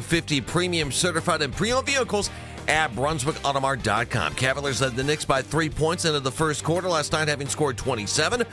50 premium certified and pre-owned vehicles at BrunswickAutomart.com. Cavaliers led the Knicks by 3 points into the first quarter last night, having scored 27.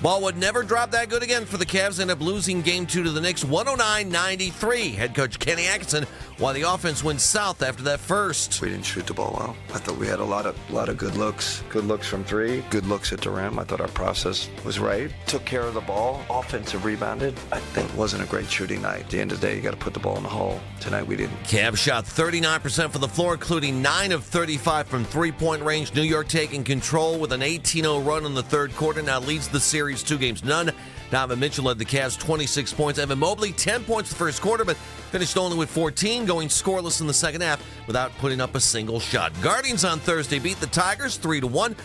Ball would never drop that good again for the Cavs. Ended up losing Game 2 to the Knicks 109-93. Head coach Kenny Atkinson, while the offense went south after that first. We didn't shoot the ball well. I thought we had a lot of good looks. Good looks from three, good looks at the rim. I thought our process was right. Took care of the ball. Offensive rebounded. I think wasn't a great shooting night. At the end of the day, you got to put the ball in the hole. Tonight we didn't. Cavs shot 39% from the floor, including 9 of 35 from three-point range. New York taking control with an 18-0 run in the third quarter. Now leads the series 2-0. Donovan Mitchell led the Cavs 26 points. Evan Mobley 10 points the first quarter, but finished only with 14, going scoreless in the second half without putting up a single shot. Guardians on Thursday beat the Tigers 3-1.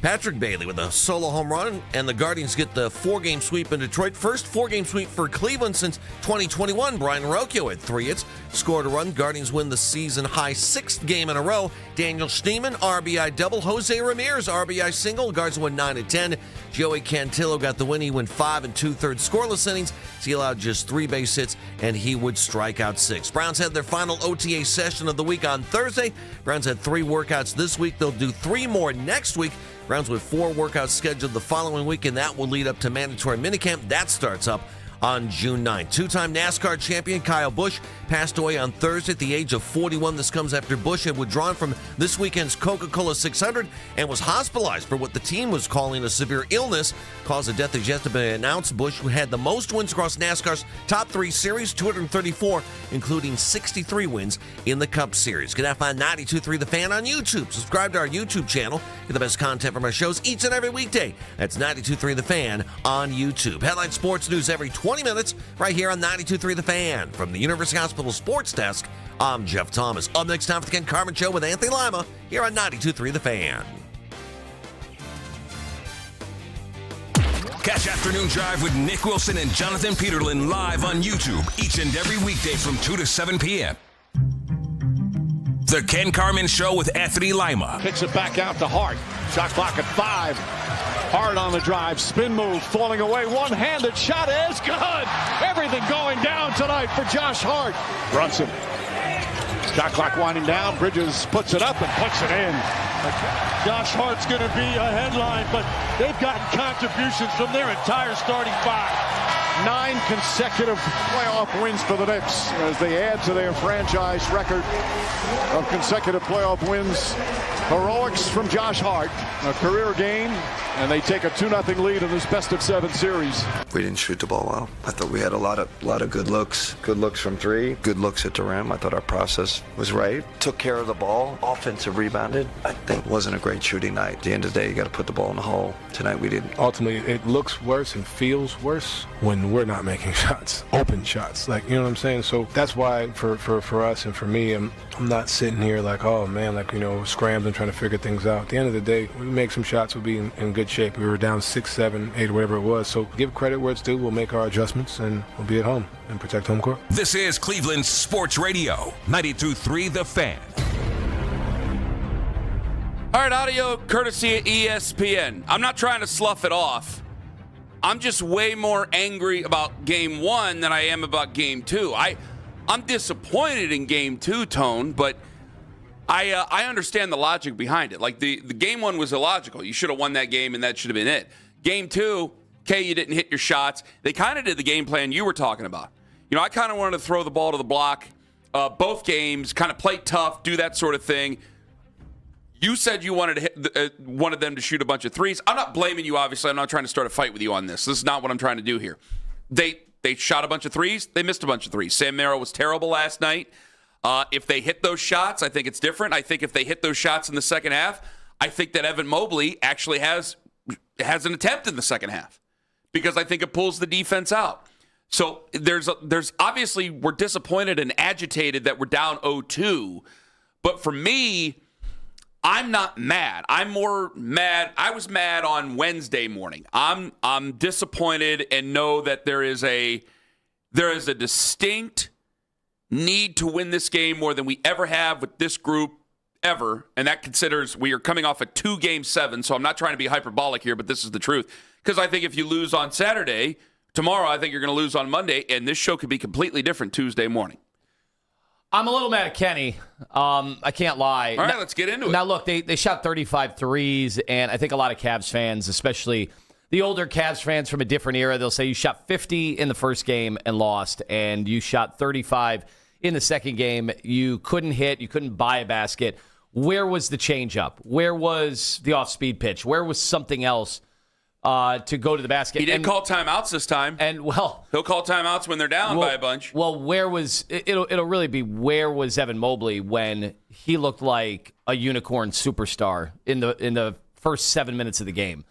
Patrick Bailey with a solo home run, and the Guardians get the 4-game sweep in Detroit. First 4-game sweep for Cleveland since 2021. Brian Rocchio had 3 hits, scored a run. Guardians win the season-high 6th game in a row. Daniel Schneemann, RBI double. Jose Ramirez, RBI single. Guards won 9-10. Joey Cantillo got the win. He went 5 2/3 scoreless innings. He allowed just 3 base hits, and he would strike out 6. Browns had their final OTA session of the week on Thursday. Browns had 3 workouts this week. They'll do 3 more next week. Browns with 4 workouts scheduled the following week, and that will lead up to mandatory minicamp. That starts up on June 9th. Two-time NASCAR champion Kyle Busch passed away on Thursday at the age of 41. This comes after Busch had withdrawn from this weekend's Coca-Cola 600 and was hospitalized for what the team was calling a severe illness. Cause of death is yet to be announced. Busch had the most wins across NASCAR's top 3 series, 234, including 63 wins in the Cup Series. You can now find 92.3 The Fan on YouTube. Subscribe to our YouTube channel. Get the best content from our shows each and every weekday. That's 92.3 The Fan on YouTube. Headline sports news every 20 minutes right here on 92.3 The Fan. From the University Hospital Sports Desk, I'm Jeff Thomas. Up next time for the Ken Carman Show with Anthony Lima here on 92.3 The Fan. Catch Afternoon Drive with Nick Wilson and Jonathan Peterlin live on YouTube each and every weekday from 2 to 7 p.m. The Ken Carman Show with Anthony Lima. Kicks it back out to Hart. Shot clock at 5. Hart on the drive. Spin move. Falling away. One-handed shot is good. Everything going down tonight for Josh Hart. Brunson. Shot clock winding down. Bridges puts it up and puts it in. Josh Hart's going to be a headline, but they've gotten contributions from their entire starting 5. 9 consecutive playoff wins for the Knicks as they add to their franchise record of consecutive playoff wins. Heroics from Josh Hart, a career game, and they take a 2-0 lead in this best-of-7 series. We didn't shoot the ball well. I thought we had a lot of good looks. Good looks from three, good looks at the rim. I thought our process was right. Took care of the ball. Offensive rebounded. I think wasn't a great shooting night. At the end of the day, you got to put the ball in the hole. Tonight we didn't. Ultimately, it looks worse and feels worse when we're not making shots, open shots. Like, you know what I'm saying? So that's why for us and for me, I'm not sitting here like, oh man, like, you know, scrambling, trying to figure things out. At the end of the day, we make some shots, we'll be in good shape. We were down 6, 7, 8, or whatever it was. So give credit where it's due. We'll make our adjustments and we'll be at home and protect home court. This is Cleveland Sports Radio, 92.3 The Fan. All right, audio courtesy of ESPN. I'm not trying to slough it off. I'm just way more angry about Game 1 than I am about Game 2. I'm disappointed in Game 2, Tone, but I understand the logic behind it. Like, the Game 1 was illogical. You should have won that game, and that should have been it. Game 2, okay, you didn't hit your shots. They kind of did the game plan you were talking about. You know, I kind of wanted to throw the ball to the block both games, kind of play tough, do that sort of thing. You said you wanted to wanted them to shoot a bunch of threes. I'm not blaming you, obviously. I'm not trying to start a fight with you on this. This is not what I'm trying to do here. They shot a bunch of threes. They missed a bunch of threes. Sam Merrill was terrible last night. If they hit those shots, I think it's different. I think if they hit those shots in the second half, I think that Evan Mobley actually has an attempt in the second half because I think it pulls the defense out. So there's obviously we're disappointed and agitated that we're down 0-2. But for me, I'm not mad. I'm more mad. I was mad on Wednesday morning. I'm disappointed and know that there is a distinct need to win this game more than we ever have with this group ever. And that considers we are coming off a 2-game 7. So I'm not trying to be hyperbolic here, but this is the truth. Because I think if you lose on Saturday, tomorrow I think you're going to lose on Monday, and this show could be completely different Tuesday morning. I'm a little mad at Kenny. I can't lie. All right, let's get into it. Now, look, they shot 35 threes, and I think a lot of Cavs fans, especially the older Cavs fans from a different era, they'll say you shot 50 in the first game and lost, and you shot 35 in the second game. You couldn't hit. You couldn't buy a basket. Where was the changeup? Where was the off-speed pitch? Where was something else to go to the basket? He didn't call timeouts this time. And, well, he'll call timeouts when they're down by a bunch. Well, where was it'll really be where was Evan Mobley when he looked like a unicorn superstar in the first 7 minutes of the game?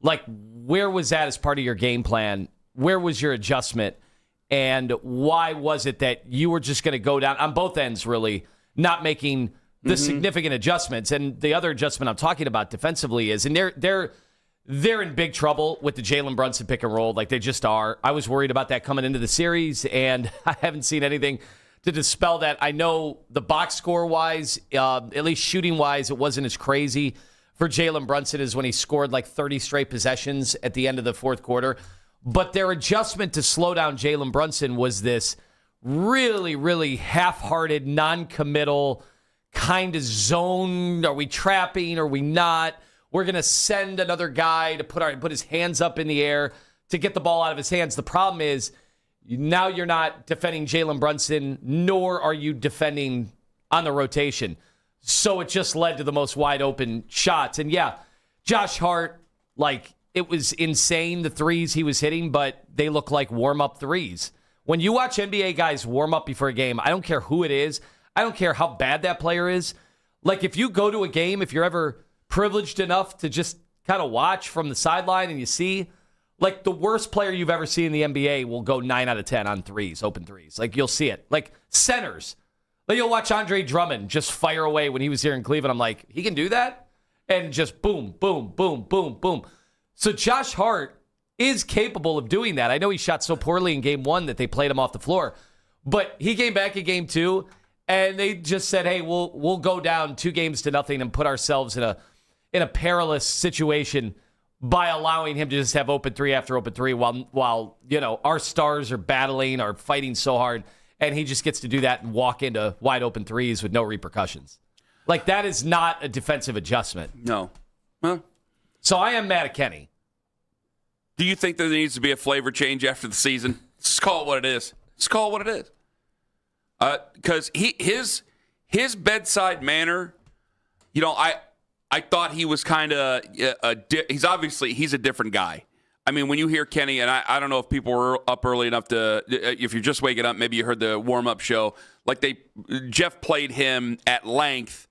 Like, where was that as part of your game plan? Where was your adjustment? And why was it that you were just going to go down on both ends, really, not making the significant adjustments? And the other adjustment I'm talking about defensively is, and they're in big trouble with the Jaylen Brunson pick and roll, like they just are. I was worried about that coming into the series, and I haven't seen anything to dispel that. I know the box score-wise, at least shooting-wise, it wasn't as crazy for Jaylen Brunson as when he scored like 30 straight possessions at the end of the fourth quarter. But their adjustment to slow down Jaylen Brunson was this really, really half-hearted, non-committal kind of zone. Are we trapping? Are we not? We're going to send another guy to put his hands up in the air to get the ball out of his hands. The problem is now you're not defending Jaylen Brunson, nor are you defending on the rotation. So it just led to the most wide open shots. And yeah, Josh Hart, like, it was insane, the threes he was hitting, but they look like warm-up threes. When you watch NBA guys warm up before a game, I don't care who it is. I don't care how bad that player is. Like, if you go to a game, if you're ever privileged enough to just kind of watch from the sideline and you see, like, the worst player you've ever seen in the NBA will go 9 out of 10 on threes, open threes. Like, you'll see it. Like, centers. Like, you'll watch Andre Drummond just fire away when he was here in Cleveland. I'm like, he can do that? And just boom, boom, boom, boom, boom. So Josh Hart is capable of doing that. I know he shot so poorly in game one that they played him off the floor. But he came back in game two, and they just said, hey, we'll go down 2-0 and put ourselves in a perilous situation by allowing him to just have open three after open three while our stars are battling or fighting so hard, and he just gets to do that and walk into wide open threes with no repercussions. Like, that is not a defensive adjustment. No. Huh? So I am mad at Kenny. Do you think there needs to be a flavor change after the season? Just call it what it is. Just call it what it is. Because his bedside manner, I thought he was kind of he's a different guy. I mean, when you hear Kenny, and I don't know if people were up early enough to, if you're just waking up, maybe you heard the warm-up show. Like, Jeff played him at length.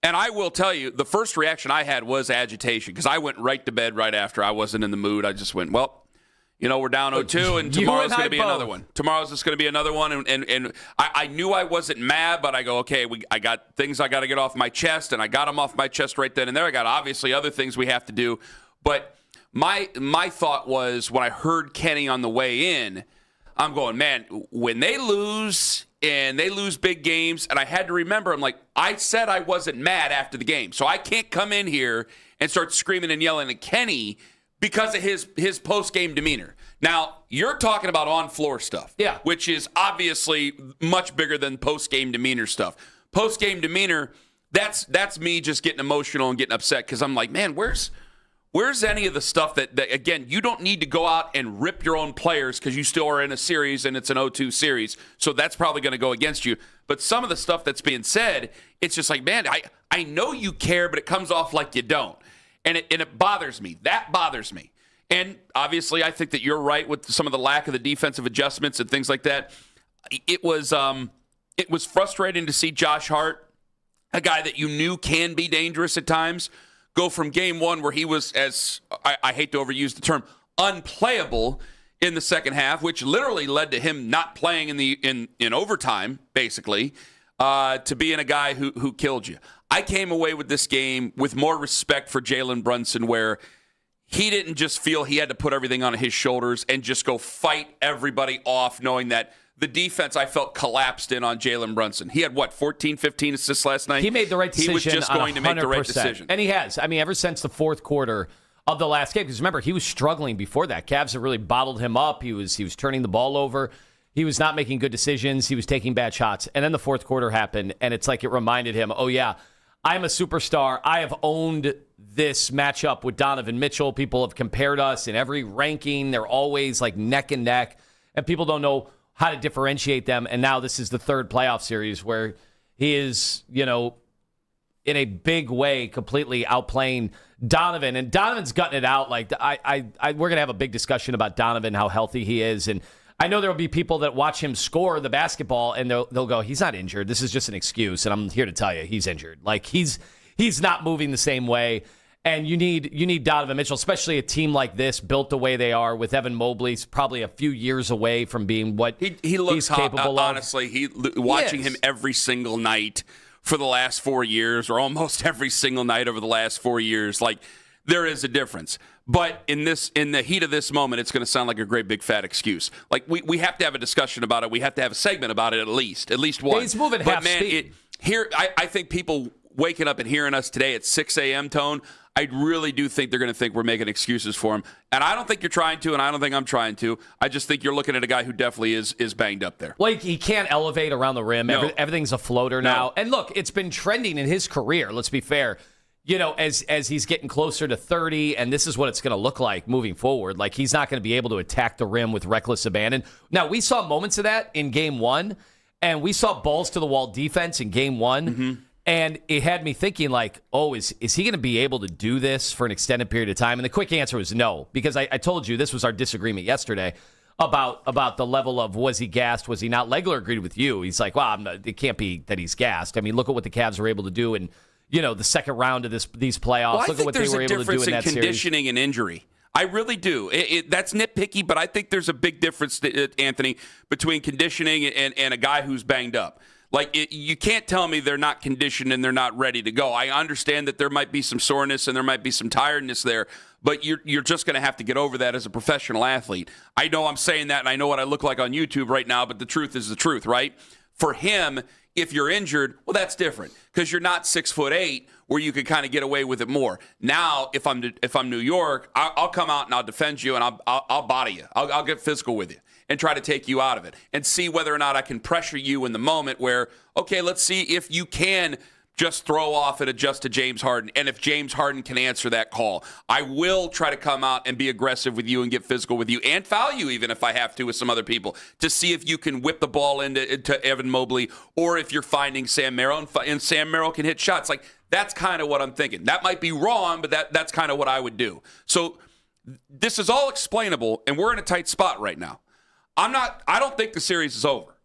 And I will tell you, the first reaction I had was agitation, because I went right to bed right after. I wasn't in the mood. I just went, well, we're down 0-2, and tomorrow's going to be another one. Tomorrow's just going to be another one. And I knew I wasn't mad, but I go, okay, I got things I got to get off my chest, and I got them off my chest right then and there. I got obviously other things we have to do. But my thought was, when I heard Kenny on the way in, I'm going, man, when they lose and they lose big games, and I had to remember, I'm like, I said I wasn't mad after the game, so I can't come in here and start screaming and yelling at Kenny because of his post-game demeanor. Now, you're talking about on-floor stuff, yeah, which is obviously much bigger than post-game demeanor stuff. Post-game demeanor, that's me just getting emotional and getting upset, because I'm like, man, where's any of the stuff that, again, you don't need to go out and rip your own players because you still are in a series and it's an 0-2 series, so that's probably going to go against you. But some of the stuff that's being said, it's just like, man, I know you care, but it comes off like you don't. And it bothers me. That bothers me. And obviously, I think that you're right with some of the lack of the defensive adjustments and things like that. It was frustrating to see Josh Hart, a guy that you knew can be dangerous at times, go from game one where he was, as I hate to overuse the term, unplayable in the second half, which literally led to him not playing in overtime, basically, to being a guy who killed you. I came away with this game with more respect for Jaylen Brunson, where he didn't just feel he had to put everything on his shoulders and just go fight everybody off, knowing that the defense, I felt, collapsed in on Jaylen Brunson. He had, 14, 15 assists last night? He made the right decision. He was just going to make the right decision. And he has. I mean, ever since the fourth quarter of the last game, because remember, he was struggling before that. Cavs had really bottled him up. He was turning the ball over. He was not making good decisions. He was taking bad shots. And then the fourth quarter happened, and it's like it reminded him, oh, yeah, I'm a superstar. I have owned this matchup with Donovan Mitchell. People have compared us in every ranking. They're always like neck and neck, and people don't know how to differentiate them. And now this is the third playoff series where he is, in a big way, completely outplaying Donovan. And Donovan's gutting it out. Like we're going to have a big discussion about Donovan, how healthy he is. And I know there'll be people that watch him score the basketball and they'll go, he's not injured. This is just an excuse. And I'm here to tell you, he's injured. Like he's not moving the same way. And you need Donovan Mitchell, especially a team like this built the way they are with Evan Mobley probably a few years away from being what he looks he's capable of. Honestly, watching him every single night for the last 4 years, or almost every single night over the last 4 years, like there is a difference. But in the heat of this moment, it's going to sound like a great big fat excuse. Like we have to have a discussion about it. We have to have a segment about it at least one. He's moving half speed. I think people waking up and hearing us today at 6 a.m. Tone, I really do think they're going to think we're making excuses for him. And I don't think you're trying to, and I don't think I'm trying to. I just think you're looking at a guy who definitely is banged up there. Well, he can't elevate around the rim. No. Everything's a floater now. And look, it's been trending in his career, let's be fair. As he's getting closer to 30, and this is what it's going to look like moving forward. Like, he's not going to be able to attack the rim with reckless abandon. Now, we saw moments of that in Game 1, and we saw balls-to-the-wall defense in Game 1. Mm-hmm. And it had me thinking, like, oh, is he going to be able to do this for an extended period of time? And the quick answer was no, because I told you this was our disagreement yesterday about the level of was he gassed, was he not? Legler agreed with you. He's like, well, it can't be that he's gassed. I mean, look at what the Cavs were able to do in, the second round of these playoffs. Well, look at what they were able to do in that series. I think there's a difference in conditioning and injury. I really do. That's nitpicky, but I think there's a big difference, Anthony, between conditioning and a guy who's banged up. Like, you can't tell me they're not conditioned and they're not ready to go. I understand that there might be some soreness and there might be some tiredness there, but you're just going to have to get over that as a professional athlete. I know I'm saying that, and I know what I look like on YouTube right now, but the truth is the truth, right? For him, if you're injured, well, that's different because you're not 6'8", where you could kind of get away with it more. Now, if I'm New York, I'll come out and I'll defend you and I'll body you. I'll get physical with you and try to take you out of it and see whether or not I can pressure you in the moment where, okay, let's see if you can just throw off and adjust to James Harden. And if James Harden can answer that call, I will try to come out and be aggressive with you and get physical with you and foul you even if I have to with some other people to see if you can whip the ball into Evan Mobley or if you're finding Sam Merrill and Sam Merrill can hit shots. Like, that's kind of what I'm thinking. That might be wrong, but that's kind of what I would do. So this is all explainable, and we're in a tight spot right now. I don't think the series is over.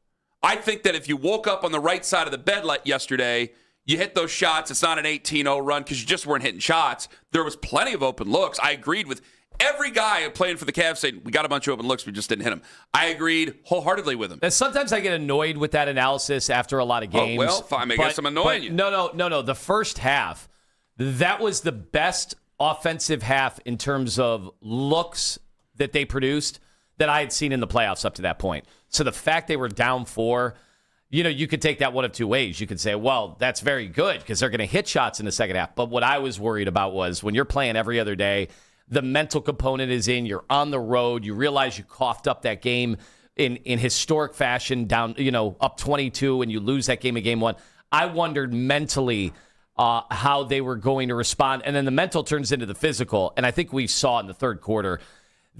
I think that if you woke up on the right side of the bed yesterday, you hit those shots, it's not an 18-0 run because you just weren't hitting shots. There was plenty of open looks. I agreed with every guy playing for the Cavs saying, we got a bunch of open looks, we just didn't hit them. I agreed wholeheartedly with him. And sometimes I get annoyed with that analysis after a lot of games. Oh, well, fine. I guess I'm annoying you. No. The first half, that was the best offensive half in terms of looks that they produced that I had seen in the playoffs up to that point. So the fact they were down 4, you could take that one of two ways. You could say, well, that's very good because they're going to hit shots in the second half. But what I was worried about was when you're playing every other day, the mental component is in, you're on the road, you realize you coughed up that game in historic fashion, down, up 22, and you lose that game in game 1. I wondered mentally how they were going to respond. And then the mental turns into the physical. And I think we saw in the third quarter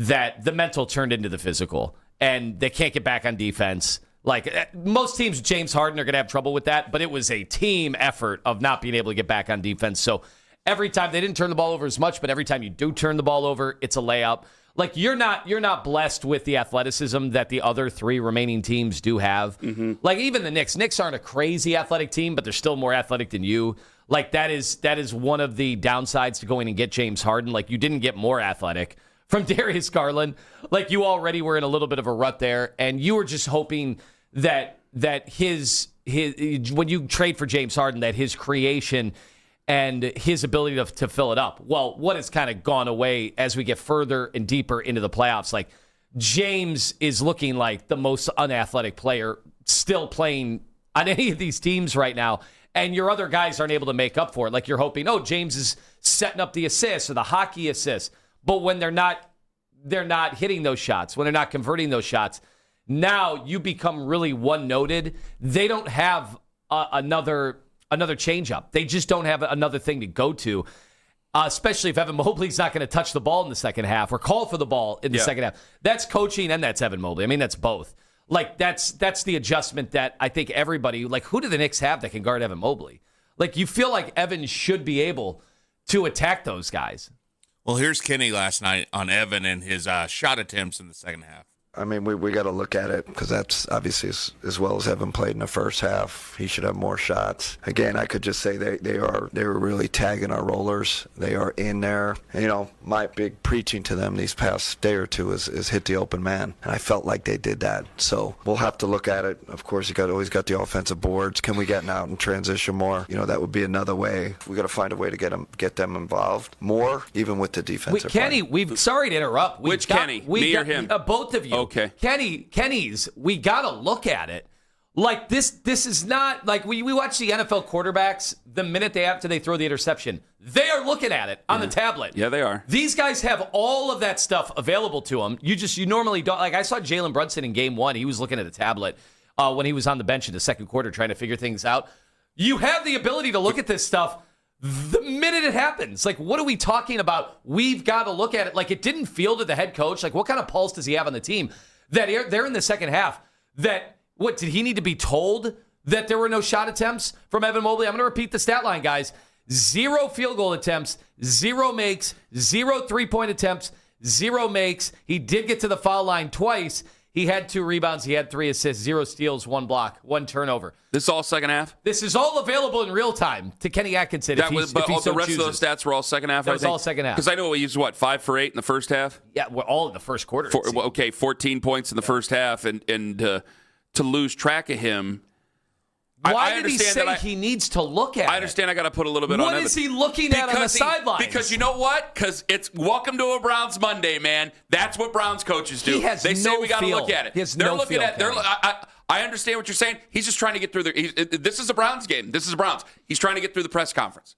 that the mental turned into the physical, and they can't get back on defense. Like, most teams, James Harden are going to have trouble with that, but it was a team effort of not being able to get back on defense. So every time, they didn't turn the ball over as much, but every time you do turn the ball over, it's a layup. Like, you're not blessed with the athleticism that the other 3 remaining teams do have. Mm-hmm. Like, even the Knicks. Knicks aren't a crazy athletic team, but they're still more athletic than you. Like, that is one of the downsides to going and get James Harden. Like, you didn't get more athletic from Darius Garland. Like, you already were in a little bit of a rut there, and you were just hoping that his when you trade for James Harden, that his creation and his ability to fill it up. Well, what has kind of gone away as we get further and deeper into the playoffs, like, James is looking like the most unathletic player still playing on any of these teams right now, and your other guys aren't able to make up for it. Like, you're hoping, James is setting up the assists or the hockey assists. But when they're not hitting those shots, when they're not converting those shots, Now you become really one-noted. They don't have another change-up. They just don't have another thing to go to, especially if Evan Mobley's not going to touch the ball in the second half or call for the ball in the second half. That's coaching and that's Evan Mobley. I mean, that's both. Like, that's the adjustment that I think everybody, like, who do the Knicks have that can guard Evan Mobley? Like, you feel like Evan should be able to attack those guys. Well, here's Kenny last night on Evan and his shot attempts in the second half. I mean, we got to look at it because that's obviously as well as Evan played in the first half. He should have more shots. Again, I could just say they were really tagging our rollers. They are in there. And, you know, my big preaching to them these past day or two is hit the open man, and I felt like they did that. So we'll have to look at it. Of course, always got the offensive boards. Can we get out and transition more? You know, that would be another way. We got to find a way to get them involved more, even with the defensive. Kenny, sorry to interrupt. Kenny? Me or him? Both of you. Okay. Kenny's, we got to look at it. Like, this is not, like, we watch the NFL quarterbacks the minute after they throw the interception. They are looking at it on the tablet. Yeah, they are. These guys have all of that stuff available to them. You normally don't. Like, I saw Jaylen Brunson in game one. He was looking at a tablet when he was on the bench in the second quarter trying to figure things out. You have the ability to look at this stuff the minute it happens. Like, what are we talking about? We've got to look at it. Like, it didn't feel to the head coach. Like, what kind of pulse does he have on the team? That they're in the second half. What did he need to be told that there were no shot attempts from Evan Mobley? I'm going to repeat the stat line, guys. 0 field goal attempts, 0 makes, 0 3-point attempts, 0 makes. He did get to the foul line twice. He had 2 rebounds. He had 3 assists, 0 steals, 1 block, 1 turnover. This is all second half? This is all available in real time to Kenny Atkinson. The rest of those stats were all second half, That was all second half. Because I know we used, 5 for 8 in the first half? Yeah, we're all in the first quarter. 14 points in the first half, and to lose track of him. Why did he say he needs to look at it? I understand I got to put a little bit on it. What is he looking at on the sidelines? Because you know what? Because it's welcome to a Browns Monday, man. That's what Browns coaches do. They say we got to look at it. They're looking at. I understand what you're saying. He's just trying to get through this is a Browns game. This is a Browns. He's trying to get through the press conference.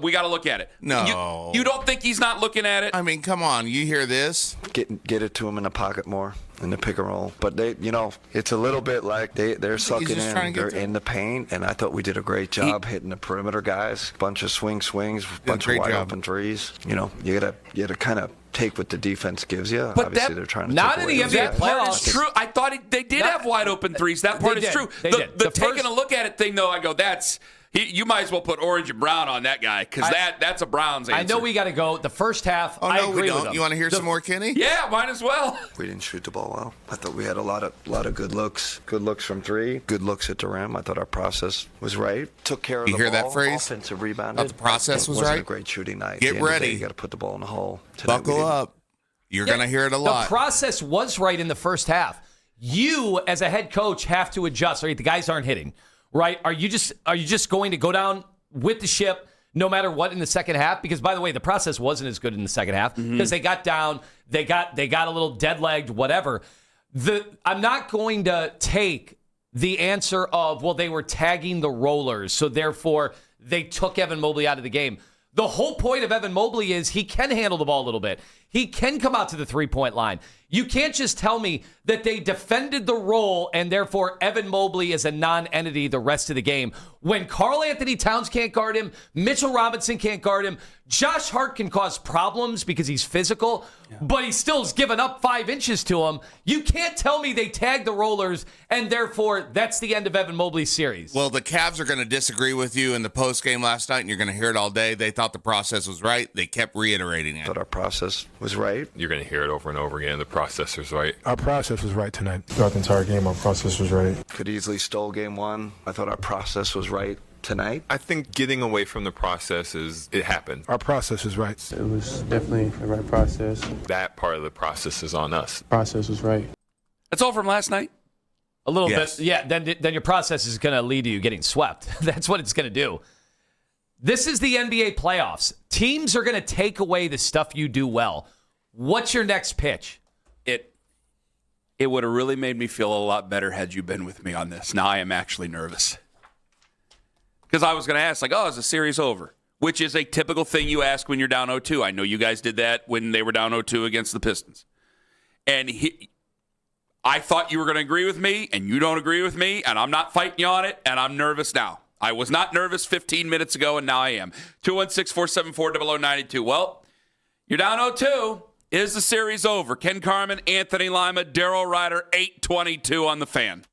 We got to look at it. No. You don't think he's not looking at it? I mean, come on. You hear this? Get it to him in the pocket more, in the pick and roll. But it's a little bit like they're sucking in. They're in the paint, and I thought we did a great job hitting the perimeter guys. Bunch of swings, bunch of wide open threes. You know, you gotta kind of take what the defense gives you. But obviously, they're trying to not take in the away NBA those playoffs. guys. It's true. I thought they did have wide open threes. That part is true. The taking a look at it thing, though, I go, that's. You might as well put orange and brown on that guy because that's a Browns answer. I know we got to go. The first half, Oh, no, I agree we don't. with him. You want to hear some more, Kenny? Yeah, might as well. We didn't shoot the ball well. I thought we had a lot of good looks. Good looks from 3. Good looks at the rim. I thought our process was right. Took care of the ball. You hear that phrase? Offensive rebound. Thought the process was right. It wasn't right? a great shooting night. Get ready. You got to put the ball in the hole. Tonight Buckle up. You're going to hear it a lot. The process was right in the first half. You, as a head coach, have to adjust. Right, the guys aren't hitting. Right? Are you just going to go down with the ship no matter what in the second half? Because, by the way, the process wasn't as good in the second half because they got down, they got a little dead-legged, whatever. I'm not going to take the answer of, well, they were tagging the rollers, so therefore they took Evan Mobley out of the game. The whole point of Evan Mobley is he can handle the ball a little bit. He can come out to the 3-point line. You can't just tell me that they defended the roll and therefore Evan Mobley is a non-entity the rest of the game. When Karl Anthony Towns can't guard him, Mitchell Robinson can't guard him, Josh Hart can cause problems because he's physical, but he still's given up 5 inches to him. You can't tell me they tagged the rollers and therefore that's the end of Evan Mobley's series. Well, the Cavs are going to disagree with you in the postgame last night, and you're going to hear it all day. They thought the process was right. They kept reiterating it. Thought our process was right. You're going to hear it over and over again. The process was right. Our process was right tonight. Throughout the entire game, our process was right. Could easily stole game 1. I thought our process was right tonight. I think getting away from the process it happened. Our process was right. It was definitely the right process. That part of the process is on us. Process was right. That's all from last night? A little bit. Yeah, then your process is going to lead to you getting swept. That's what it's going to do. This is the NBA playoffs. Teams are going to take away the stuff you do well. What's your next pitch? It would have really made me feel a lot better had you been with me on this. Now I am actually nervous. Because I was going to ask, is the series over? Which is a typical thing you ask when you're down 0-2. I know you guys did that when they were down 0-2 against the Pistons. And I thought you were going to agree with me, and you don't agree with me, and I'm not fighting you on it, and I'm nervous now. I was not nervous 15 minutes ago, and now I am. 216-474-0092. Well, you're down 0-2. Is the series over? Ken Carman, Anthony Lima, Daryl Ryder, 8:22 on the Fan.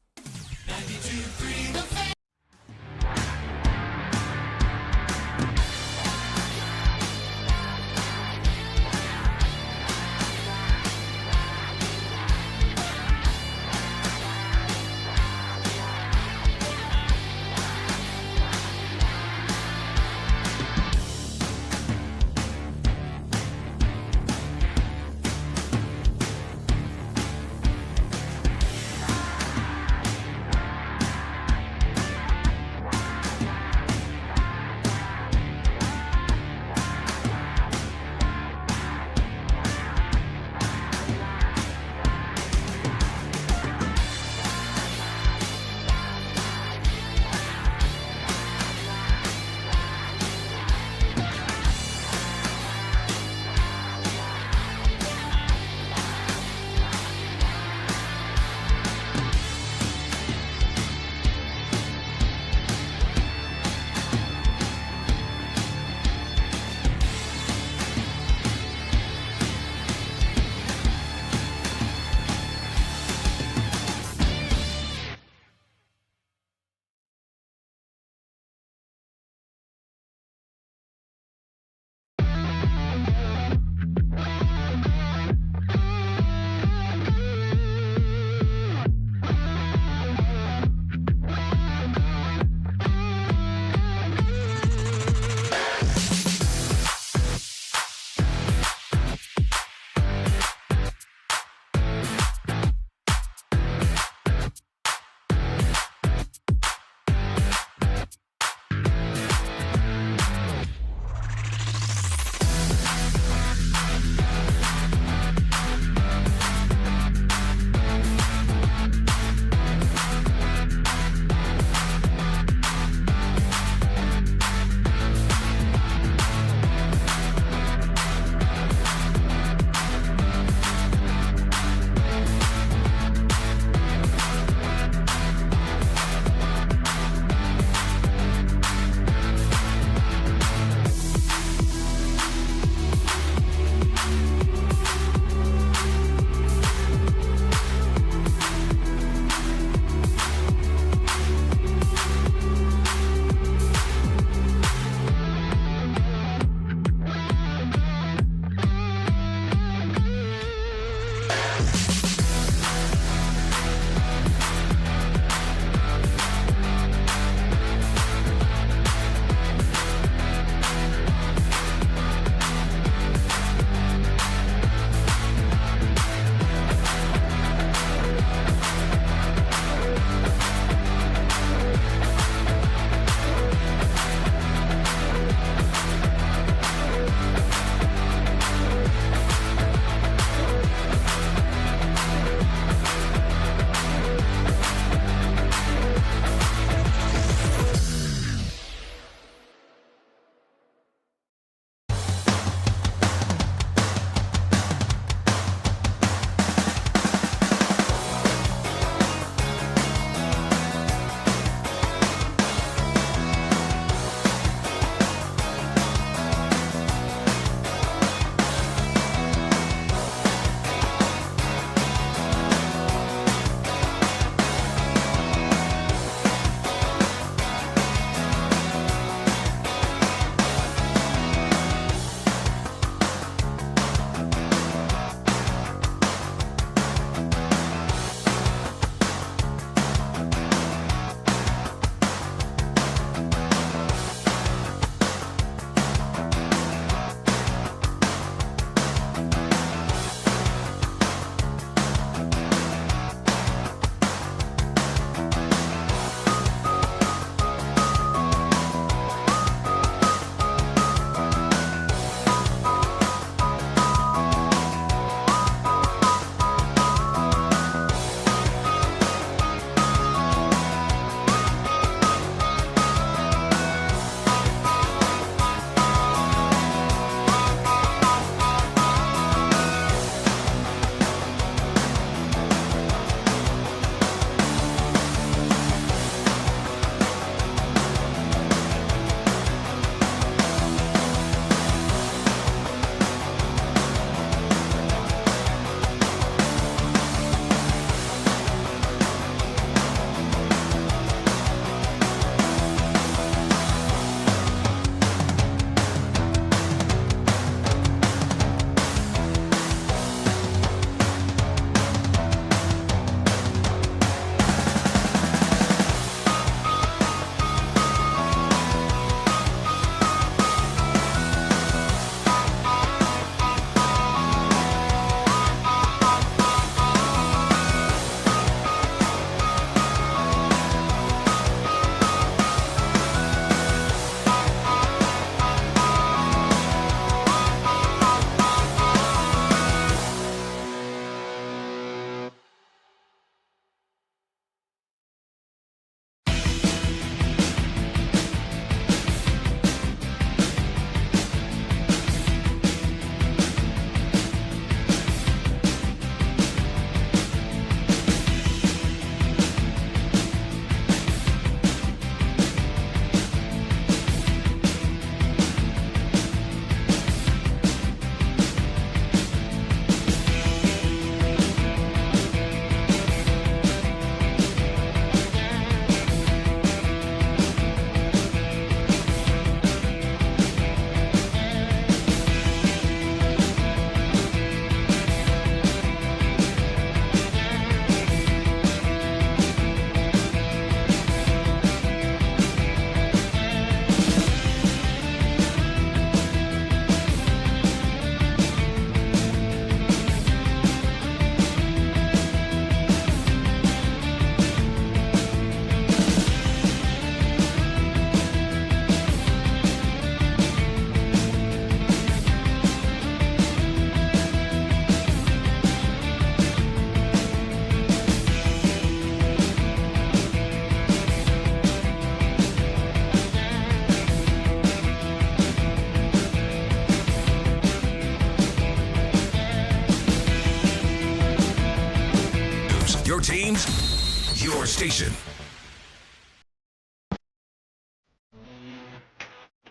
your station.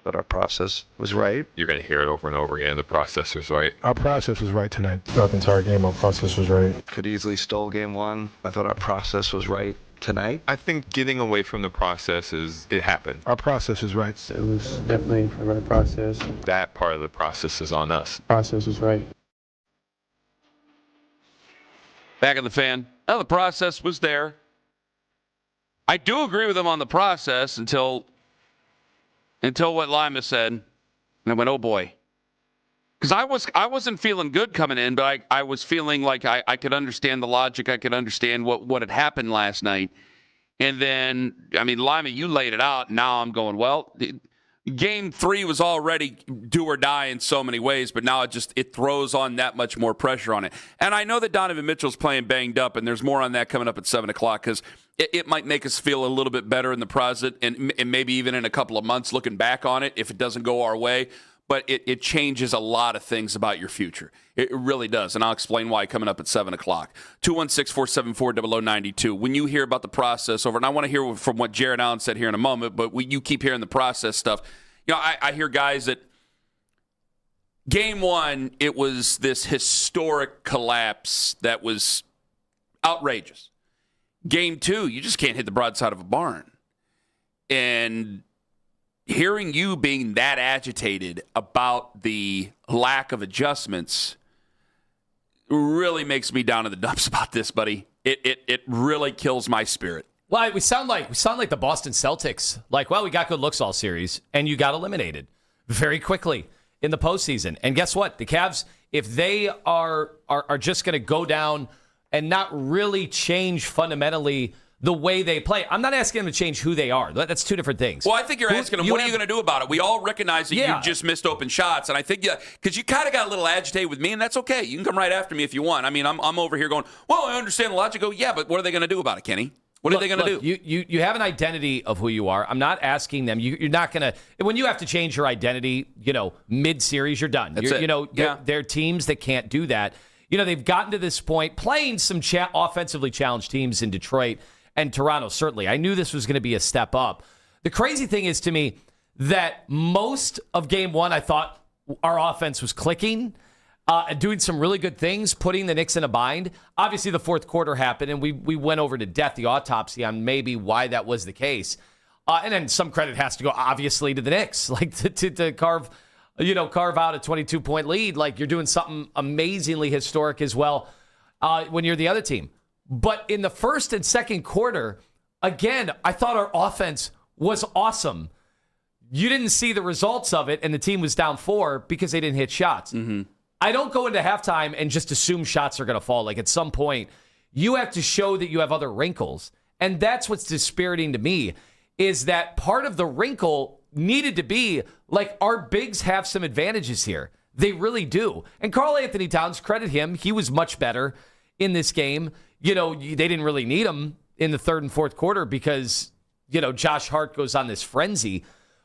But our process was right. You're going to hear it over and over again. The process was right. Our process was right tonight. Throughout the entire game, our process was right. Could easily stole game one. I thought our process was right tonight. I think getting away from the process it happened. Our process is right. It was definitely the right process. That part of the process is on us. Process was right. Back in the fan. Oh, the process was there. I do agree with him on the process until what Lima said. And I went, oh boy. Because I wasn't feeling good coming in, but I was feeling like I could understand the logic. I could understand what had happened last night. And then, I mean, Lima, you laid it out. Now I'm going, well, Game 3 was already do or die in so many ways, but now it throws on that much more pressure on it. And I know that Donovan Mitchell's playing banged up, and there's more on that coming up at 7 o'clock because it might make us feel a little bit better in the present and maybe even in a couple of months looking back on it if it doesn't go our way. But it changes a lot of things about your future. It really does. And I'll explain why coming up at 7 o'clock. 216-474-0092. When you hear about the process over, and I want to hear from what Jared Allen said here in a moment, but you keep hearing the process stuff. You know, I hear guys that Game 1, it was this historic collapse that was outrageous. Game 2, you just can't hit the broadside of a barn. And hearing you being that agitated about the lack of adjustments really makes me down in the dumps about this, buddy. It really kills my spirit. Well, we sound like the Boston Celtics. Like, well, we got good looks all series, and you got eliminated very quickly in the postseason. And guess what? The Cavs, if they are just going to go down and not really change fundamentally the way they play. I'm not asking them to change who they are. That's two different things. Well, I think you're asking them, what are you going to do about it? We all recognize that you just missed open shots, and I think, because you kind of got a little agitated with me, and that's okay. You can come right after me if you want. I mean, I'm over here going, well, I understand the logic. Go, yeah, but what are they going to do about it, Kenny? What are they going to do? You have an identity of who you are. I'm not asking them. You're not going to – when you have to change your identity, mid-series, you're done. That's it. They're teams that can't do that. They've gotten to this point playing some offensively challenged teams in Detroit and Toronto, certainly. I knew this was going to be a step up. The crazy thing is to me that most of Game 1, I thought our offense was clicking, doing some really good things, putting the Knicks in a bind. Obviously, the fourth quarter happened, and we went over to death the autopsy on maybe why that was the case. And then some credit has to go, obviously, to the Knicks, like to carve out a 22-point lead. Like, you're doing something amazingly historic as well when you're the other team. But in the first and second quarter, again, I thought our offense was awesome. You didn't see the results of it, and the team was down 4 because they didn't hit shots. Mm-hmm. I don't go into halftime and just assume shots are going to fall. Like, at some point, you have to show that you have other wrinkles. And that's what's dispiriting to me, is that part of the wrinkle needed to be, like, our bigs have some advantages here. They really do. And Karl Anthony Towns, credit him, he was much better in this game. They didn't really need him in the third and fourth quarter because, Josh Hart goes on this frenzy.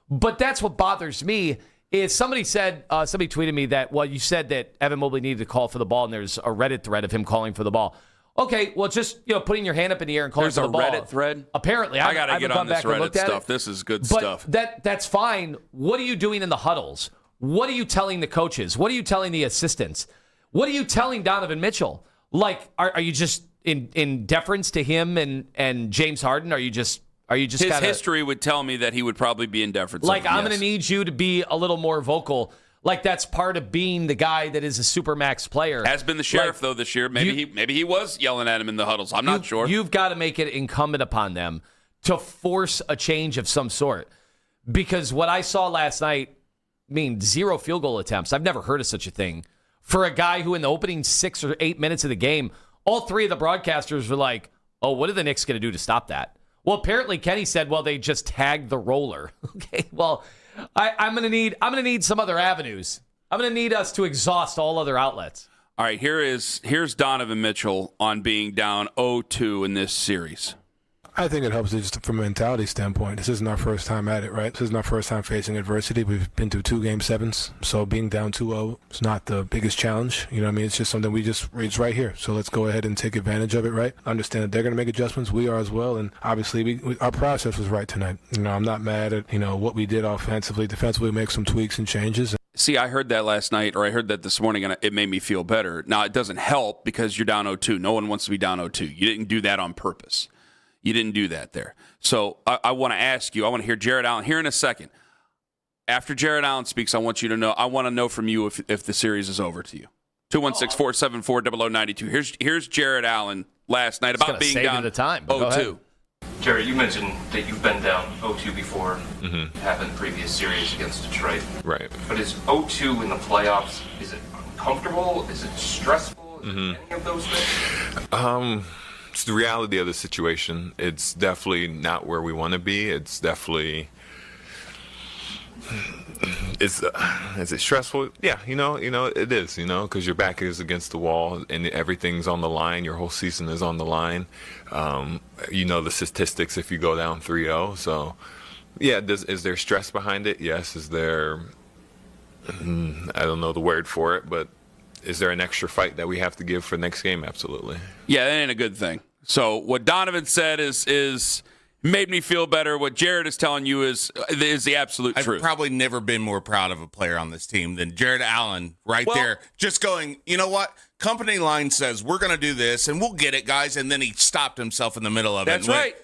But that's what bothers me is somebody tweeted me that, well, you said that Evan Mobley needed to call for the ball, and there's a Reddit thread of him calling for the ball. Okay, well, just, putting your hand up in the air and calling for the ball. There's a Reddit thread? Apparently. I got to get on this Reddit stuff. This is good stuff. That's fine. What are you doing in the huddles? What are you telling the coaches? What are you telling the assistants? What are you telling Donovan Mitchell? Like, are you just in deference to him and James Harden? Are you just his history would tell me that he would probably be in deference. Like, I'm going to need you to be a little more vocal. Like, that's part of being the guy that is a supermax player. Has been the sheriff, though, this year. Maybe he was yelling at him in the huddles. I'm not sure. You've got to make it incumbent upon them to force a change of some sort. Because what I saw last night, 0 field goal attempts. I've never heard of such a thing. For a guy who in the opening 6 or 8 minutes of the game, all 3 of the broadcasters were like, oh, what are the Knicks going to do to stop that? Well, apparently Kenny said, well, they just tagged the roller. Okay, well, I'm gonna need some other avenues. I'm gonna need us to exhaust all other outlets. All right, here's Donovan Mitchell on being down 0-2 in this series. I think it helps just from a mentality standpoint. This isn't our first time at it, right? This isn't our first time facing adversity. We've been through 2 Game 7s, so being down 2-0 is not the biggest challenge. You know what I mean? It's just something it's right here. So let's go ahead and take advantage of it, right? Understand that they're going to make adjustments. We are as well, and obviously our process was right tonight. I'm not mad at what we did offensively. Defensively, make some tweaks and changes. See, I heard that last night, or I heard that this morning, and it made me feel better. Now, it doesn't help because you're down 0-2. No one wants to be down 0-2. You didn't do that on purpose. You didn't do that there. So I want to ask you, I want to hear Jarrett Allen here in a second. After Jarrett Allen speaks, I want to know from you if the series is over to you. 216-474-0092. Here's Jarrett Allen last night about being down the time. 0-2. Jared, you mentioned that you've been down 0-2 before. It happened in previous series against Detroit. Right. But is 0-2 in the playoffs, is it uncomfortable? Is it stressful? Is it any of those things? It's the reality of the situation. It's definitely not where we want to be. It's definitely... Is it stressful? Yeah, it is, because your back is against the wall and everything's on the line. Your whole season is on the line. The statistics if you go down 3-0. So, yeah, is there stress behind it? Yes. Is there, I don't know the word for it, but is there an extra fight that we have to give for next game? Absolutely. Yeah, that ain't a good thing. So what Donovan said is made me feel better. What Jarrett is telling you is the absolute truth. I've probably never been more proud of a player on this team than Jarrett Allen there. Just going, you know what? Company line says we're going to do this, and we'll get it, guys. And then he stopped himself in the middle of it. That's right.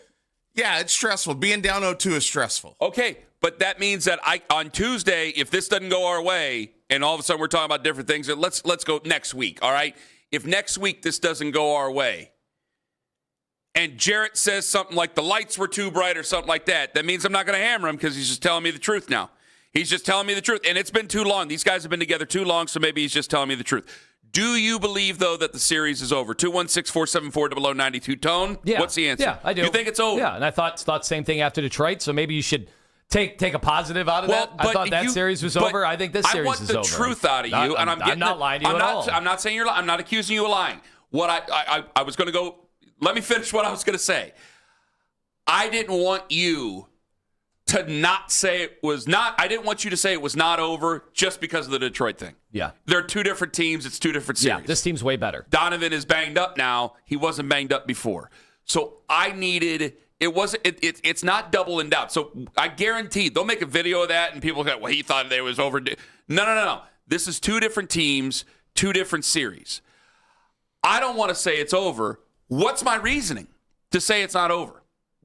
Yeah, it's stressful. Being down 0-2 is stressful. Okay, but that means that on Tuesday, if this doesn't go our way, and all of a sudden we're talking about different things, let's go next week, all right? If next week this doesn't go our way, and Jarrett says something like the lights were too bright or something like that, that means I'm not going to hammer him because he's just telling me the truth now. He's just telling me the truth. And it's been too long. These guys have been together too long, so maybe he's just telling me the truth. Do you believe, though, that the series is over? 216-474-0092. Tone? Yeah. What's the answer? Yeah, I do. You think it's over? Yeah, and I thought the same thing after Detroit, so maybe you should take a positive out of that. I thought that series was over. I think this series is over. I want the truth out of you, and I'm not lying to you at all. I'm not saying you're lying. I'm not accusing you of lying. What I was going to go... Let me finish what I was going to say. I didn't want you to not say it was not. I didn't want you to say it was not over just because of the Detroit thing. Yeah. They're 2 different teams. It's 2 different series. Yeah, this team's way better. Donovan is banged up now. He wasn't banged up before. So I needed, it's not double in doubt. So I guarantee they'll make a video of that and people go, well, he thought it was over. No. This is 2 different teams, 2 different series. I don't want to say it's over. What's my reasoning to say it's not over?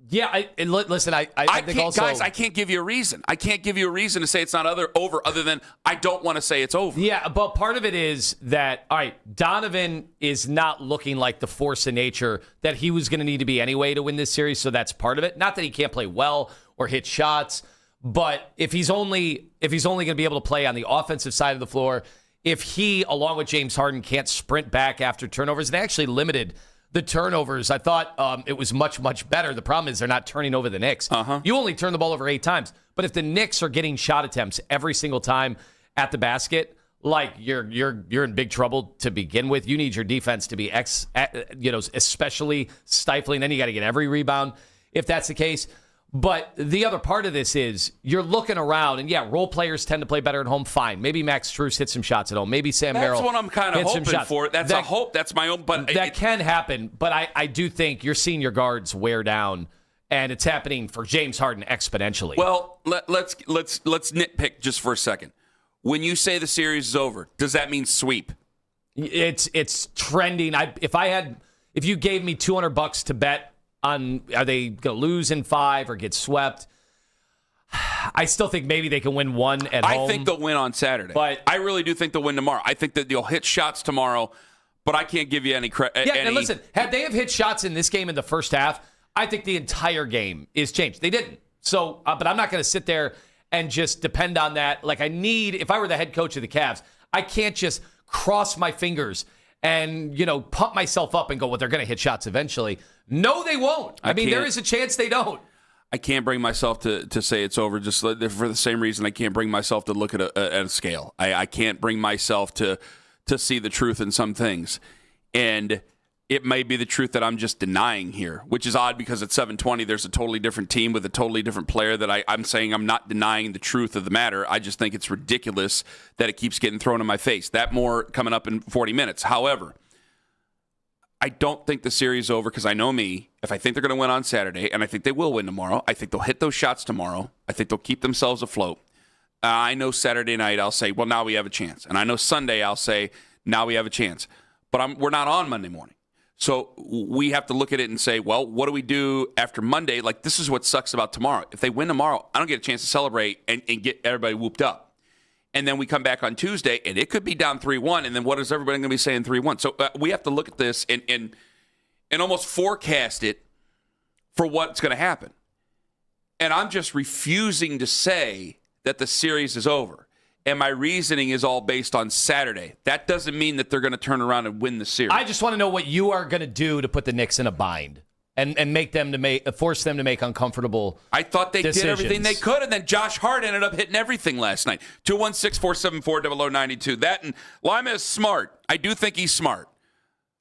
Yeah, listen, I think also... Guys, I can't give you a reason. I can't give you a reason to say it's not over other than I don't want to say it's over. Yeah, but part of it is that, all right, Donovan is not looking like the force of nature that he was going to need to be anyway to win this series, so that's part of it. Not that he can't play well or hit shots, but if he's only going to be able to play on the offensive side of the floor, if he, along with James Harden, can't sprint back after turnovers, and actually limited the turnovers, I thought it was much, much better. The problem is they're not turning over the Knicks. You only turn the ball over 8 times. But if the Knicks are getting shot attempts every single time at the basket, like you're in big trouble to begin with. You need your defense to be especially stifling. Then you got to get every rebound if that's the case. But the other part of this is you're looking around, and yeah, role players tend to play better at home. Fine. Maybe Max Strus hits some shots at home. Maybe Sam Merrill. That's what I'm kind of hoping for. That's a hope. That's my own. But that can happen. But I do think you're seeing your guards wear down, and it's happening for James Harden exponentially. Well, let's nitpick just for a second. When you say the series is over, does that mean sweep? It's trending. If you gave me $200 to bet on are they going to lose in 5 or get swept, I still think maybe they can win 1 at home. I think they'll win on Saturday. But I really do think they'll win tomorrow. I think that they'll hit shots tomorrow, but I can't give you any credit. Yeah, and listen, had they have hit shots in this game in the first half, I think the entire game is changed. They didn't. So, but I'm not going to sit there and just depend on that. Like if I were the head coach of the Cavs, I can't just cross my fingers and, pump myself up and go, well, they're going to hit shots eventually. No, they won't. I mean, there is a chance they don't. I can't bring myself to say it's over just for the same reason I can't bring myself to look at a scale. I can't bring myself to see the truth in some things. And it may be the truth that I'm just denying here, which is odd because at 720, there's a totally different team with a totally different player that I'm saying I'm not denying the truth of the matter. I just think it's ridiculous that it keeps getting thrown in my face. That more coming up in 40 minutes. However, I don't think the series is over because I know me. If I think they're going to win on Saturday, and I think they will win tomorrow, I think they'll hit those shots tomorrow. I think they'll keep themselves afloat. I know Saturday night I'll say, well, now we have a chance. And I know Sunday I'll say, now we have a chance. But we're not on Monday morning. So we have to look at it and say, well, what do we do after Monday? Like, this is what sucks about tomorrow. If they win tomorrow, I don't get a chance to celebrate and get everybody whooped up. And then we come back on Tuesday, and it could be down 3-1, and then what is everybody going to be saying 3-1? So we have to look at this and almost forecast it for what's going to happen. And I'm just refusing to say that the series is over. And my reasoning is all based on Saturday. That doesn't mean that they're going to turn around and win the series. I just want to know what you are going to do to put the Knicks in a bind and force them to make uncomfortable I thought they decisions. did everything they could, and then Josh Hart ended up hitting everything last night. 216-474-0092. That and Lima is smart. I do think he's smart.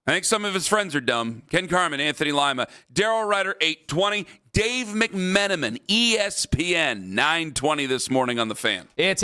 I think some of his friends are dumb. Ken Carman, Anthony Lima, Daryl Ryder, 820. Dave McMenamin, ESPN, 920 this morning on The Fan. It's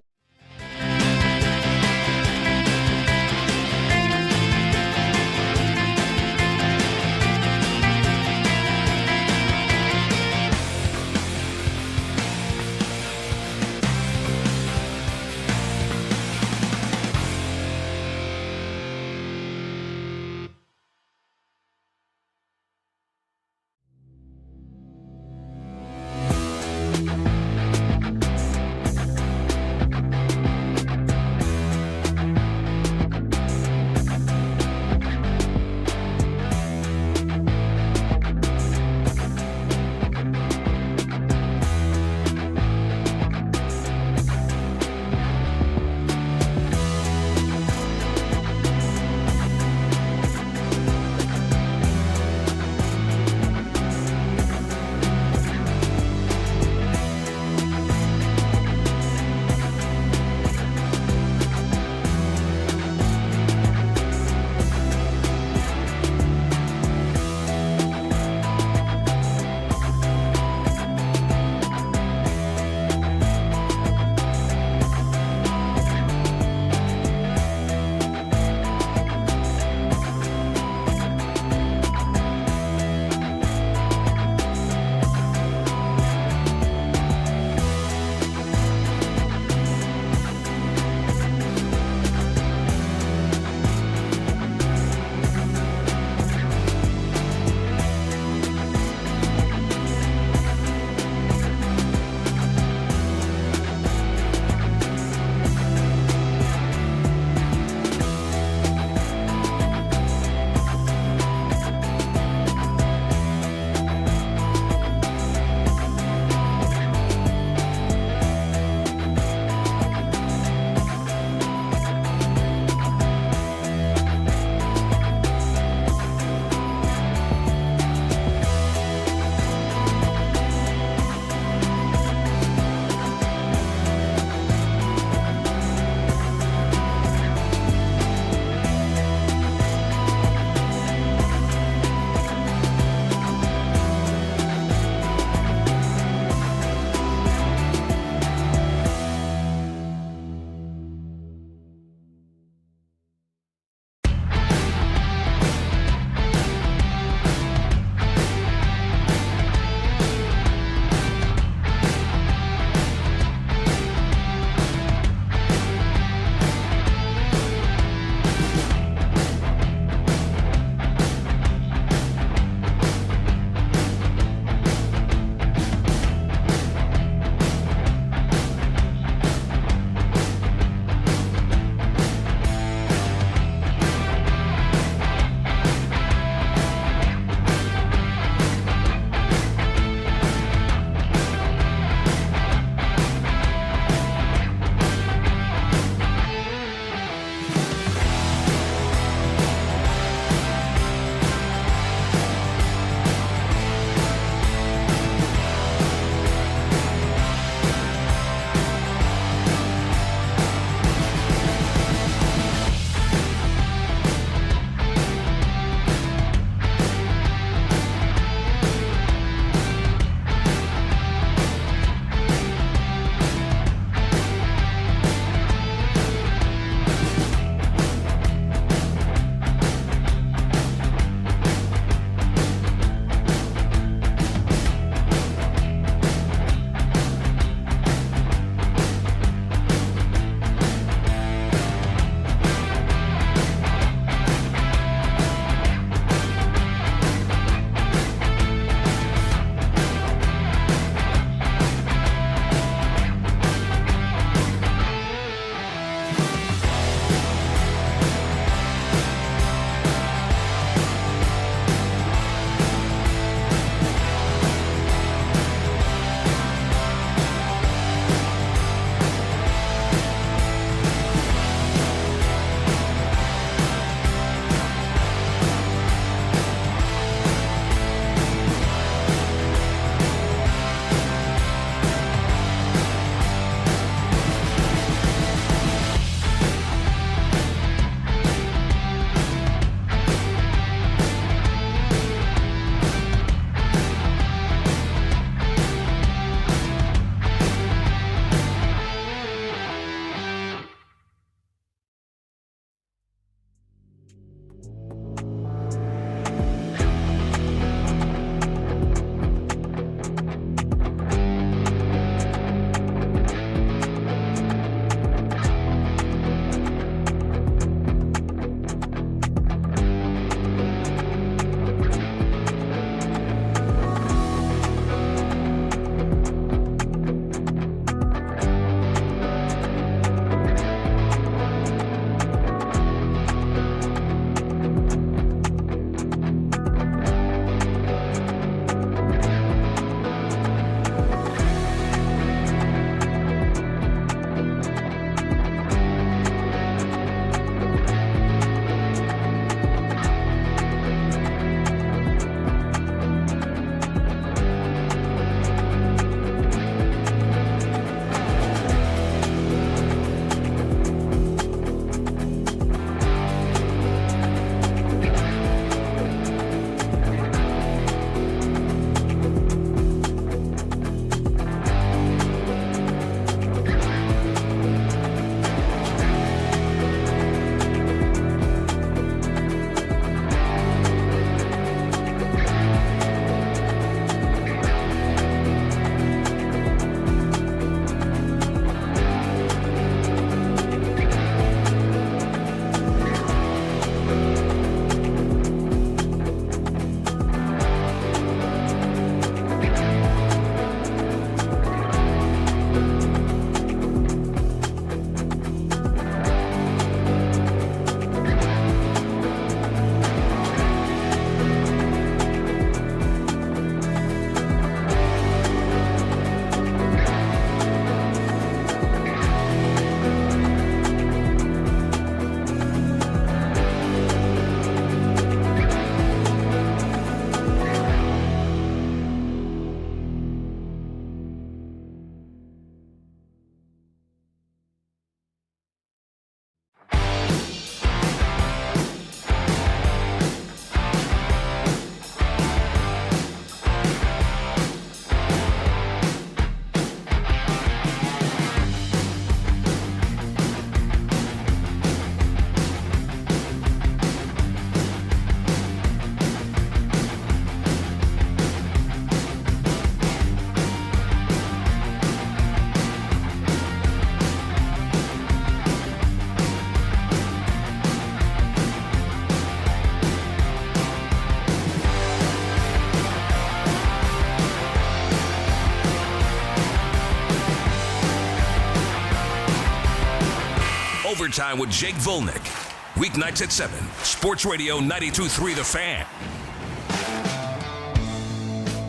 Overtime with Jake Volnick. Weeknights at 7. Sports Radio 92.3 The Fan.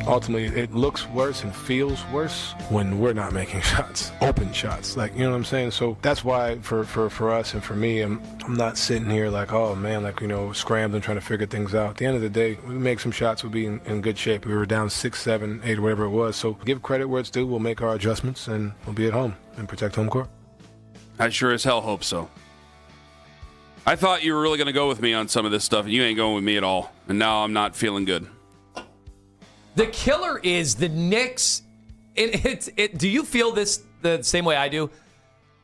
Ultimately, it looks worse and feels worse when we're not making shots, open shots. Like, you know what I'm saying? So that's why for us and for me, I'm not sitting here like, oh man, like, scrambling, trying to figure things out. At the end of the day, we make some shots, we'll be in good shape. We were down 6, 7, 8, or whatever it was. So give credit where it's due. We'll make our adjustments and we'll be at home and protect home court. I sure as hell hope so. I thought you were really going to go with me on some of this stuff, and you ain't going with me at all. And now I'm not feeling good. The killer is the Knicks. Do you feel this the same way I do?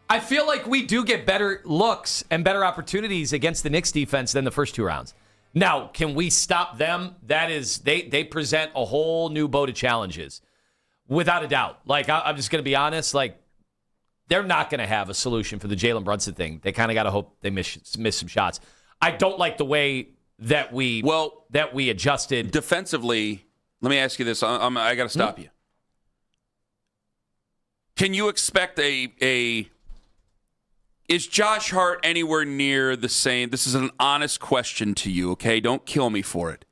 I feel like we do get better looks and better opportunities against the Knicks defense than the first 2 rounds. Now, can we stop them? That is, they present a whole new boat of challenges, without a doubt. Like, I'm just going to be honest. Like, they're not going to have a solution for the Jaylen Brunson thing. They kind of got to hope they miss some shots. I don't like the way that we adjusted defensively. Let me ask you this. I got to stop you. Can you expect is Josh Hart anywhere near the same? This is an honest question to you, okay? Don't kill me for it.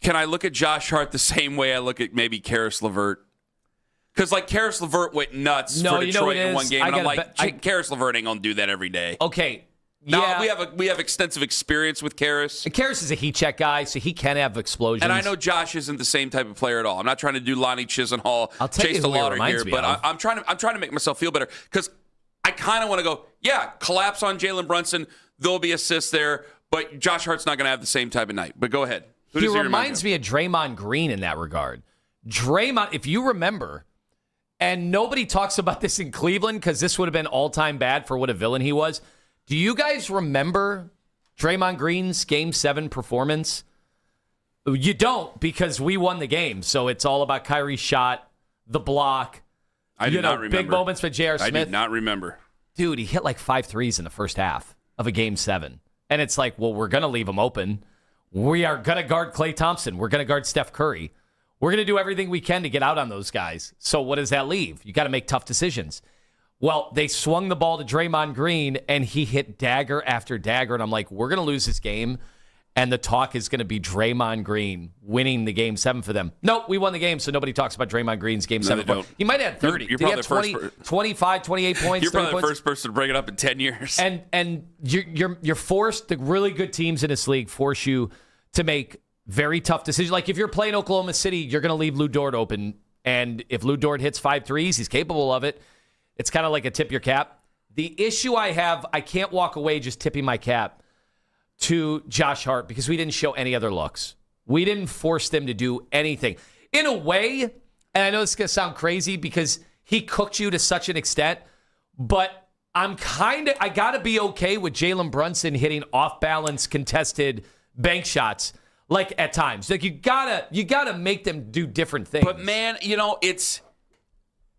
Can I look at Josh Hart the same way I look at maybe Karis LeVert? Because, like, Karis LeVert went nuts for Detroit in one game, and I'm like, Karis LeVert ain't going to do that every day. Okay. Now, we have extensive experience with Karis. And Karis is a heat check guy, so he can have explosions. And I know Josh isn't the same type of player at all. I'm not trying to do Lonnie Chisenhall, Chase the Lauder here, but I'm trying to make myself feel better because I kind of want to go, collapse on Jaylen Brunson. There'll be assists there, but Josh Hart's not going to have the same type of night. But go ahead. He reminds me of Draymond Green in that regard. Draymond, if you remember, and nobody talks about this in Cleveland because this would have been all-time bad for what a villain he was. Do you guys remember Draymond Green's Game 7 performance? You don't, because we won the game. So it's all about Kyrie's shot, the block. I do not remember. Big moments for J.R. Smith. I did not remember. Dude, he hit like 5 threes in the first half of a Game 7. And it's like, well, we're going to leave him open. We are going to guard Klay Thompson. We're going to guard Steph Curry. We're going to do everything we can to get out on those guys. So what does that leave? You got to make tough decisions. Well, they swung the ball to Draymond Green, and he hit dagger after dagger. And I'm like, we're going to lose this game, and the talk is going to be Draymond Green winning the Game 7 for them. Nope, we won the game, so nobody talks about Draymond Green's Game 7. Don't. He might have had 30. You're Did probably he have 25, 28 points? You're probably the points? first person to bring it up in 10 years. And you're forced, the really good teams in this league force you to make very tough decisions. Like if you're playing Oklahoma City, you're going to leave Lou Dort open. And if Lou Dort hits 5 threes, he's capable of it. It's kind of like a tip your cap. The issue I have, I can't walk away just tipping my cap to Josh Hart because we didn't show any other looks. We didn't force them to do anything. In a way, and I know this is going to sound crazy because he cooked you to such an extent, but I got to be okay with Jaylen Brunson hitting off-balance contested bank shots like at times. Like you gotta make them do different things. But man,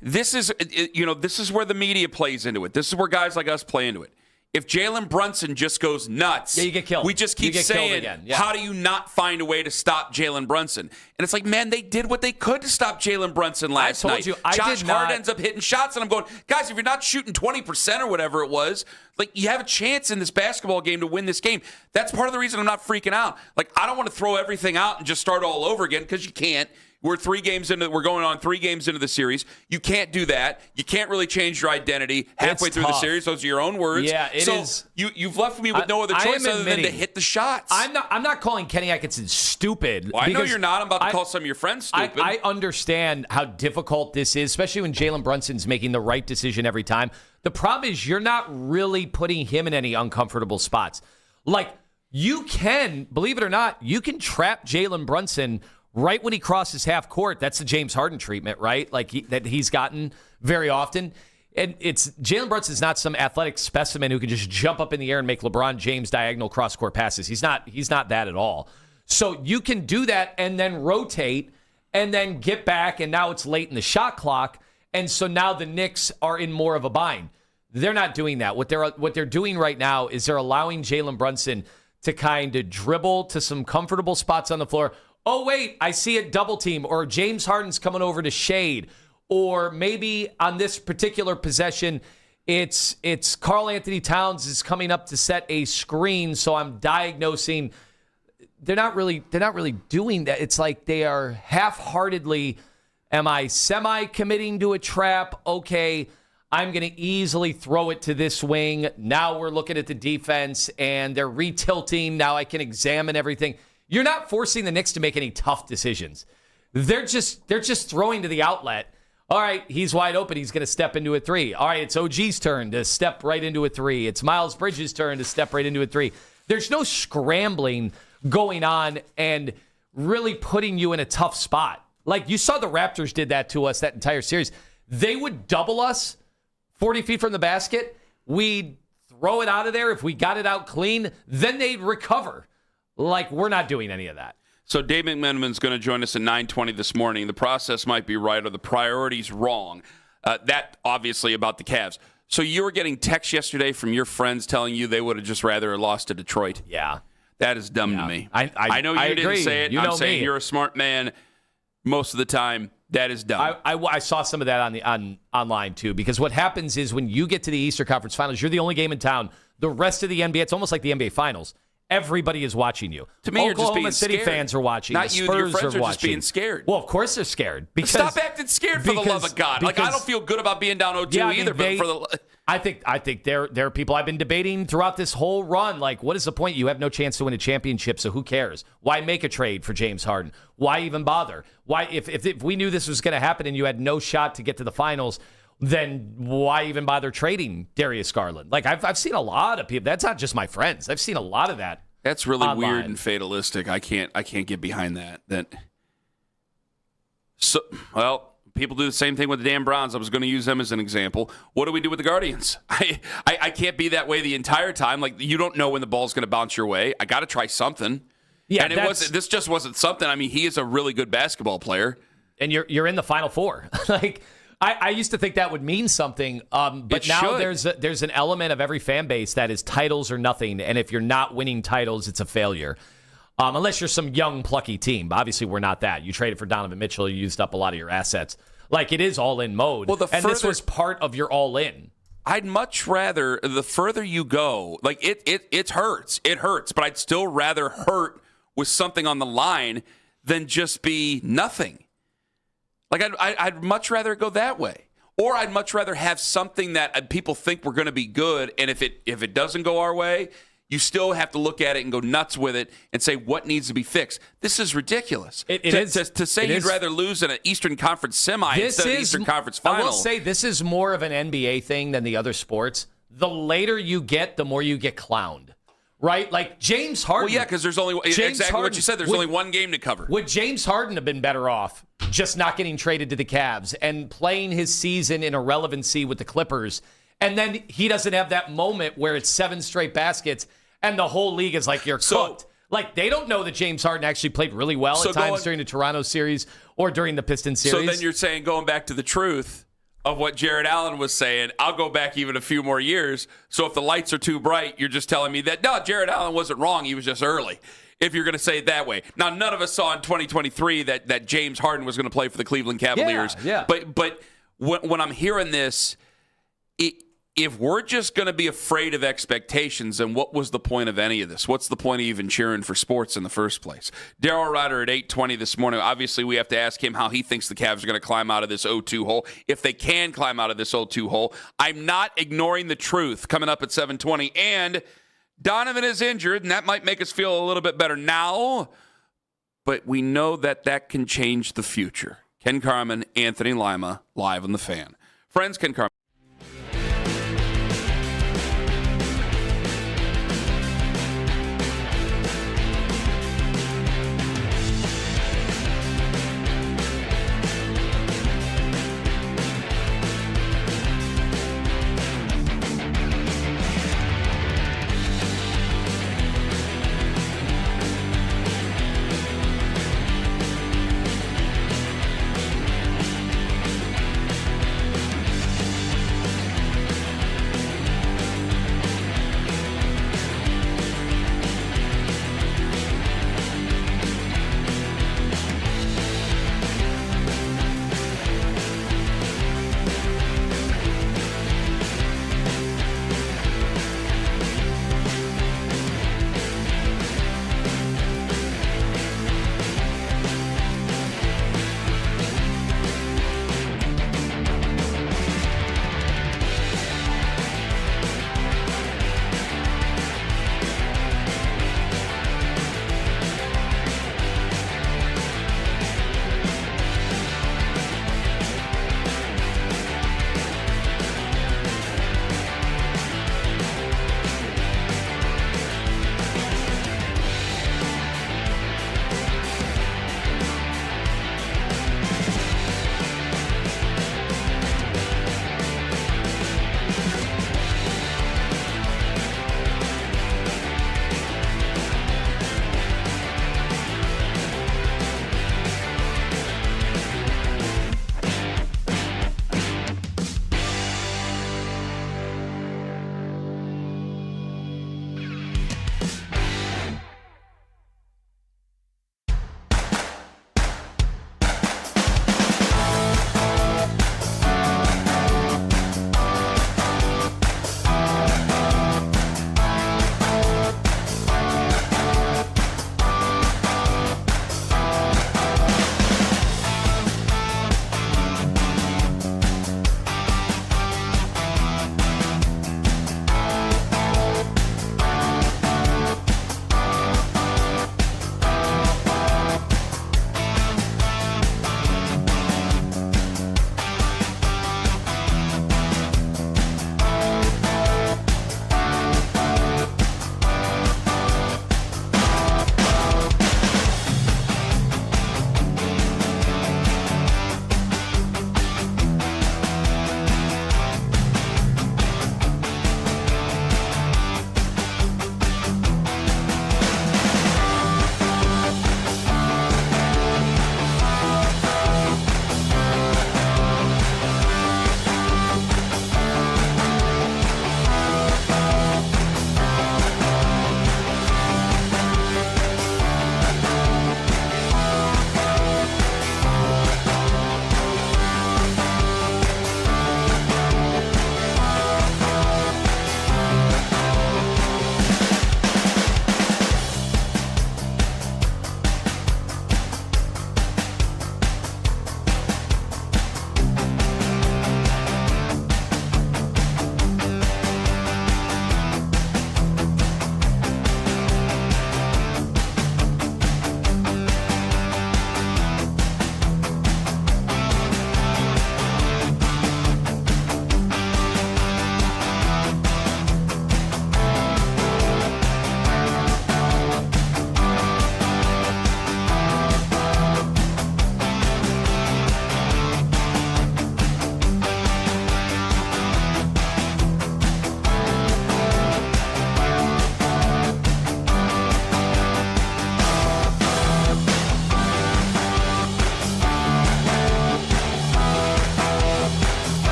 This is where the media plays into it. This is where guys like us play into it. If Jaylen Brunson just goes nuts, you get killed. We just keep saying, how do you not find a way to stop Jaylen Brunson? And it's like, man, they did what they could to stop Jaylen Brunson last night. Josh Hart ends up hitting shots, and I'm going, guys, if you're not shooting 20% or whatever it was, like you have a chance in this basketball game to win this game. That's part of the reason I'm not freaking out. Like I don't want to throw everything out and just start all over again because you can't. We're going on 3 games into the series. You can't do that. You can't really change your identity halfway through the series. Those are your own words. Yeah, it is. You've left me with no other choice other than to hit the shots. I'm not calling Kenny Atkinson stupid. Well, I know you're not. I'm about to call some of your friends stupid. I understand how difficult this is, especially when Jaylen Brunson's making the right decision every time. The problem is you're not really putting him in any uncomfortable spots. Like, you can, believe it or not, you can trap Jaylen Brunson right when he crosses half court. That's the James Harden treatment, right? Like that he's gotten very often. And it's Jaylen Brunson's not some athletic specimen who can just jump up in the air and make LeBron James diagonal cross-court passes. He's not that at all. So you can do that and then rotate and then get back, and now it's late in the shot clock. And so now the Knicks are in more of a bind. They're not doing that. What they're doing right now is they're allowing Jaylen Brunson to kind of dribble to some comfortable spots on the floor. Oh, wait, I see a double team, or James Harden's coming over to shade, or maybe on this particular possession, It's Karl Anthony Towns is coming up to set a screen, so I'm diagnosing. They're not really doing that. It's like they are half-heartedly, am I semi-committing to a trap? Okay, I'm going to easily throw it to this wing. Now we're looking at the defense, and they're retilting. Now I can examine everything. You're not forcing the Knicks to make any tough decisions. They're just throwing to the outlet. All right, he's wide open. He's going to step into a three. All right, it's OG's turn to step right into a three. It's Miles Bridges' turn to step right into a three. There's no scrambling going on and really putting you in a tough spot. Like you saw the Raptors did that to us that entire series. They would double us 40 feet from the basket. We'd throw it out of there. If we got it out clean, then they'd recover. Like we're not doing any of that. So Dave McMenamin's going to join us at 9:20 this morning. The process might be right or the priority's wrong. That obviously about the Cavs. So you were getting texts yesterday from your friends telling you they would have just rather lost to Detroit. Yeah. That is dumb to me. I know you didn't say it. You I'm know saying me. You're a smart man most of the time. That is dumb. I saw some of that on online too, because what happens is when you get to the Eastern Conference Finals, you're the only game in town. The rest of the NBA, it's almost like the NBA Finals. Everybody is watching you. To me, you're just being City scared. fans are watching. Not the you. Spurs Your friends are watching. just being scared. Well, of course they're scared. Because, Stop acting scared for the love of God. Like I don't feel good about being down 0-2 either. But for the, I think there are people I've been debating throughout this whole run. Like, what is the point? You have no chance to win a championship, so who cares? Why make a trade for James Harden? Why even bother? Why if we knew this was going to happen and you had no shot to get to the finals, then why even bother trading Darius Garland? Like I've seen a lot of people. That's not just my friends. I've seen a lot of that. That's really online. weird and fatalistic. I can't get behind that. So, well, people do the same thing with the damn Browns. I was going to use them as an example. What do we do with the Guardians? I can't be that way the entire time. Like you don't know when the ball's going to bounce your way. I got to try something. Yeah, and this just wasn't something. I mean, he is a really good basketball player, and you're in the Final Four. Like. I used to think that would mean something, but now there's an element of every fan base that is titles or nothing, and if you're not winning titles, it's a failure. Unless you're some young, plucky team. Obviously, we're not that. You traded for Donovan Mitchell, you used up a lot of your assets. Like, it is all-in mode, this was part of your all-in. I'd much rather, the further you go, like, it hurts. It hurts, but I'd still rather hurt with something on the line than just be nothing. Like, I'd much rather go that way. Or I'd much rather have something that people think we're going to be good, and if it doesn't go our way, you still have to look at it and go nuts with it and say, what needs to be fixed? This is ridiculous. To say you'd rather lose in an Eastern Conference semi instead of an Eastern Conference final. I will say this is more of an NBA thing than the other sports. The later you get, the more you get clowned. Right? Like James Harden. Well, yeah, because there's only what you said. There's only one game to cover. Would James Harden have been better off just not getting traded to the Cavs and playing his season in irrelevancy with the Clippers? And then he doesn't have that moment where it's 7 straight baskets and the whole league is like, you're cooked. Like, they don't know that James Harden actually played really well at times during the Toronto series or during the Pistons series. So then you're saying, going back to the truth of what Jared Allen was saying, I'll go back even a few more years. So if the lights are too bright, you're just telling me that, no, Jared Allen wasn't wrong. He was just early, if you're going to say it that way. Now, none of us saw in 2023 that James Harden was going to play for the Cleveland Cavaliers. Yeah. But when I'm hearing this, if we're just going to be afraid of expectations, then what was the point of any of this? What's the point of even cheering for sports in the first place? Daryl Ryder at 8:20 this morning. Obviously, we have to ask him how he thinks the Cavs are going to climb out of this 0-2 hole. If they can climb out of this 0-2 hole, I'm not ignoring the truth. Coming up at 7:20. And Donovan is injured, and that might make us feel a little bit better now. But we know that can change the future. Ken Carman, Anthony Lima, live on The Fan. Friends, Ken Carman.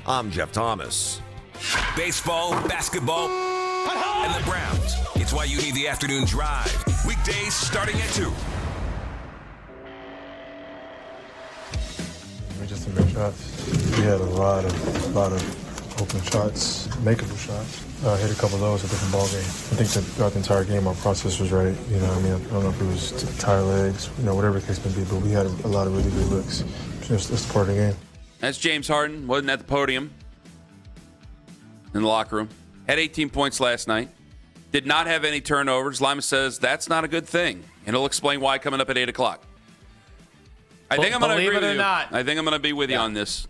I'm Jeff Thomas. Baseball, basketball, and the Browns. It's why you need the afternoon drive. Weekdays starting at 2. We just made shots. We had a lot of open shots, makeable shots. Hit a couple of those, a different ball game. I think that throughout the entire game, our process was right. You know, I mean, I don't know if it was tire legs, whatever the case may be, but we had a lot of really good looks. That's part of the game. That's James Harden. Wasn't at the podium in the locker room. Had 18 points last night. Did not have any turnovers. Lima says that's not a good thing, and he'll explain why coming up at 8 o'clock. I think I'm going to agree with you. I think I'm going to be with you on this.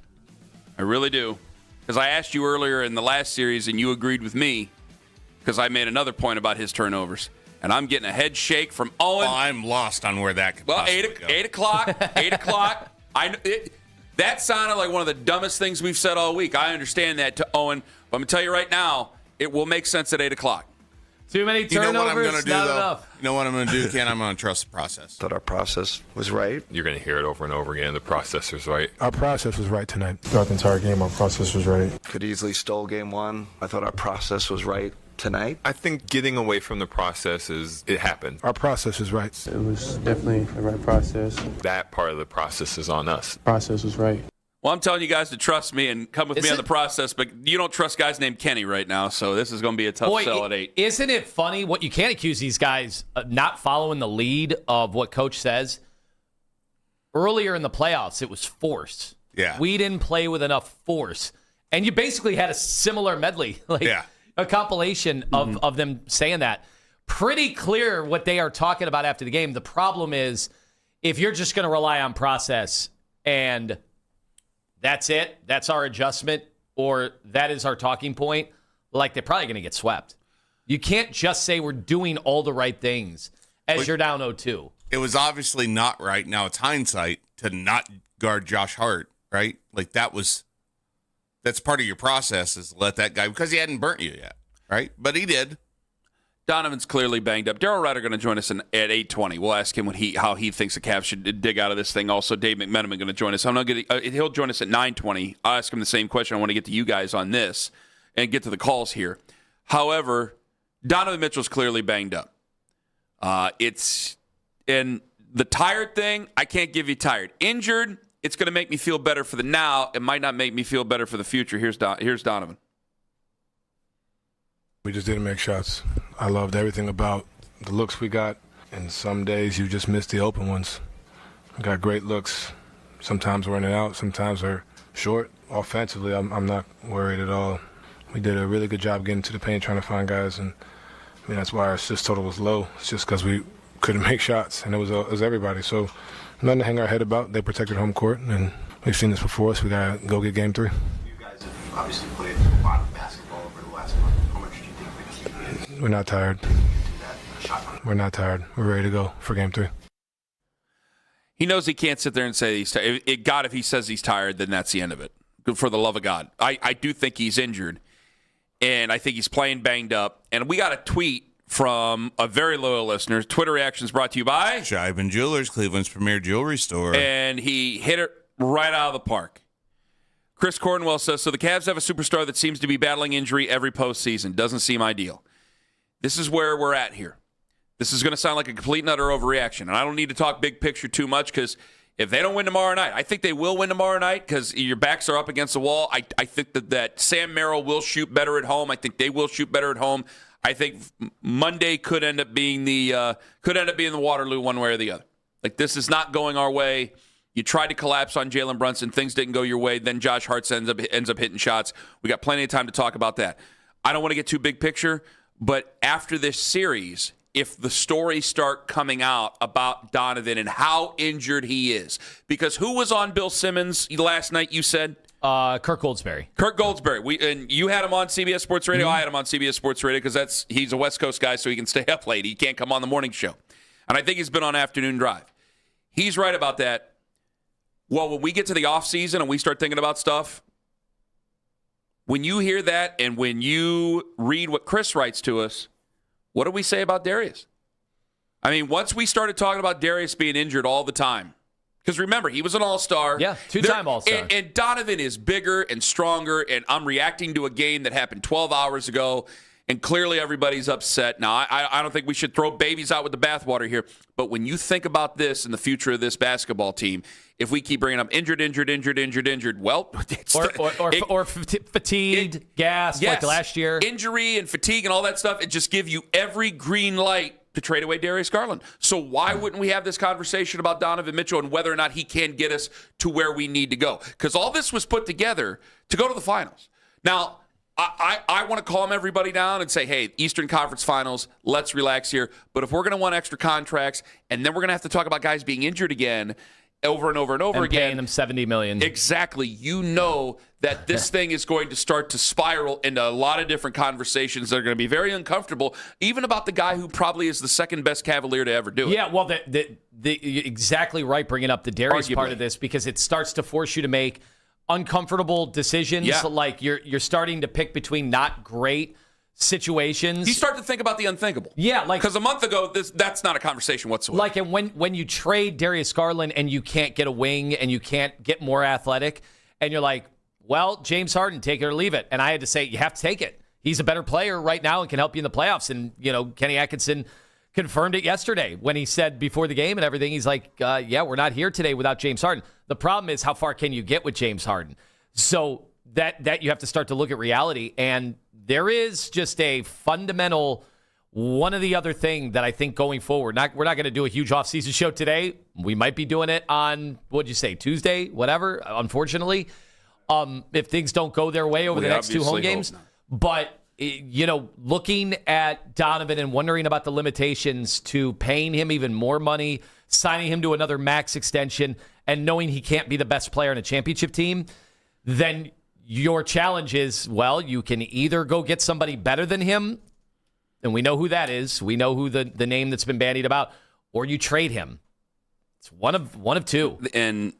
I really do. Because I asked you earlier in the last series, and you agreed with me because I made another point about his turnovers. And I'm getting a head shake from Owen. Well, I'm lost on where that could possibly go. 8 o'clock. 8 o'clock. That sounded like one of the dumbest things we've said all week. I understand that to Owen. But I'm going to tell you right now, it will make sense at 8 o'clock. Too many turnovers, you know what I'm gonna do, not though? enough. You know what I'm going to do, Ken? I'm going to trust the process. Thought our process was right. You're going to hear it over and over again. The process was right. Our process was right tonight. Throughout the entire game, our process was right. Could easily stole game one. I thought our process was right tonight. I think getting away from the process it happened. Our process is right. It was definitely the right process. That part of the process is on us. Process was right. Well, I'm telling you guys to trust me and come with me on the process, but you don't trust guys named Kenny right now, so this is going to be a tough sell at 8. Isn't it funny? What you can't accuse these guys of not following the lead of what Coach says. Earlier in the playoffs, it was force. Yeah. We didn't play with enough force. And you basically had a similar medley, a compilation of them saying that. Pretty clear what they are talking about after the game. The problem is if you're just going to rely on process and that's it, that's our adjustment, or that is our talking point, they're probably going to get swept. You can't just say we're doing all the right things as you're down 0-2. It was obviously not right. Now it's hindsight to not guard Josh Hart, right? That's part of your process is let that guy, because he hadn't burnt you yet, right? But he did. Donovan's clearly banged up. Daryl Ryder going to join us at 8:20. We'll ask him how he thinks the Cavs should dig out of this thing. Also, Dave McMenamin going to join us. He'll join us at 9:20. I'll ask him the same question. I want to get to you guys on this and get to the calls here. However, Donovan Mitchell's clearly banged up. And the tired thing, I can't give you tired. Injured, it's going to make me feel better for the now. It might not make me feel better for the future. Here's Donovan. We just didn't make shots. I loved everything about the looks we got, and some days you just miss the open ones. We got great looks. Sometimes we're in and out, sometimes they're short. Offensively, I'm not worried at all. We did a really good job getting to the paint, trying to find guys, and that's why our assist total was low. It's just because we couldn't make shots, and it was everybody. So nothing to hang our head about. They protected home court, and we've seen this before, so we got to go get game 3. You guys have obviously played a lot of basketball over the last month. How much do you think we can keep? We're not tired. We're not tired. We're ready to go for game 3. He knows he can't sit there and say he's tired. If he says he's tired, then that's the end of it. For the love of God. I do think he's injured, and I think he's playing banged up. And we got a tweet from a very loyal listener. Twitter reactions brought to you by Shiben Jewelers, Cleveland's premier jewelry store. And he hit it right out of the park. Chris Cornwell says, so the Cavs have a superstar that seems to be battling injury every postseason. Doesn't seem ideal. This is where we're at here. This is going to sound like a complete and utter overreaction. And I don't need to talk big picture too much because if they don't win tomorrow night, I think they will win tomorrow night because your backs are up against the wall. I think that Sam Merrill will shoot better at home. I think they will shoot better at home. I think Monday could end up being the Waterloo one way or the other. This is not going our way. You tried to collapse on Jaylen Brunson. Things didn't go your way. Then Josh Hart ends up hitting shots. We got plenty of time to talk about that. I don't want to get too big picture, but after this series, if the stories start coming out about Donovan and how injured he is, because who was on Bill Simmons last night, you said? Kirk Goldsberry. Kirk Goldsberry. And you had him on CBS Sports Radio. I had him on CBS Sports Radio because he's a West Coast guy, so he can stay up late. He can't come on the morning show. And I think he's been on Afternoon Drive. He's right about that. Well, when we get to the offseason and we start thinking about stuff, when you hear that and when you read what Chris writes to us, what do we say about Darius? I mean, once we started talking about Darius being injured all the time, Because remember, he was an all-star. Yeah, two-time all-star. And Donovan is bigger and stronger, and I'm reacting to a game that happened 12 hours ago, and clearly everybody's upset. Now, I don't think we should throw babies out with the bathwater here, but when you think about this and the future of this basketball team, if we keep bringing up injured, well, or fatigued, gassed, yes, like last year. Injury and fatigue and all that stuff, it just gives you every green light to trade away Darius Garland. So why wouldn't we have this conversation about Donovan Mitchell and whether or not he can get us to where we need to go? Because all this was put together to go to the finals. Now, I want to calm everybody down and say, hey, Eastern Conference Finals, let's relax here. But if we're going to want extra contracts, and then we're going to have to talk about guys being injured again over and over and over again. Paying them $70 million. Exactly. You know that this thing is going to start to spiral into a lot of different conversations that are going to be very uncomfortable, even about the guy who probably is the second best Cavalier to ever do it. Yeah, well, you're exactly right bringing up the Darius part of this, because it starts to force you to make uncomfortable decisions. Yeah. Like you're starting to pick between not great situations. You start to think about the unthinkable. Yeah, like because a month ago, that's not a conversation whatsoever. Like, and when you trade Darius Garland and you can't get a wing and you can't get more athletic, and you're like, well, James Harden, take it or leave it. And I had to say, you have to take it. He's a better player right now and can help you in the playoffs. And Kenny Atkinson confirmed it yesterday when he said before the game and everything, he's like, yeah, we're not here today without James Harden. The problem is, how far can you get with James Harden? So that you have to start to look at reality. And there is just a fundamental one or the other thing that I think going forward, we're not going to do a huge offseason show today. We might be doing it on, what'd you say, Tuesday, whatever, unfortunately, if things don't go their way over the next two home games. But, looking at Donovan and wondering about the limitations to paying him even more money, signing him to another max extension, and knowing he can't be the best player in a championship team, then your challenge is, well, you can either go get somebody better than him, and we know who that is. We know who the name that's been bandied about, or you trade him. It's one of two. And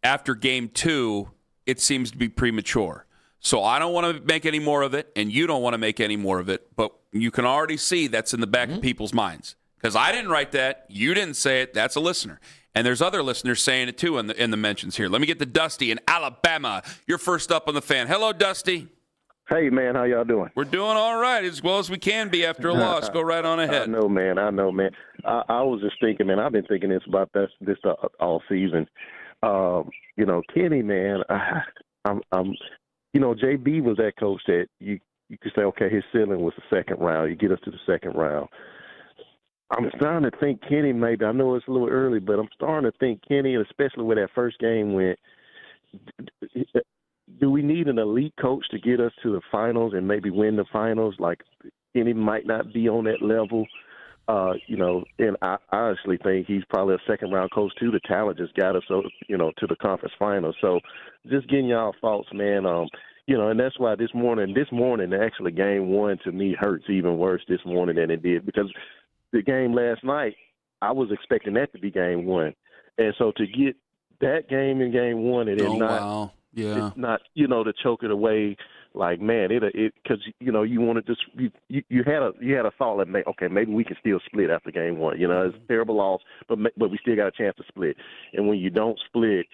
after game 2, it seems to be premature. So I don't want to make any more of it, and you don't want to make any more of it, but you can already see that's in the back of people's minds. Because I didn't write that. You didn't say it. That's a listener. And there's other listeners saying it, too, in the mentions here. Let me get to Dusty in Alabama. You're first up on the Fan. Hello, Dusty. Hey, man. How y'all doing? We're doing all right, as well as we can be after a loss. Go right on ahead. I know, man. I was just thinking, man, I've been thinking this about this all season. Kenny, man, JB was that coach that you could say, okay, his ceiling was the second round. You get us to the second round. I'm starting to think Kenny maybe, I know it's a little early, but I'm starting to think Kenny, especially where that first game went, do we need an elite coach to get us to the finals and maybe win the finals? Like, Kenny might not be on that level, and I honestly think he's probably a second-round coach, too. The talent just got us, to the conference finals. So just getting y'all thoughts, man, and that's why this morning, actually game 1 to me hurts even worse this morning than it did, because the game last night, I was expecting that to be game 1. And so to get that game in game 1 and then not to choke it away, like, man, because you wanted to, you had a thought that, okay, maybe we can still split after game 1. It's a terrible loss, but we still got a chance to split. And when you don't split,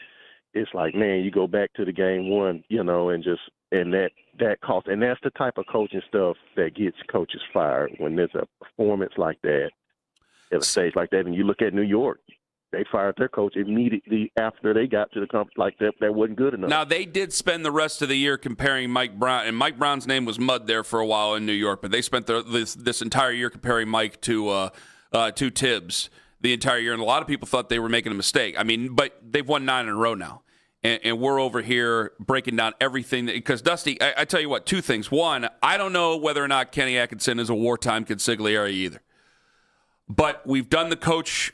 it's like, man, you go back to the game 1, and that costs. And that's the type of coaching stuff that gets coaches fired, when there's a performance like that at a stage like that. And you look at New York, they fired their coach immediately after they got to the conference. Like that wasn't good enough. Now, they did spend the rest of the year comparing Mike Brown, and Mike Brown's name was mud there for a while in New York, but they spent this entire year comparing Mike to Tibbs the entire year, and a lot of people thought they were making a mistake. I mean, but they've won 9 in a row now. And we're over here breaking down everything. Because, Dusty, I tell you what, 2 things. One, I don't know whether or not Kenny Atkinson is a wartime consigliere either. But we've done the coach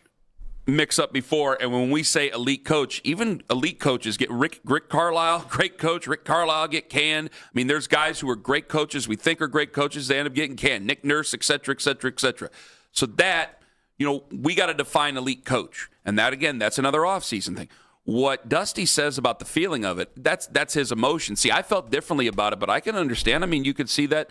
mix-up before, and when we say elite coach, even elite coaches get Rick Carlisle, great coach. Rick Carlisle get canned. I mean, there's guys who are great coaches, we think are great coaches, they end up getting canned. Nick Nurse, et cetera, et cetera, et cetera. So that, we got to define elite coach. And that, again, that's another offseason thing. What Dusty says about the feeling of it, that's his emotion. See, I felt differently about it, but I can understand. I mean, you could see that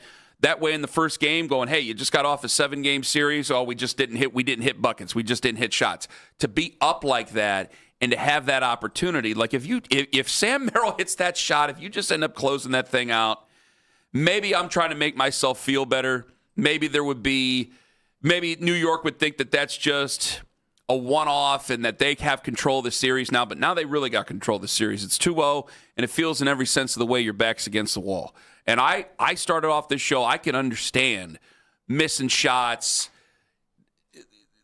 way in the first game going, hey, you just got off a 7-game series. Oh, we didn't hit buckets. We just didn't hit shots. To be up like that and to have that opportunity. Like if Sam Merrill hits that shot, if you just end up closing that thing out, maybe I'm trying to make myself feel better. Maybe New York would think that that's just a one-off and that they have control of the series now, but now they really got control of the series. It's 2-0, and it feels in every sense of the way your back's against the wall. And I started off this show, I can understand missing shots,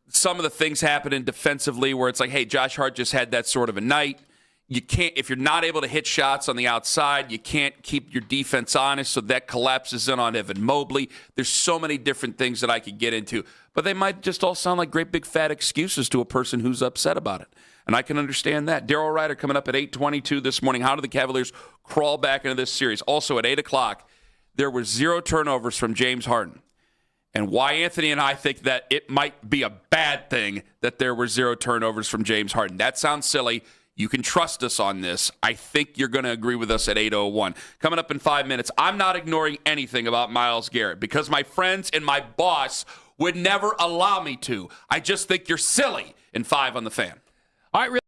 some of the things happening defensively where it's like, hey, Josh Hart just had that sort of a night. You can't, if you're not able to hit shots on the outside, you can't keep your defense honest, so that collapses in on Evan Mobley. There's so many different things that I could get into, but they might just all sound like great big fat excuses to a person who's upset about it, and I can understand that. Daryl Ryder coming up at 8:22 this morning. How do the Cavaliers crawl back into this series? Also at 8 o'clock, there were 0 turnovers from James Harden, and why Anthony and I think that it might be a bad thing that there were 0 turnovers from James Harden. That sounds silly. You can trust us on this. I think you're going to agree with us at 8:01. Coming up in 5 minutes, I'm not ignoring anything about Myles Garrett because my friends and my boss would never allow me to. I just think you're silly. In 5 on the Fan. All right,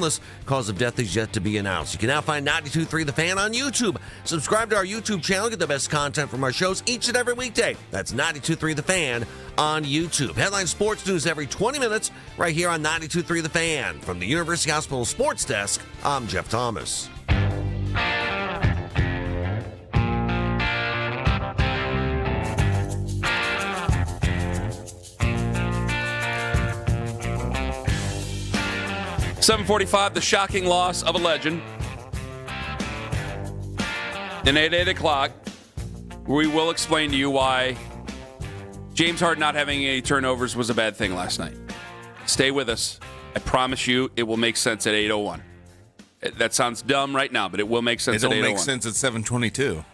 illness. Cause of death is yet to be announced. You can now find 92.3 The Fan on YouTube. Subscribe to our YouTube channel. Get the best content from our shows each and every weekday. That's 92.3 The Fan on YouTube. Headline sports news every 20 minutes right here on 92.3 The Fan. From the University Hospital Sports Desk, I'm Jeff Thomas. .745, the shocking loss of a legend. And at 8 o'clock, we will explain to you why James Harden not having any turnovers was a bad thing last night. Stay with us. I promise you it will make sense at 8:01. That sounds dumb right now, but it will make sense at 8:01. It'll make sense at 7:22.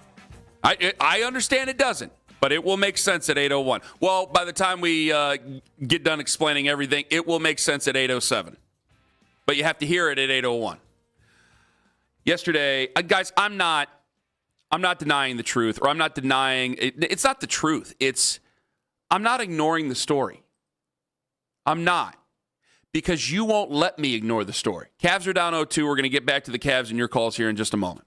I understand it doesn't, but it will make sense at 8:01. Well, by the time we get done explaining everything, it will make sense at 8:07. But you have to hear it at 8:01. Yesterday, guys, I'm not denying the truth, or I'm not denying it's not the truth. I'm not ignoring the story. I'm not, because you won't let me ignore the story. Cavs are down 0-2. We're going to get back to the Cavs and your calls here in just a moment.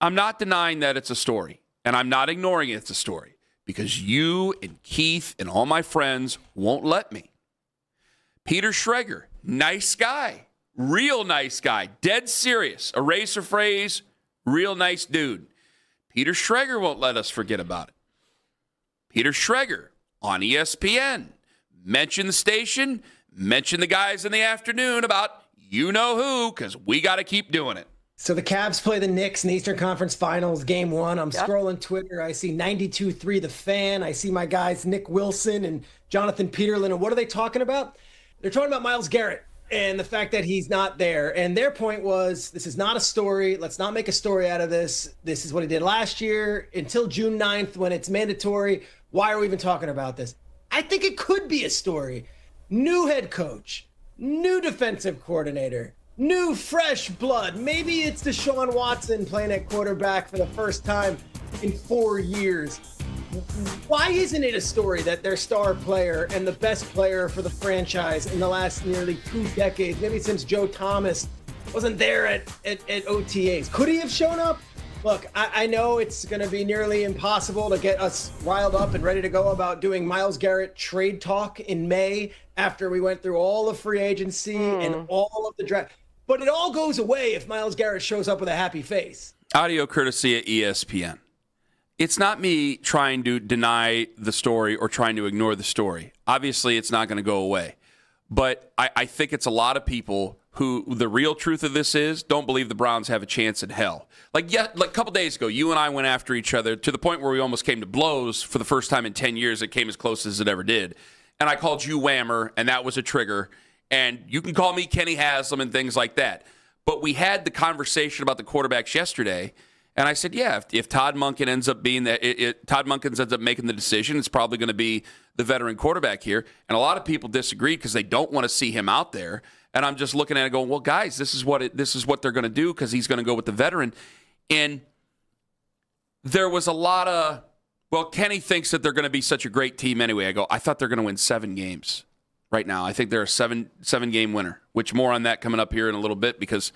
I'm not denying that it's a story, and I'm not ignoring it's a story, because you and Keith and all my friends won't let me. Peter Schrager, nice guy, real nice guy, dead serious, erase a phrase, real nice dude. Peter Schrager won't let us forget about it. Peter Schrager on ESPN mentioned the station, mentioned the guys in the afternoon about you-know-who, because we got to keep doing it. So the Cavs play the Knicks in the Eastern Conference Finals, Game 1. I'm scrolling Twitter. I see 92.3 The Fan. I see my guys Nick Wilson and Jonathan Peterlin. And what are they talking about? They're talking about Myles Garrett and the fact that he's not there. And their point was, this is not a story. Let's not make a story out of this. This is what he did last year until June 9th when it's mandatory. Why are we even talking about this? I think it could be a story. New head coach, new defensive coordinator, new fresh blood. Maybe it's Deshaun Watson playing at quarterback for the first time in 4 years. Why isn't it a story that their star player and the best player for the franchise in the last nearly 2 decades, maybe since Joe Thomas, wasn't there at OTAs? Could he have shown up? Look, I know it's going to be nearly impossible to get us riled up and ready to go about doing Myles Garrett trade talk in May after we went through all of free agency and all of the draft. But it all goes away if Myles Garrett shows up with a happy face. Audio courtesy at ESPN. It's not me trying to deny the story or trying to ignore the story. Obviously, it's not going to go away. But I think it's a lot of people who the real truth of this is don't believe the Browns have a chance in hell. Like a couple days ago, you and I went after each other to the point where we almost came to blows for the first time in 10 years. It came as close as it ever did. And I called you Whammer, and that was a trigger. And you can call me Kenny Haslam and things like that. But we had the conversation about the quarterbacks yesterday. And I said, yeah, if Todd Monken ends up being Todd Monken ends up making the decision, it's probably going to be the veteran quarterback here. And a lot of people disagreed because they don't want to see him out there. And I'm just looking at it going, well, guys, this is what they're going to do because he's going to go with the veteran. And there was a lot of, well, Kenny thinks that they're going to be such a great team anyway. I go, I thought they're going to win 7 games right now. I think they're a seven-game winner, which more on that coming up here in a little bit because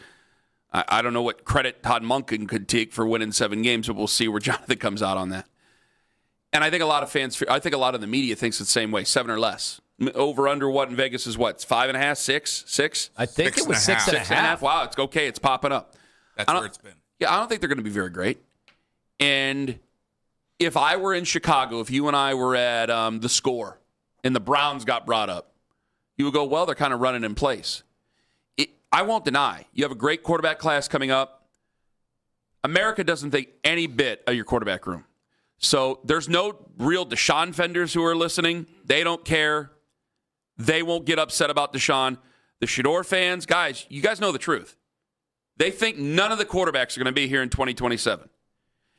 I don't know what credit Todd Monken could take for winning 7 games, but we'll see where Jonathan comes out on that. And I think a lot of fans, I think a lot of the media thinks the same way, 7 or less. Over under what in Vegas is what? 5.5, 6? I think it was 6.5. Wow, it's okay. It's popping up. That's where it's been. Yeah, I don't think they're going to be very great. And if I were in Chicago, if you and I were at the Score and the Browns got brought up, you would go, well, they're kind of running in place. I won't deny. You have a great quarterback class coming up. America doesn't think any bit of your quarterback room. So there's no real Deshaun fenders who are listening. They don't care. They won't get upset about Deshaun. The Shador fans, guys, you guys know the truth. They think none of the quarterbacks are going to be here in 2027.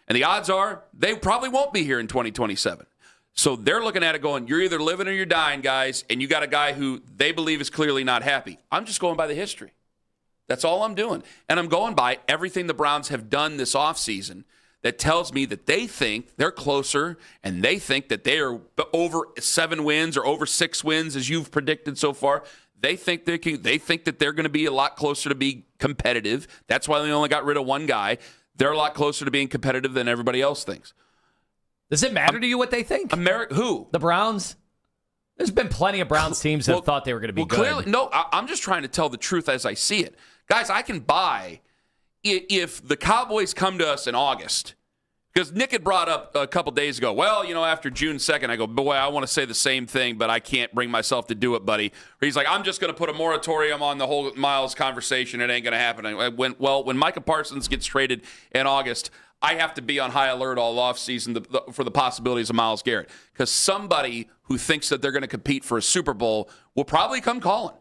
And the odds are they probably won't be here in 2027. So they're looking at it going, you're either living or you're dying, guys, and you got a guy who they believe is clearly not happy. I'm just going by the history. That's all I'm doing. And I'm going by everything the Browns have done this offseason that tells me that they think they're closer and they think that they are over 7 wins or over 6 wins, as you've predicted so far. They think that they're going to be a lot closer to be competitive. That's why they only got rid of one guy. They're a lot closer to being competitive than everybody else thinks. Does it matter to you what they think? Who? The Browns? There's been plenty of Browns teams that thought they were going to be good. Clearly, no, I'm just trying to tell the truth as I see it. Guys, I can buy if the Cowboys come to us in August, because Nick had brought up a couple days ago, well, after June 2nd, I go, boy, I want to say the same thing, but I can't bring myself to do it, buddy. Or he's like, I'm just going to put a moratorium on the whole Miles conversation. It ain't going to happen. When Micah Parsons gets traded in August, I have to be on high alert all offseason for the possibilities of Myles Garrett, because somebody who thinks that they're going to compete for a Super Bowl will probably come calling,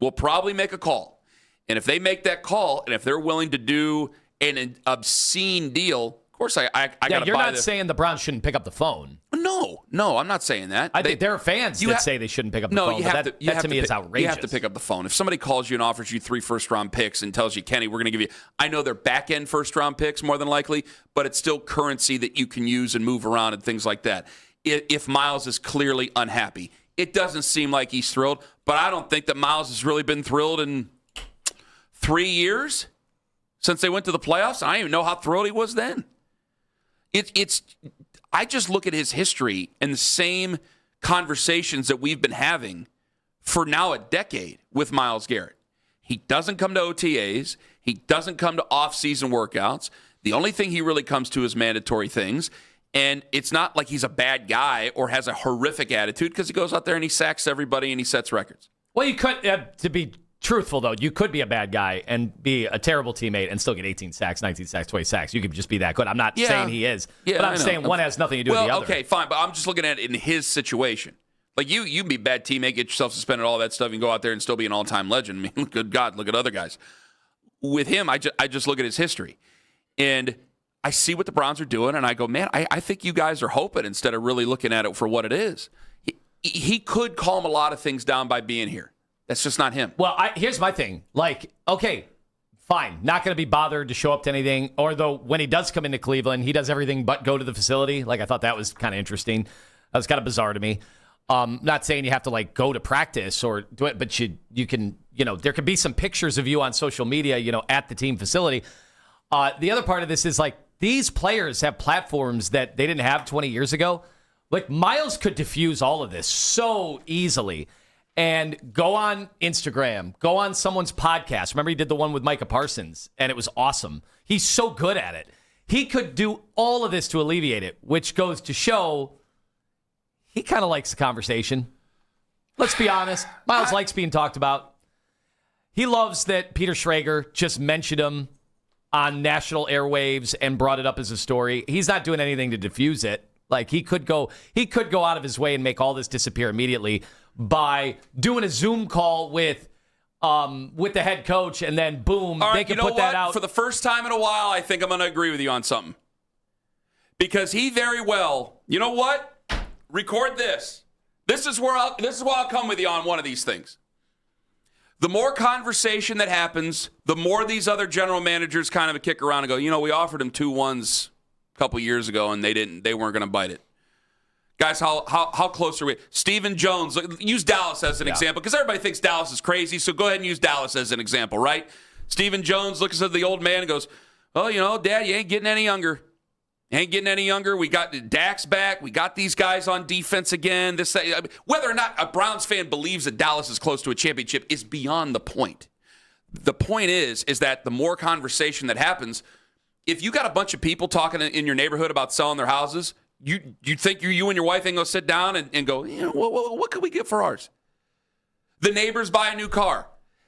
will probably make a call. And if they make that call, and if they're willing to do an obscene deal, of course I got to buy You're not saying the Browns shouldn't pick up the phone. No, I'm not saying that. I think there are fans that say they shouldn't pick up the phone. That to me is outrageous. You have to pick up the phone. If somebody calls you and offers you 3 first-round picks and tells you, Kenny, we're going to give you, I know they're back-end first-round picks more than likely, but it's still currency that you can use and move around and things like that. If Myles is clearly unhappy, it doesn't seem like he's thrilled, but I don't think that Myles has really been thrilled in 3 years since they went to the playoffs. I don't even know how thrilled he was then. I just look at his history and the same conversations that we've been having for now a decade with Myles Garrett. He doesn't come to OTAs. He doesn't come to off-season workouts. The only thing he really comes to is mandatory things. And it's not like he's a bad guy or has a horrific attitude, because he goes out there and he sacks everybody and he sets records. Well, you could, to be truthful, though, you could be a bad guy and be a terrible teammate and still get 18 sacks, 19 sacks, 20 sacks. You could just be that good. I'm not saying he is, but I'm saying one has nothing to do with the other. Okay, fine, but I'm just looking at it in his situation. Like, you can be a bad teammate, get yourself suspended, all that stuff, and go out there and still be an all-time legend. I mean, good God, look at other guys. With him, I just look at his history. And I see what the Browns are doing, and I go, man, I think you guys are hoping instead of really looking at it for what it is. He could calm a lot of things down by being here. That's just not him. Well, here's my thing. Like, okay, fine. Not going to be bothered to show up to anything. Or though when he does come into Cleveland, he does everything but go to the facility. Like, I thought that was kind of interesting. That was kind of bizarre to me. Not saying you have to, like, go to practice or do it, but you can, there could be some pictures of you on social media, at the team facility. The other part of this is, like, these players have platforms that they didn't have 20 years ago. Like, Myles could diffuse all of this so easily and go on Instagram, go on someone's podcast. Remember, he did the one with Micah Parsons, and it was awesome. He's so good at it. He could do all of this to alleviate it, which goes to show he kind of likes the conversation. Let's be honest. Myles likes being talked about. He loves that Peter Schrager just mentioned him on national airwaves and brought it up as a story. He's not doing anything to diffuse it. Like, he could go out of his way and make all this disappear immediately by doing a Zoom call with the head coach, and then boom, all right, they can put that out. For the first time in a while, I think I'm going to agree with you on something. Because he very well, you know what? Record this. This is where I'll come with you on one of these things. The more conversation that happens, the more these other general managers kind of kick around and go, we offered him 2-1s a couple years ago, and they weren't going to bite it. Guys, how close are we? Stephen Jones, use Dallas as an example, because everybody thinks Dallas is crazy, so go ahead and use Dallas as an example, right? Stephen Jones looks at the old man and goes, oh, Dad, you ain't getting any younger. Ain't getting any younger. We got Dak's back. We got these guys on defense again. Whether or not a Browns fan believes that Dallas is close to a championship is beyond the point. The point is that the more conversation that happens, if you got a bunch of people talking in your neighborhood about selling their houses, you think you and your wife ain't going to sit down and go, what could we get for ours? The neighbors buy a new car.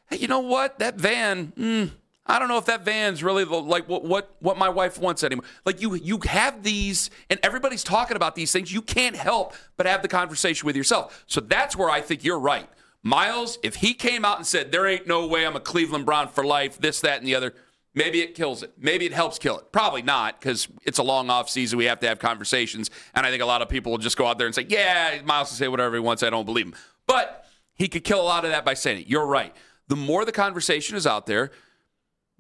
Hey, you know what? That van, I don't know if that van's really like what my wife wants anymore. Like, you have these, and everybody's talking about these things. You can't help but have the conversation with yourself. So that's where I think you're right. Myles, if he came out and said, there ain't no way I'm a Cleveland Brown for life, this, that, and the other, maybe it kills it. Maybe it helps kill it. Probably not, because it's a long off season. We have to have conversations, and I think a lot of people will just go out there and say, yeah, Myles can say whatever he wants. I don't believe him. But he could kill a lot of that by saying it. You're right. The more the conversation is out there,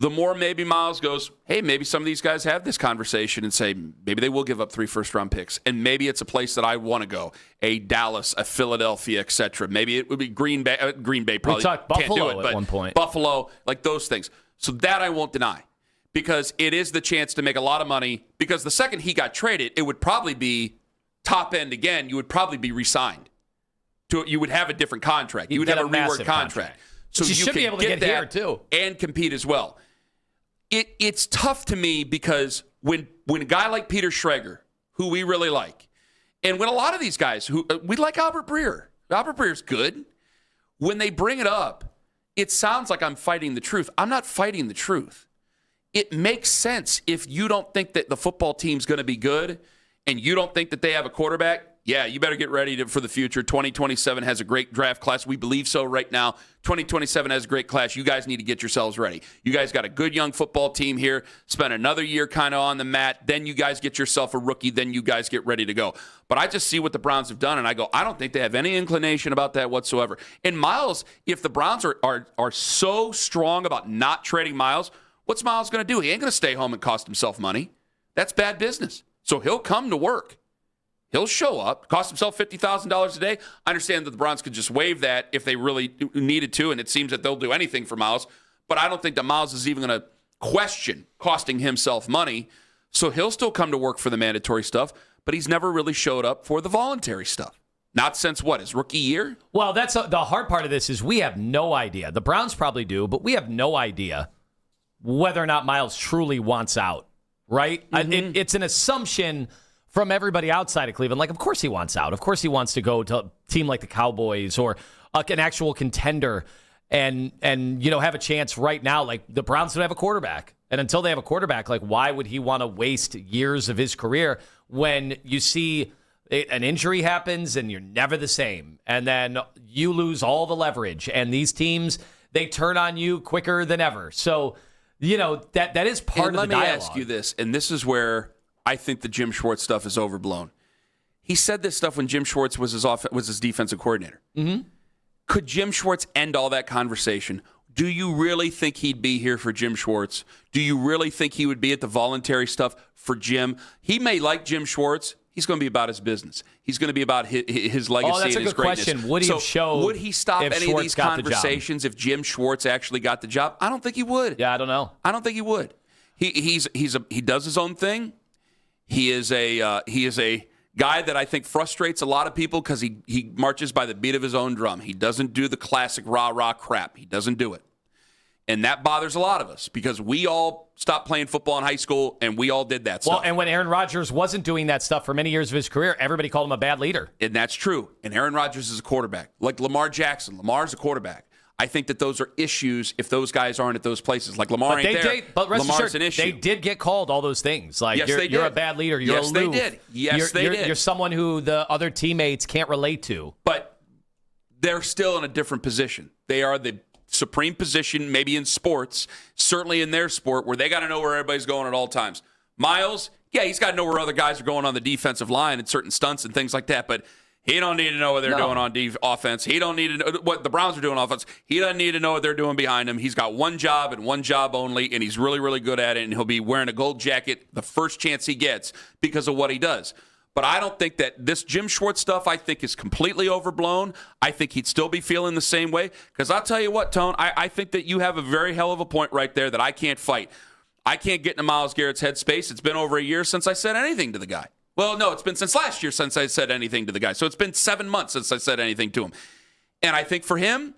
the more maybe Miles goes, hey, maybe some of these guys have this conversation and say maybe they will give up 3 first-round picks, and maybe it's a place that I want to go, a Dallas, a Philadelphia, etc. Maybe it would be Green Bay. Green Bay probably talked can't Buffalo do it, but at one point. Buffalo, like those things. So that I won't deny, because it is the chance to make a lot of money. Because the second he got traded, it would probably be top end again. You would probably be re-signed. You would have a different contract. You would have a reworked contract. So you should be able to get here too and compete as well. It's tough to me because when a guy like Peter Schrager, who we really like, and when a lot of these guys who we like Albert Breer's good. When they bring it up, it sounds like I'm fighting the truth. I'm not fighting the truth. It makes sense if you don't think that the football team's going to be good and you don't think that they have a quarterback. Yeah, you better get ready for the future. 2027 has a great draft class. We believe so right now. 2027 has a great class. You guys need to get yourselves ready. You guys got a good young football team here. Spend another year kind of on the mat. Then you guys get yourself a rookie. Then you guys get ready to go. But I just see what the Browns have done, and I go, I don't think they have any inclination about that whatsoever. And Miles, if the Browns are so strong about not trading Miles, what's Miles going to do? He ain't going to stay home and cost himself money. That's bad business. So he'll come to work. He'll show up, cost himself $50,000 a day. I understand that the Browns could just waive that if they really needed to, and it seems that they'll do anything for Miles. But I don't think that Miles is even going to question costing himself money. So he'll still come to work for the mandatory stuff, but he's never really showed up for the voluntary stuff. Not since, his rookie year? Well, that's the hard part of this is we have no idea. The Browns probably do, but we have no idea whether or not Miles truly wants out, right? Mm-hmm. It's an assumption from everybody outside of Cleveland. Like, of course he wants out. Of course he wants to go to a team like the Cowboys or an actual contender and have a chance right now. Like, the Browns don't have a quarterback. And until they have a quarterback, like, why would he want to waste years of his career when you see an injury happens and you're never the same? And then you lose all the leverage. And these teams, they turn on you quicker than ever. So, that is part of the dialogue. Let me ask you this, and this is where I think the Jim Schwartz stuff is overblown. He said this stuff when Jim Schwartz was his defensive coordinator. Mm-hmm. Could Jim Schwartz end all that conversation? Do you really think he'd be here for Jim Schwartz? Do you really think he would be at the voluntary stuff for Jim? He may like Jim Schwartz. He's going to be about his business. He's going to be about his legacy and his greatness. Question. Would he stop any Schwartz of these conversations if Jim Schwartz actually got the job? I don't think he would. Yeah, I don't know. I don't think he would. He does his own thing. He is a guy that I think frustrates a lot of people because he marches by the beat of his own drum. He doesn't do the classic rah-rah crap. He doesn't do it. And that bothers a lot of us because we all stopped playing football in high school and we all did that stuff. Well, and when Aaron Rodgers wasn't doing that stuff for many years of his career, everybody called him a bad leader. And that's true. And Aaron Rodgers is a quarterback. Like Lamar Jackson. Lamar's a quarterback. I think that those are issues if those guys aren't at those places. Like Lamar ain't there. But rest Lamar's assured, an issue. they did get called all those things. Like, yes, you're a bad leader. You're yes, aloof. They did. Yes, they did. You're someone who the other teammates can't relate to. But they're still in a different position. They are the supreme position, maybe in sports, certainly in their sport, where they got to know where everybody's going at all times. Miles, yeah, he's got to know where other guys are going on the defensive line and certain stunts and things like that, but he don't need to know what they're doing on offense. He don't need to know what the Browns are doing on offense. He doesn't need to know what they're doing behind him. He's got one job and one job only, and he's really, really good at it, and he'll be wearing a gold jacket the first chance he gets because of what he does. But I don't think that this Jim Schwartz stuff, I think, is completely overblown. I think he'd still be feeling the same way. Because I'll tell you what, Tone, I think that you have a very hell of a point right there that I can't fight. I can't get into Myles Garrett's headspace. It's been over a year since I said anything to the guy. Well, no, it's been since last year since I said anything to the guy. So it's been 7 months since I said anything to him. And I think for him,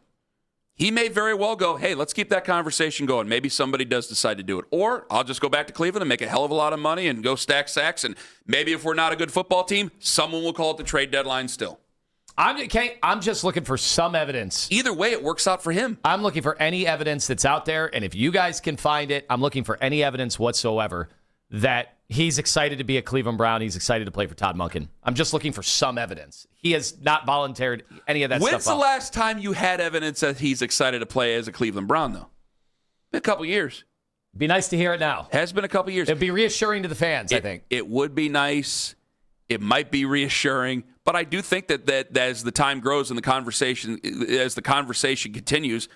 he may very well go, hey, let's keep that conversation going. Maybe somebody does decide to do it. Or I'll just go back to Cleveland and make a hell of a lot of money and go stack sacks. And maybe if we're not a good football team, someone will call it the trade deadline still. I'm just looking for some evidence. Either way, it works out for him. I'm looking for any evidence that's out there. And if you guys can find it, I'm looking for any evidence whatsoever that he's excited to be a Cleveland Brown. He's excited to play for Todd Monken. I'm just looking for some evidence. He has not volunteered any of that stuff. When's the last time you had evidence that he's excited to play as a Cleveland Brown, though? Been a couple years. Be nice to hear it now. Has been a couple years. It'd be reassuring to the fans, I think. It would be nice. It might be reassuring. But I do think that as the time grows and the conversation continues,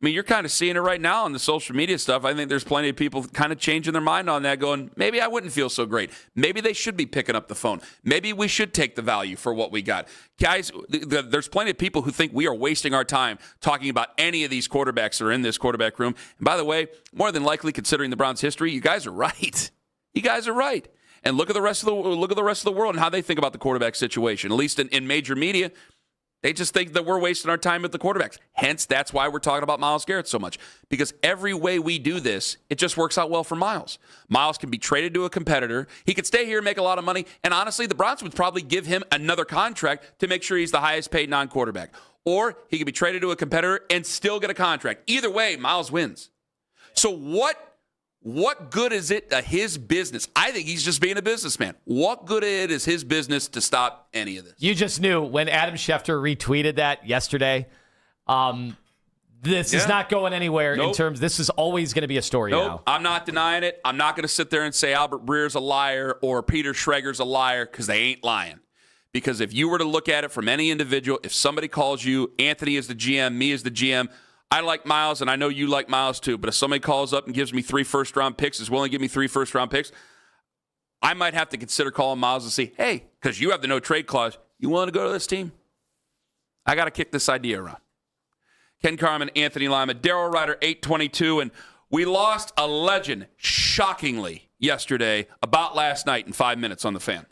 I mean, you're kind of seeing it right now on the social media stuff. I think there's plenty of people kind of changing their mind on that, going, maybe I wouldn't feel so great. Maybe they should be picking up the phone. Maybe we should take the value for what we got. Guys, there's plenty of people who think we are wasting our time talking about any of these quarterbacks that are in this quarterback room. And by the way, more than likely, considering the Browns' history, you guys are right. You guys are right. And look at the rest of the world and how they think about the quarterback situation. At least in major media, they just think that we're wasting our time with the quarterbacks. Hence, that's why we're talking about Myles Garrett so much. Because every way we do this, it just works out well for Myles. Myles can be traded to a competitor. He could stay here and make a lot of money. And honestly, the Browns would probably give him another contract to make sure he's the highest paid non-quarterback. Or he could be traded to a competitor and still get a contract. Either way, Myles wins. So what good is it to his business? I think he's just being a businessman. What good is his business to stop any of this? You just knew when Adam Schefter retweeted that yesterday. This is not going anywhere in terms. This is always going to be a story now. I'm not denying it. I'm not going to sit there and say Albert Breer's a liar or Peter Schrager's a liar, because they ain't lying. Because if you were to look at it from any individual, if somebody calls you, Anthony is the GM, me is the GM, I like Myles, and I know you like Myles too, but if somebody calls up and gives me 3 first-round picks, is willing to give me 3 first-round picks, I might have to consider calling Myles and say, hey, because you have the no-trade clause, you want to go to this team? I got to kick this idea around. Ken Carman, Anthony Lima, Daryl Ryder, 822, and we lost a legend, shockingly, yesterday, about last night in 5 minutes on the Fan.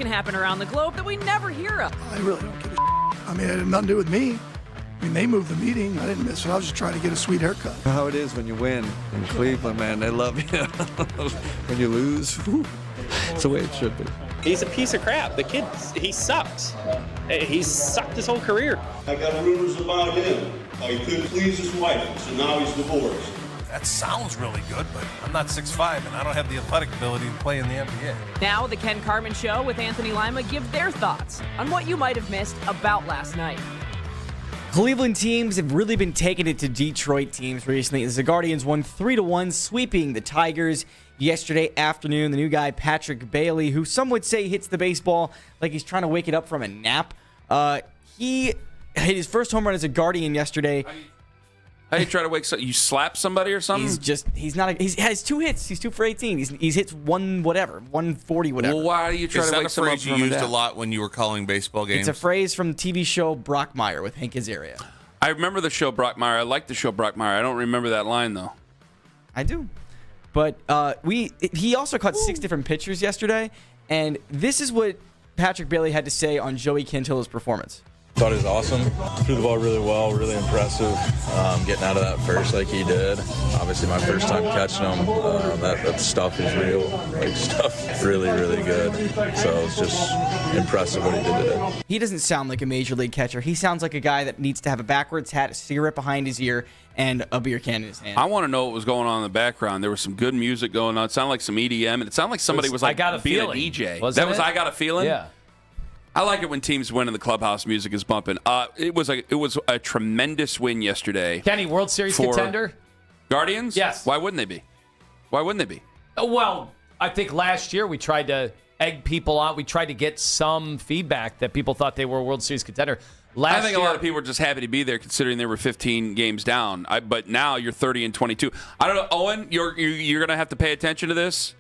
can happen around the globe that we never hear of. I really don't give a I mean, it had nothing to do with me. I mean, they moved the meeting. I didn't miss it. I was just trying to get a sweet haircut. How it is when you win in Cleveland, man. They love you. When you lose, it's the way it should be. He's a piece of crap. The kid, he sucks. He's sucked his whole career. I got rumors about him. He couldn't please his wife, so now he's divorced. That sounds really good, but I'm not 6'5", and I don't have the athletic ability to play in the NBA. Now, the Ken Carman Show with Anthony Lima give their thoughts on what you might have missed about last night. Cleveland teams have really been taking it to Detroit teams recently, as the Guardians won 3-1, sweeping the Tigers yesterday afternoon. The new guy, Patrick Bailey, who some would say hits the baseball like he's trying to wake it up from a nap. He hit his first home run as a Guardian yesterday. How do you try to wake you slap somebody or something? He has 2 hits. He's 2 for 18. He's hits 140 whatever. Well, why do you try to wake someone up Is that a phrase you used a lot when you were calling baseball games? It's a phrase from the TV show Brockmire with Hank Azaria. I remember the show Brockmire. I like the show Brockmire. I don't remember that line though. I do. But he also caught 6 different pitchers yesterday, and this is what Patrick Bailey had to say on Joey Cantillo's performance. Thought he was awesome. Threw the ball really well, really impressive. Getting out of that first like he did. Obviously, my first time catching him. That stuff is real. Like, stuff really, really good. So it's just impressive what he did today. He doesn't sound like a major league catcher. He sounds like a guy that needs to have a backwards hat, a cigarette behind his ear, and a beer can in his hand. I want to know what was going on in the background. There was some good music going on. It sounded like some EDM, and it sounded like somebody was like being a DJ. Wasn't that was it? I Got a Feeling? Yeah. I like it when teams win and the clubhouse music is bumping. It was a tremendous win yesterday. Kenny, World Series contender? Guardians? Yes. Why wouldn't they be? Why wouldn't they be? Well, I think last year we tried to egg people on. We tried to get some feedback that people thought they were a World Series contender. I think a lot of people were just happy to be there considering they were 15 games down. But now you're 30-22. I don't know, Owen, you're going to have to pay attention to this.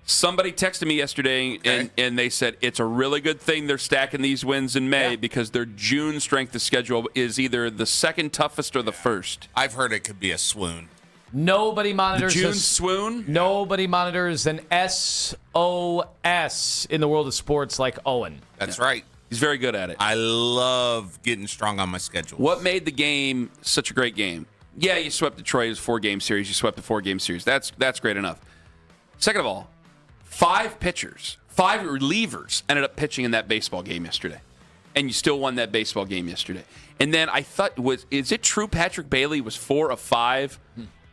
Somebody texted me yesterday, and they said it's a really good thing they're stacking these wins in May because their June strength of schedule is either the second toughest or the first. I've heard it could be a swoon. Nobody monitors the June swoon. Nobody monitors an SOS in the world of sports like Owen. That's right. He's very good at it. I love getting strong on my schedule. What made the game such a great game? Yeah, you swept Detroit. It was a 4-game series. You swept a 4-game series. That's great enough. Second of all, 5 pitchers, 5 relievers ended up pitching in that baseball game yesterday. And you still won that baseball game yesterday. And then I thought, is it true Patrick Bailey was 4 of 5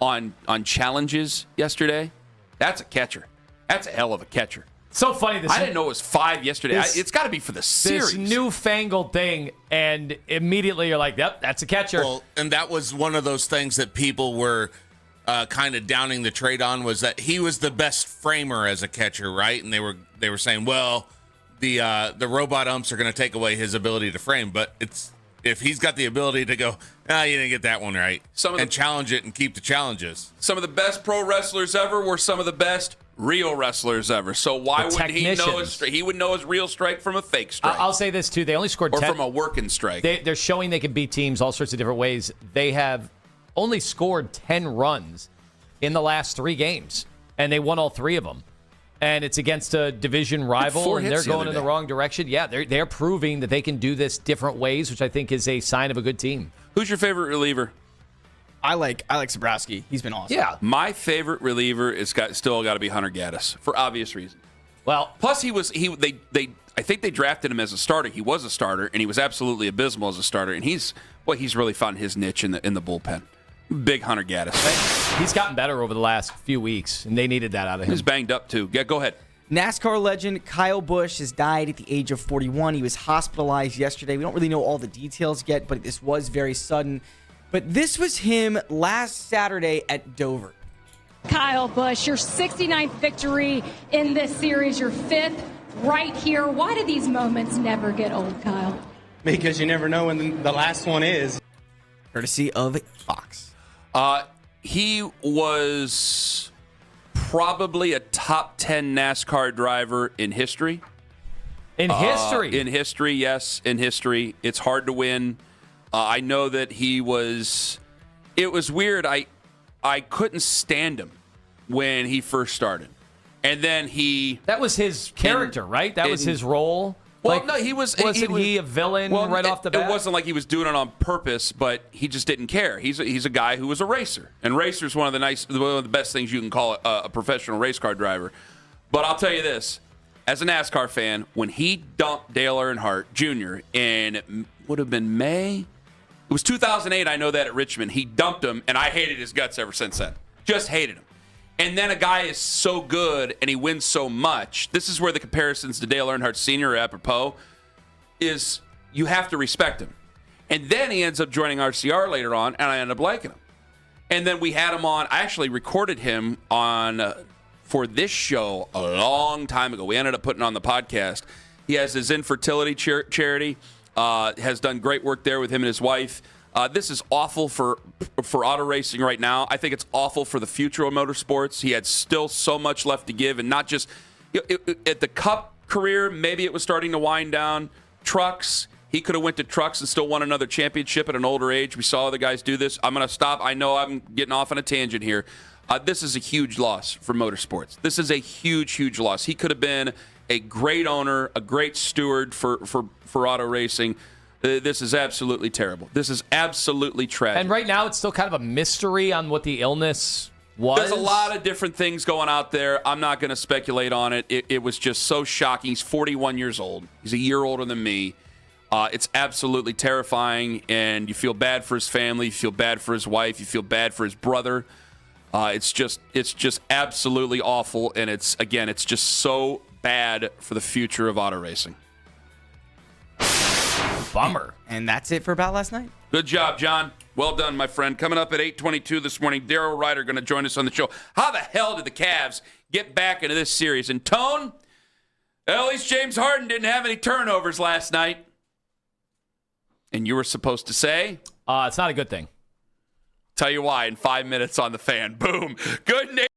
on challenges yesterday? That's a catcher. That's a hell of a catcher. So funny. I didn't know it was 5 yesterday. It's got to be for the series. This newfangled thing, and immediately you're like, yep, that's a catcher. Well, and that was one of those things that people were kind of downing the trade on, was that he was the best framer as a catcher, right? And they were saying, well, the robot umps are going to take away his ability to frame, but if he's got the ability to go, you didn't get that one right, and challenge it and keep the challenges. Some of the best pro wrestlers ever were some of the best real wrestlers ever. So why wouldn't he know he would know his real strike from a fake strike? I'll say this too: they only scored 10 from a working strike. They're showing they can beat teams all sorts of different ways. They have only scored 10 runs in the last 3 games, and they won all 3 of them. And it's against a division rival, and they're going in the wrong direction. Yeah, they're proving that they can do this different ways, which I think is a sign of a good team. Who's your favorite reliever? I like Zabrowski. He's been awesome. Yeah, my favorite reliever is still got to be Hunter Gaddis for obvious reasons. Well, plus I think they drafted him as a starter. He was a starter, and he was absolutely abysmal as a starter. And he's really found his niche in the bullpen. Big Hunter Gaddis. He's gotten better over the last few weeks, and they needed that out of him. He's banged up, too. Yeah, go ahead. NASCAR legend Kyle Busch has died at the age of 41. He was hospitalized yesterday. We don't really know all the details yet, but this was very sudden. But this was him last Saturday at Dover. Kyle Busch, your 69th victory in this series, your 5th right here. Why do these moments never get old, Kyle? Because you never know when the last one is. Courtesy of Fox. He was probably a top 10 NASCAR driver in history. In history? In history, yes. In history. It's hard to win. I know that it was weird. I couldn't stand him when he first started. And then That was his character, right? That was his role. Well, no, he was. Wasn't he a villain right off the bat? It wasn't like he was doing it on purpose, but he just didn't care. He's a guy who was a racer, and racer is one of the best things you can call a professional race car driver. But I'll tell you this: as a NASCAR fan, when he dumped Dale Earnhardt Jr. in would have been May, it was 2008. I know that at Richmond, he dumped him, and I hated his guts ever since then. Just hated him. And then a guy is so good and he wins so much. This is where the comparisons to Dale Earnhardt Sr. are apropos, is you have to respect him. And then he ends up joining RCR later on, and I end up liking him. And then we had him on. I actually recorded him on for this show a long time ago. We ended up putting on the podcast. He has his infertility charity, has done great work there with him and his wife. This is awful for auto racing right now. I think it's awful for the future of motorsports. He had still so much left to give, and not just at the Cup career, maybe it was starting to wind down. Trucks, he could have went to trucks and still won another championship at an older age. We saw other guys do this. I'm going to stop. I know I'm getting off on a tangent here. This is a huge loss for motorsports. This is a huge, huge loss. He could have been a great owner, a great steward for auto racing. This is absolutely terrible. This is absolutely tragic. And right now, it's still kind of a mystery on what the illness was. There's a lot of different things going out there. I'm not going to speculate on it. It was just so shocking. He's 41 years old. He's a year older than me. It's absolutely terrifying, and you feel bad for his family. You feel bad for his wife. You feel bad for his brother. It's just absolutely awful, and it's just so bad for the future of auto racing. Bummer. And that's it for About Last Night. Good job, John. Well done, my friend. Coming up at 8:22 this morning, Darryl Ryder going to join us on the show. How the hell did the Cavs get back into this series? And Tone, at least James Harden didn't have any turnovers last night. And you were supposed to say? It's not a good thing. Tell you why in 5 minutes on The Fan. Boom. Good name.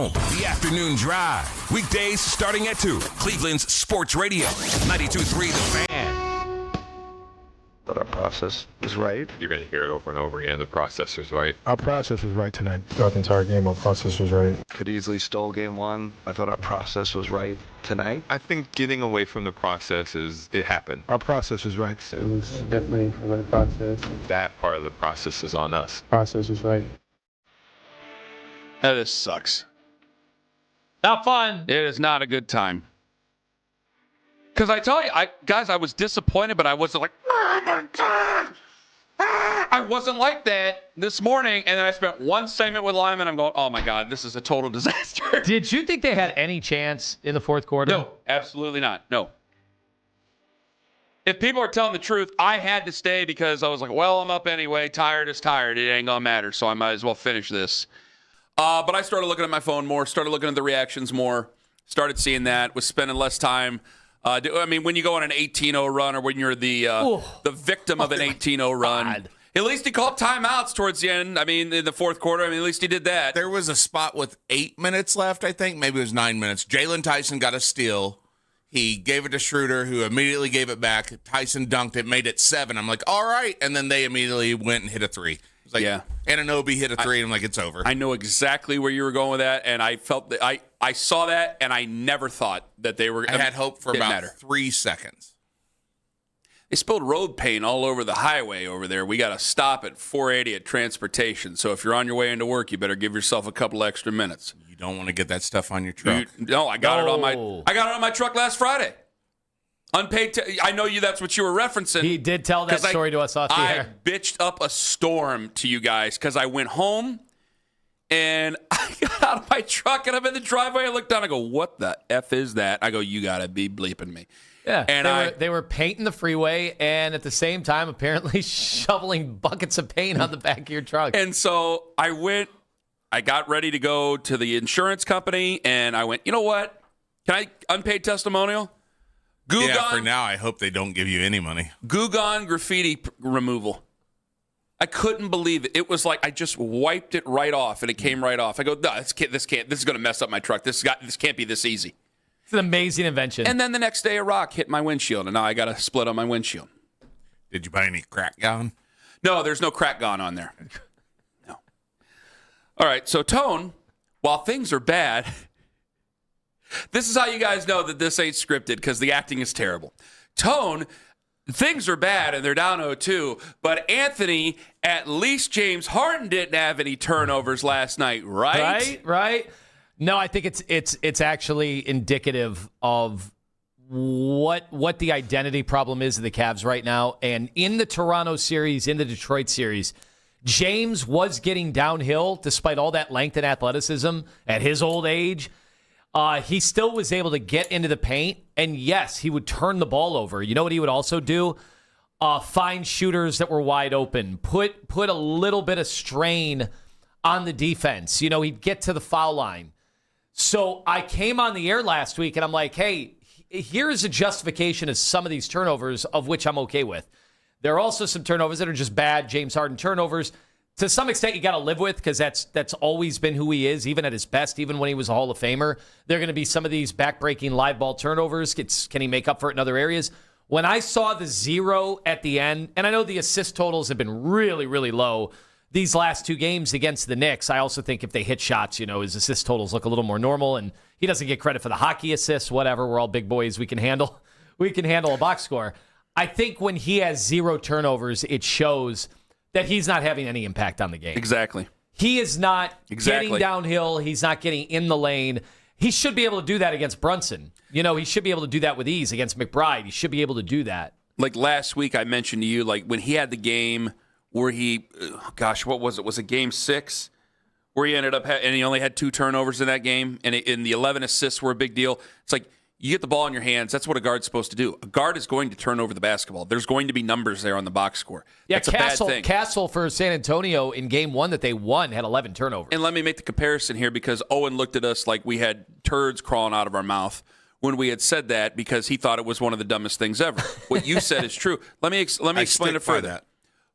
home. The Afternoon Drive. Weekdays starting at 2. Cleveland's Sports Radio. 92.3 The Fan. But our process was right. You're going to hear it over and over again. The process was right. Our process was right tonight. Throughout the entire game, our process was right. Could easily stole game one. I thought our process was right tonight. I think getting away from the process it happened. Our process was right. It was definitely the right process. That part of the process is on us. Process was right. This sucks. Not fun. It is not a good time. Because I tell you, guys, I was disappointed, but I wasn't like, oh my God. I wasn't like that this morning. And then I spent one segment with Lyman. I'm going, oh my God, this is a total disaster. Did you think they had any chance in the fourth quarter? No, absolutely not. No. If people are telling the truth, I had to stay because I was like, well, I'm up anyway. Tired is tired. It ain't going to matter. So I might as well finish this. But I started looking at my phone more, started looking at the reactions more, started seeing that, was spending less time. When you go on an 18-0 run or when you're the victim of an 18-0 run, at least he called timeouts towards the end. In the fourth quarter, at least he did that. There was a spot with 8 minutes left, I think. Maybe it was 9 minutes. Jaylen Tyson got a steal. He gave it to Schroeder, who immediately gave it back. Tyson dunked it, made it 7. I'm like, all right. And then they immediately went and hit a 3. It's like, yeah. Anunoby hit a 3, and I'm like, it's over. I know exactly where you were going with that, and I felt that I saw that, and I never thought that they were. I had hope for about 3 seconds. They spilled road paint all over the highway over there. We got to stop at 480 at transportation. So if you're on your way into work, you better give yourself a couple extra minutes. You don't want to get that stuff on your truck. I got it on my truck last Friday. Unpaid. I know you. That's what you were referencing. He did tell that story to us off the air. I bitched up a storm to you guys because I went home and I got out of my truck and I'm in the driveway. I look down. I go, "What the f is that?" I go, "You gotta be bleeping me." Yeah, and they were painting the freeway and at the same time apparently shoveling buckets of paint on the back of your truck. And so I got ready to go to the insurance company and I went, you know what? Can I unpaid testimonial? Yeah, for now, I hope they don't give you any money. Gugon graffiti removal. I couldn't believe it. It was like I just wiped it right off, and it came right off. I go, no, this is going to mess up my truck. This can't be this easy. It's an amazing invention. And then the next day, a rock hit my windshield, and now I got a split on my windshield. Did you buy any crack gone? No, there's no crack gone on there. No. All right, so Tone, while things are bad... This is how you guys know that this ain't scripted because the acting is terrible. Tone, things are bad and they're down 0-2, but Anthony, at least James Harden didn't have any turnovers last night, right? Right. No, I think it's actually indicative of what the identity problem is of the Cavs right now. And in the Toronto series, in the Detroit series, James was getting downhill despite all that length and athleticism at his old age. He still was able to get into the paint, and yes, he would turn the ball over. You know what he would also do? Find shooters that were wide open, put a little bit of strain on the defense. You know, he'd get to the foul line. So I came on the air last week, and I'm like, hey, here's a justification of some of these turnovers, of which I'm okay with. There are also some turnovers that are just bad James Harden turnovers. To some extent, you got to live with because that's always been who he is, even at his best, even when he was a Hall of Famer. There are going to be some of these backbreaking live ball turnovers. Can he make up for it in other areas? When I saw the 0 at the end, and I know the assist totals have been really, really low these last 2 games against the Knicks. I also think if they hit shots, his assist totals look a little more normal, and he doesn't get credit for the hockey assists, whatever. We're all big boys. We can handle a box score. I think when he has 0 turnovers, it shows that he's not having any impact on the game. Exactly. He is not getting downhill. He's not getting in the lane. He should be able to do that against Brunson. He should be able to do that with ease against McBride. He should be able to do that. Like last week I mentioned to you, like when he had the game where what was it? Was it game 6? Where he ended up, and he only had 2 turnovers in that game, and the 11 assists were a big deal. It's like, you get the ball in your hands. That's what a guard's supposed to do. A guard is going to turn over the basketball. There's going to be numbers there on the box score. Yeah, that's a bad thing. Castle for San Antonio in game 1 that they won had 11 turnovers. And let me make the comparison here because Owen looked at us like we had turds crawling out of our mouth when we had said that because he thought it was one of the dumbest things ever. What you said is true. Let me explain it further.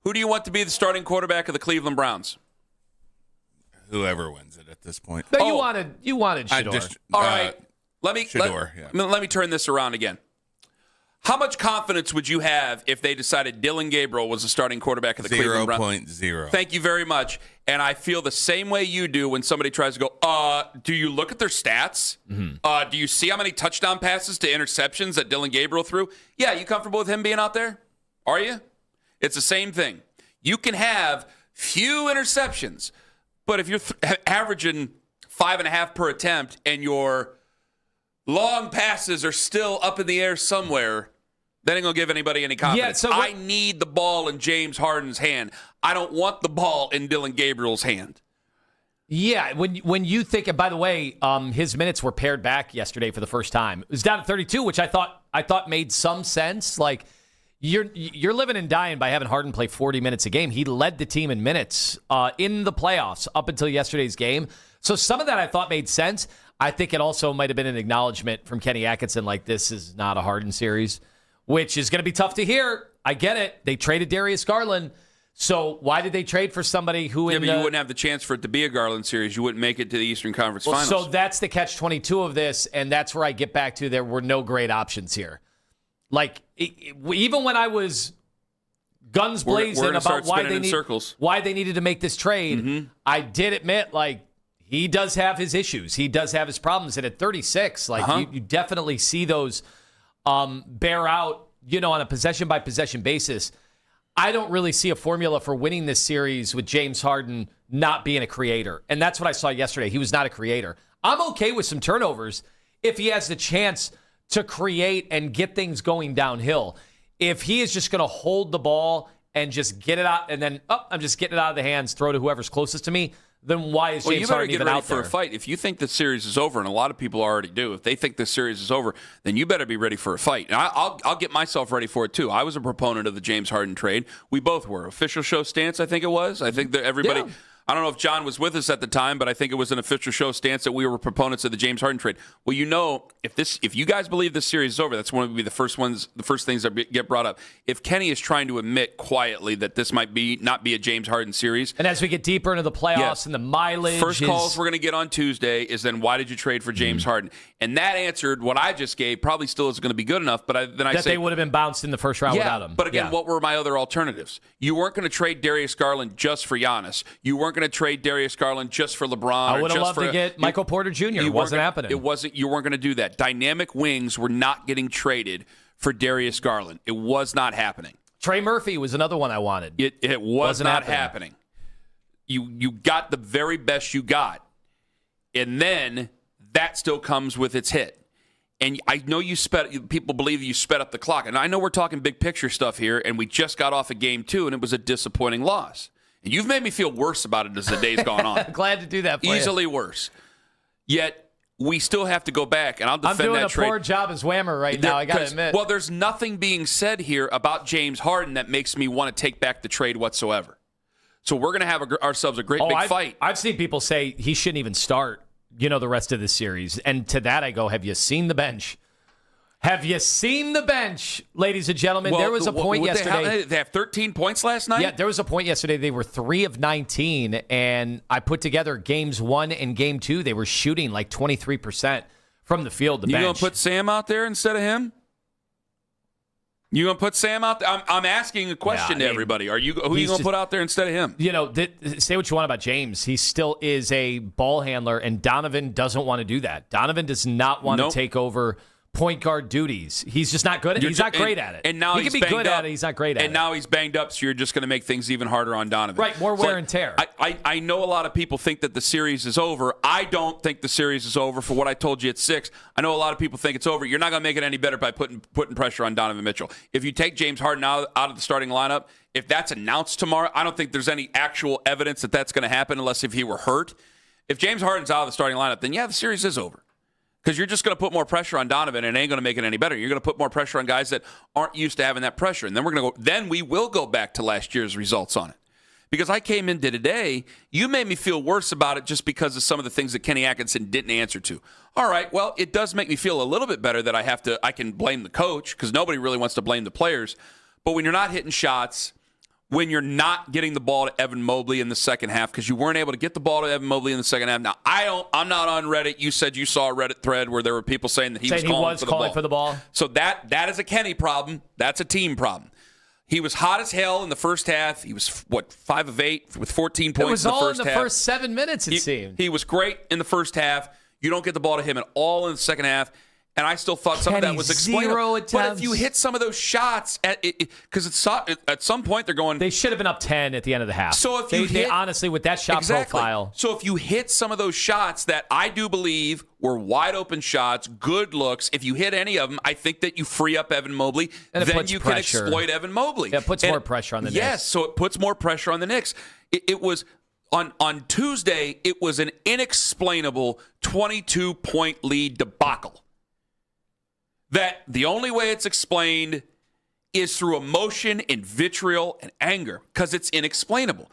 Who do you want to be the starting quarterback of the Cleveland Browns? whoever wins it at this point. No, you wanted Shedeur. All right. Let me Shedeur, turn this around again. How much confidence would you have if they decided Dillon Gabriel was the starting quarterback of the Cleveland Browns? 0.0. Thank you very much. And I feel the same way you do when somebody tries to go, do you look at their stats? Mm-hmm. Do you see how many touchdown passes to interceptions that Dillon Gabriel threw? Yeah, you comfortable with him being out there? Are you? It's the same thing. You can have few interceptions, but if you're averaging 5.5 per attempt and your long passes are still up in the air somewhere, that ain't going to give anybody any confidence. Yeah, so I need the ball in James Harden's hand. I don't want the ball in Dillon Gabriel's hand. Yeah, when you think, and by the way, his minutes were pared back yesterday for the first time. It was down to 32, which I thought made some sense. Like, you're living and dying by having Harden play 40 minutes a game. He led the team in minutes in the playoffs up until yesterday's game. So some of that I thought made sense. I think it also might have been an acknowledgement from Kenny Atkinson, like, this is not a Harden series, which is going to be tough to hear. I get it. They traded Darius Garland. So why did they trade for somebody who... you wouldn't have the chance for it to be a Garland series. You wouldn't make it to the Eastern Conference Finals. So that's the catch-22 of this, and that's where I get back to there were no great options here. Like, even when I was guns blazing about why they needed to make this trade, I did admit, like, he does have his issues. He does have his problems. And at 36, like, you definitely see those bear out, on a possession-by-possession basis. I don't really see a formula for winning this series with James Harden not being a creator. And that's what I saw yesterday. He was not a creator. I'm okay with some turnovers if he has the chance to create and get things going downhill. If he is just going to hold the ball and just get it out and then, I'm just getting it out of the hands, throw to whoever's closest to me, then why is James Harden even out there? You better get ready for a fight. If you think the series is over, and a lot of people already do, if they think the series is over, then you better be ready for a fight. And I'll get myself ready for it, too. I was a proponent of the James Harden trade. We both were. Official show stance, I think it was. I think that everybody... Yeah. I don't know if John was with us at the time, but I think it was an official show stance that we were proponents of the James Harden trade. Well, if you guys believe this series is over, that's one of the first things that get brought up. If Kenny is trying to admit quietly that this might not be a James Harden series, and as we get deeper into the playoffs and the mileage, first calls we're going to get on Tuesday is then why did you trade for James Harden? And that answered what I just gave. Probably still isn't going to be good enough, but they would have been bounced in the first round without him. But again, what were my other alternatives? You weren't going to trade Darius Garland just for Giannis. You weren't going to trade Darius Garland just for LeBron. I would have loved to get Michael Porter Jr. It wasn't happening. You weren't going to do that. Dynamic wings were not getting traded for Darius Garland. It was not happening. Trey Murphy was another one I wanted. It was not happening. You got the very best you got, and then that still comes with its hit. And I know people believe you sped up the clock. And I know we're talking big picture stuff here, and we just got off of game 2, and it was a disappointing loss. And you've made me feel worse about it as the day's gone on. Glad to do that for Easily worse. Yet, we still have to go back, and I'll defend that trade. I'm doing a poor job as Whammer right now, I got to admit. Well, there's nothing being said here about James Harden that makes me want to take back the trade whatsoever. So we're going to have ourselves a great big fight. I've seen people say he shouldn't even start, the rest of the series. And to that I go, have you seen the bench? Have you seen the bench, ladies and gentlemen? There was a point yesterday. They have 13 points last night? Yeah, there was a point yesterday. They were 3 of 19, and I put together games 1 and game 2. They were shooting like 23% from the field. You going to put Sam out there instead of him? You going to put Sam out there? I'm asking a question to everybody. Who are you going to put out there instead of him? Say what you want about James. He still is a ball handler, and Donovan doesn't want to do that. Donovan does not want to take over point guard duties. He's just not good at it. He's not great at it. And now he can be good at it. He's not great at it. And now he's banged up, so you're just going to make things even harder on Donovan. Right, more wear and tear. I know a lot of people think that the series is over. I don't think the series is over for what I told you at 6. I know a lot of people think it's over. You're not going to make it any better by putting pressure on Donovan Mitchell. If you take James Harden out of the starting lineup, if that's announced tomorrow, I don't think there's any actual evidence that that's going to happen unless if he were hurt. If James Harden's out of the starting lineup, then the series is over. Because you're just going to put more pressure on Donovan, and it ain't going to make it any better. You're going to put more pressure on guys that aren't used to having that pressure, and then we will go back to last year's results on it. Because I came into today, you made me feel worse about it just because of some of the things that Kenny Atkinson didn't answer to. All right, well, it does make me feel a little bit better that I can blame the coach because nobody really wants to blame the players. But when you're not hitting shots, when you're not getting the ball to Evan Mobley in the second half because you weren't able to get the ball to Evan Mobley in the second half. Now, I'm not on Reddit. You said you saw a Reddit thread where there were people saying that he was calling for the ball. So that is a Kenny problem. That's a team problem. He was hot as hell in the first half. He was, 5 of 8 with 14 points in the first half. It was all in the first 7 minutes, it seemed. He was great in the first half. You don't get the ball to him at all in the second half. And I still thought some of that was explainable. But if you hit some of those shots, because at some point they're going... They should have been up 10 at the end of the half. So if they honestly, with that shot profile... So if you hit some of those shots that I do believe were wide open shots, good looks, if you hit any of them, I think that you free up Evan Mobley, and then you can exploit Evan Mobley. Yeah, it puts more pressure on the Knicks. Yes, so it puts more pressure on the Knicks. It was... On Tuesday, it was an inexplainable 22-point lead debacle. That the only way it's explained is through emotion and vitriol and anger because it's inexplainable.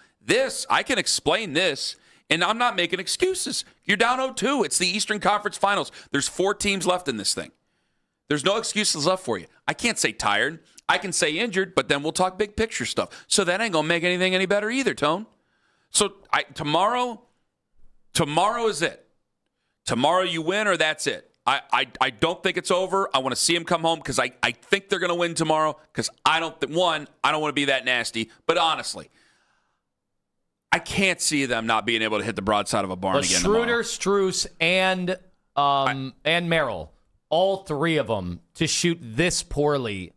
I can explain this, and I'm not making excuses. You're down 0-2. It's the Eastern Conference Finals. There's 4 teams left in this thing. There's no excuses left for you. I can't say tired. I can say injured, but then we'll talk big picture stuff. So that ain't going to make anything any better either, Tone. So tomorrow is it. Tomorrow you win or that's it. I don't think it's over. I want to see him come home because I think they're going to win tomorrow because I don't want to be that nasty. But honestly, I can't see them not being able to hit the broadside of a barn again tomorrow. Schroeder, Strus, and Merrill, all 3 of them, to shoot this poorly,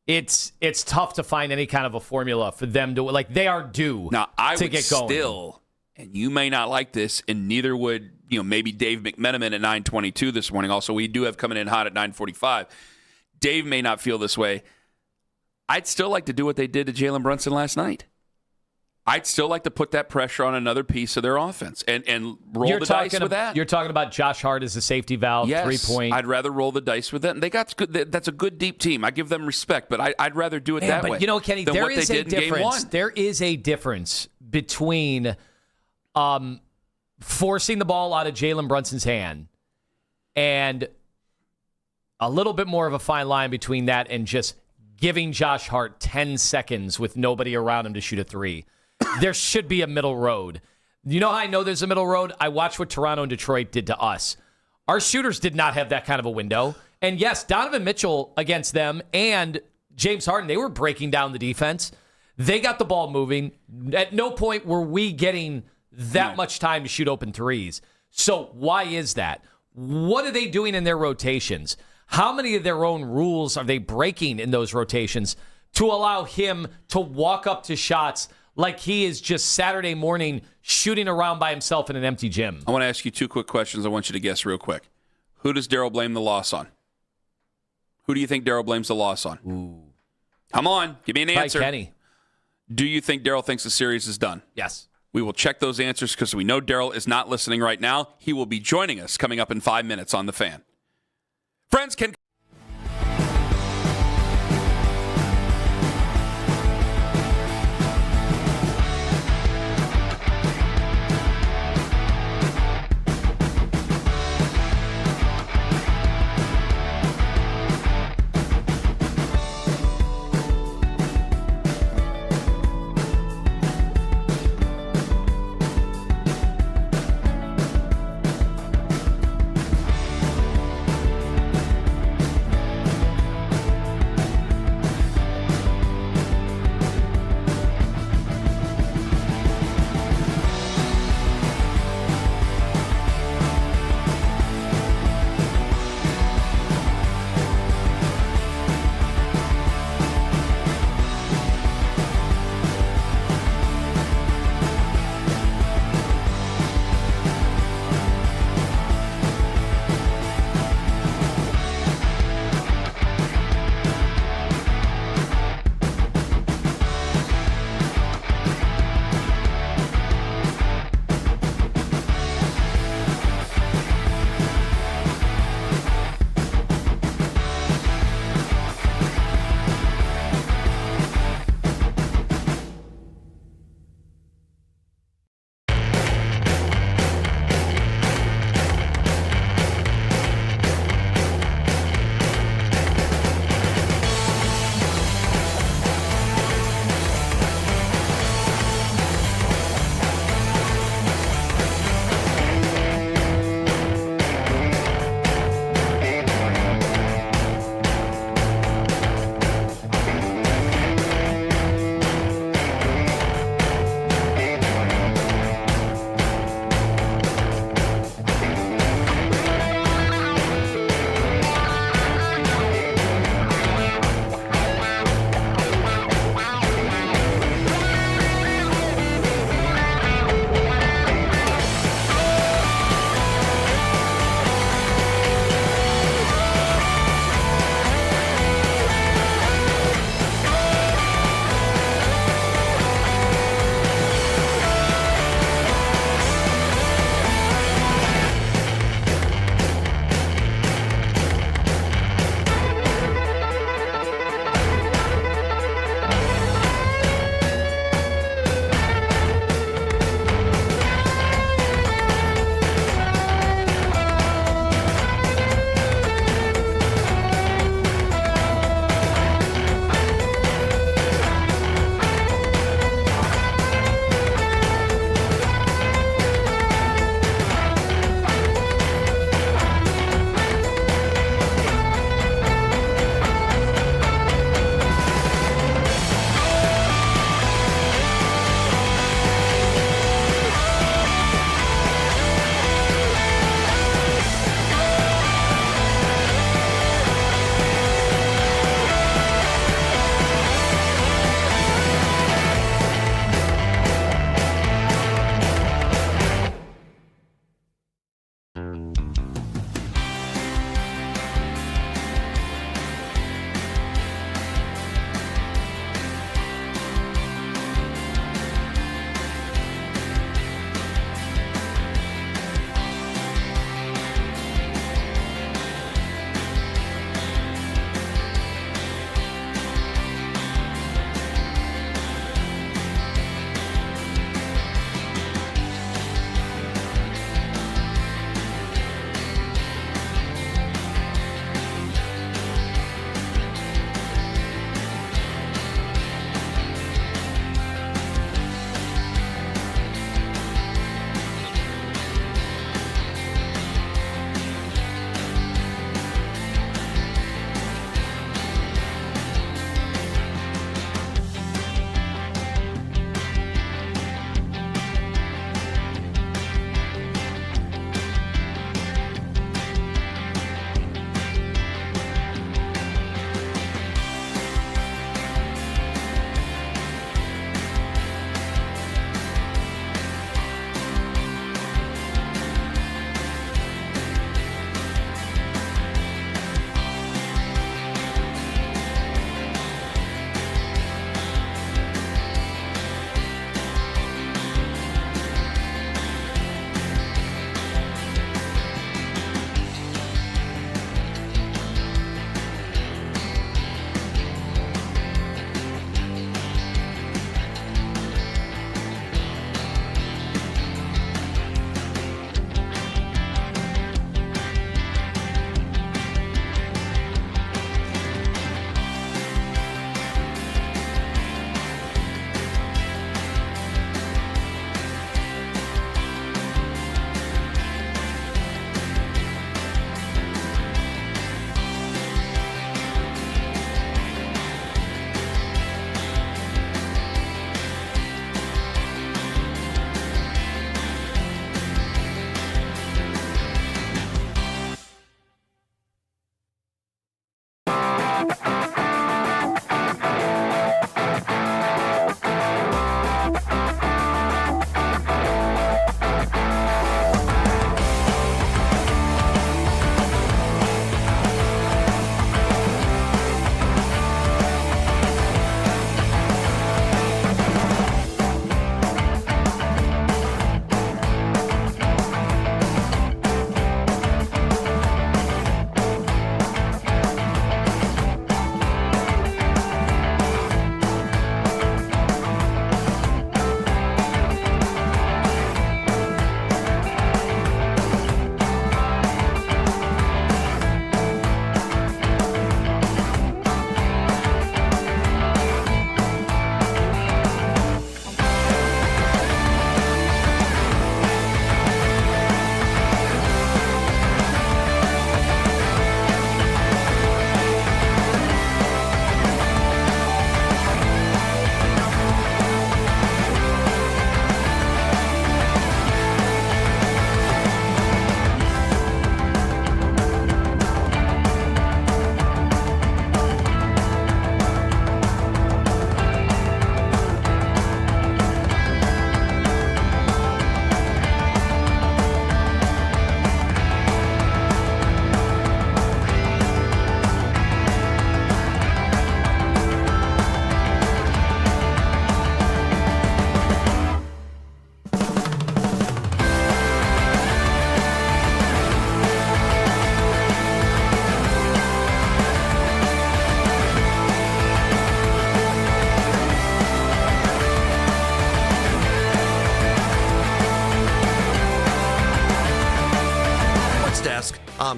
it's tough to find any kind of a formula for them to they are due. Now I to would get going. Still, and you may not like this, and neither would maybe Dave McMenamin at 9:22 this morning. Also, we do have coming in hot at 9:45. Dave may not feel this way. I'd still like to do what they did to Jaylen Brunson last night. I'd still like to put that pressure on another piece of their offense and roll the dice with that. You're talking about Josh Hart as a safety valve, yes, 3-point. I'd rather roll the dice with that. And they got good. That's a good deep team. I give them respect, but I'd rather do it that way. But Kenny, there is a difference. There is a difference between forcing the ball out of Jaylen Brunson's hand and a little bit more of a fine line between that and just giving Josh Hart 10 seconds with nobody around him to shoot a 3. There should be a middle road. You know how I know there's a middle road? I watched what Toronto and Detroit did to us. Our shooters did not have that kind of a window. And yes, Donovan Mitchell against them and James Harden, they were breaking down the defense. They got the ball moving. At no point were we getting that much time to shoot open threes. So why is that? What are they doing in their rotations? How many of their own rules are they breaking in those rotations to allow him to walk up to shots like he is just Saturday morning shooting around by himself in an empty gym? I want to ask you 2 quick questions. I want you to guess real quick. Who does Daryl blame the loss on? Who do you think Daryl blames the loss on? Ooh. Come on, give me an answer. Kenny. Do you think Daryl thinks the series is done? Yes. We will check those answers because we know Daryl is not listening right now. He will be joining us coming up in 5 minutes on The Fan. Friends, can...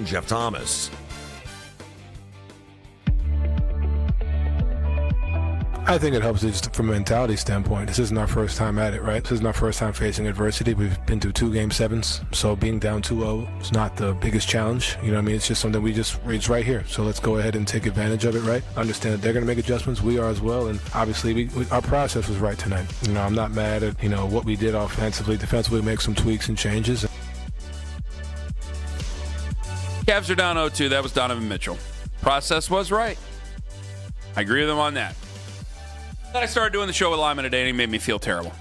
I'm Jeff Thomas. I think it helps just from a mentality standpoint. This isn't our first time at it, right? This isn't our first time facing adversity. We've been through 2 Game 7s, so being down 2-0 is not the biggest challenge. You know what I mean? It's just something it's right here. So let's go ahead and take advantage of it, right? Understand that they're going to make adjustments. We are as well, and obviously our process was right tonight. You know, I'm not mad at, what we did offensively. Defensively, make some tweaks and changes. Cavs are down 0-2. That was Donovan Mitchell. Process was right. I agree with him on that. Then I started doing the show with Lima today, and he made me feel terrible.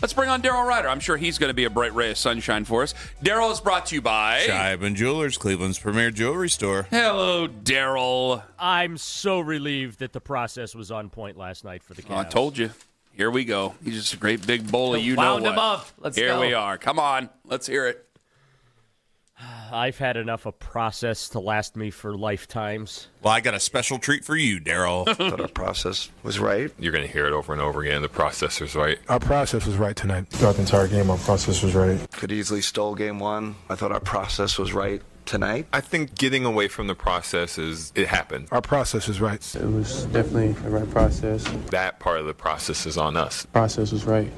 Let's bring on Daryl Ryder. I'm sure he's going to be a bright ray of sunshine for us. Daryl is brought to you by Scheib & Jewelers, Cleveland's premier jewelry store. Hello, Daryl. I'm so relieved that the process was on point last night for the Cavs. I told you. Here we go. He's just a great big bowl of Wound him up. Let's Here go. we are. Come on. Let's hear it. I've had enough of process to last me for lifetimes. Well, I got a special treat for you, Daryl. I thought our process was right. You're going to hear it over and over again. The process was right. Our process was right tonight. Throughout the entire game, our process was right. Could easily stole game 1. I thought our process was right tonight. I think getting away from the process it happened. Our process was right. It was definitely the right process. That part of the process is on us. Process was right.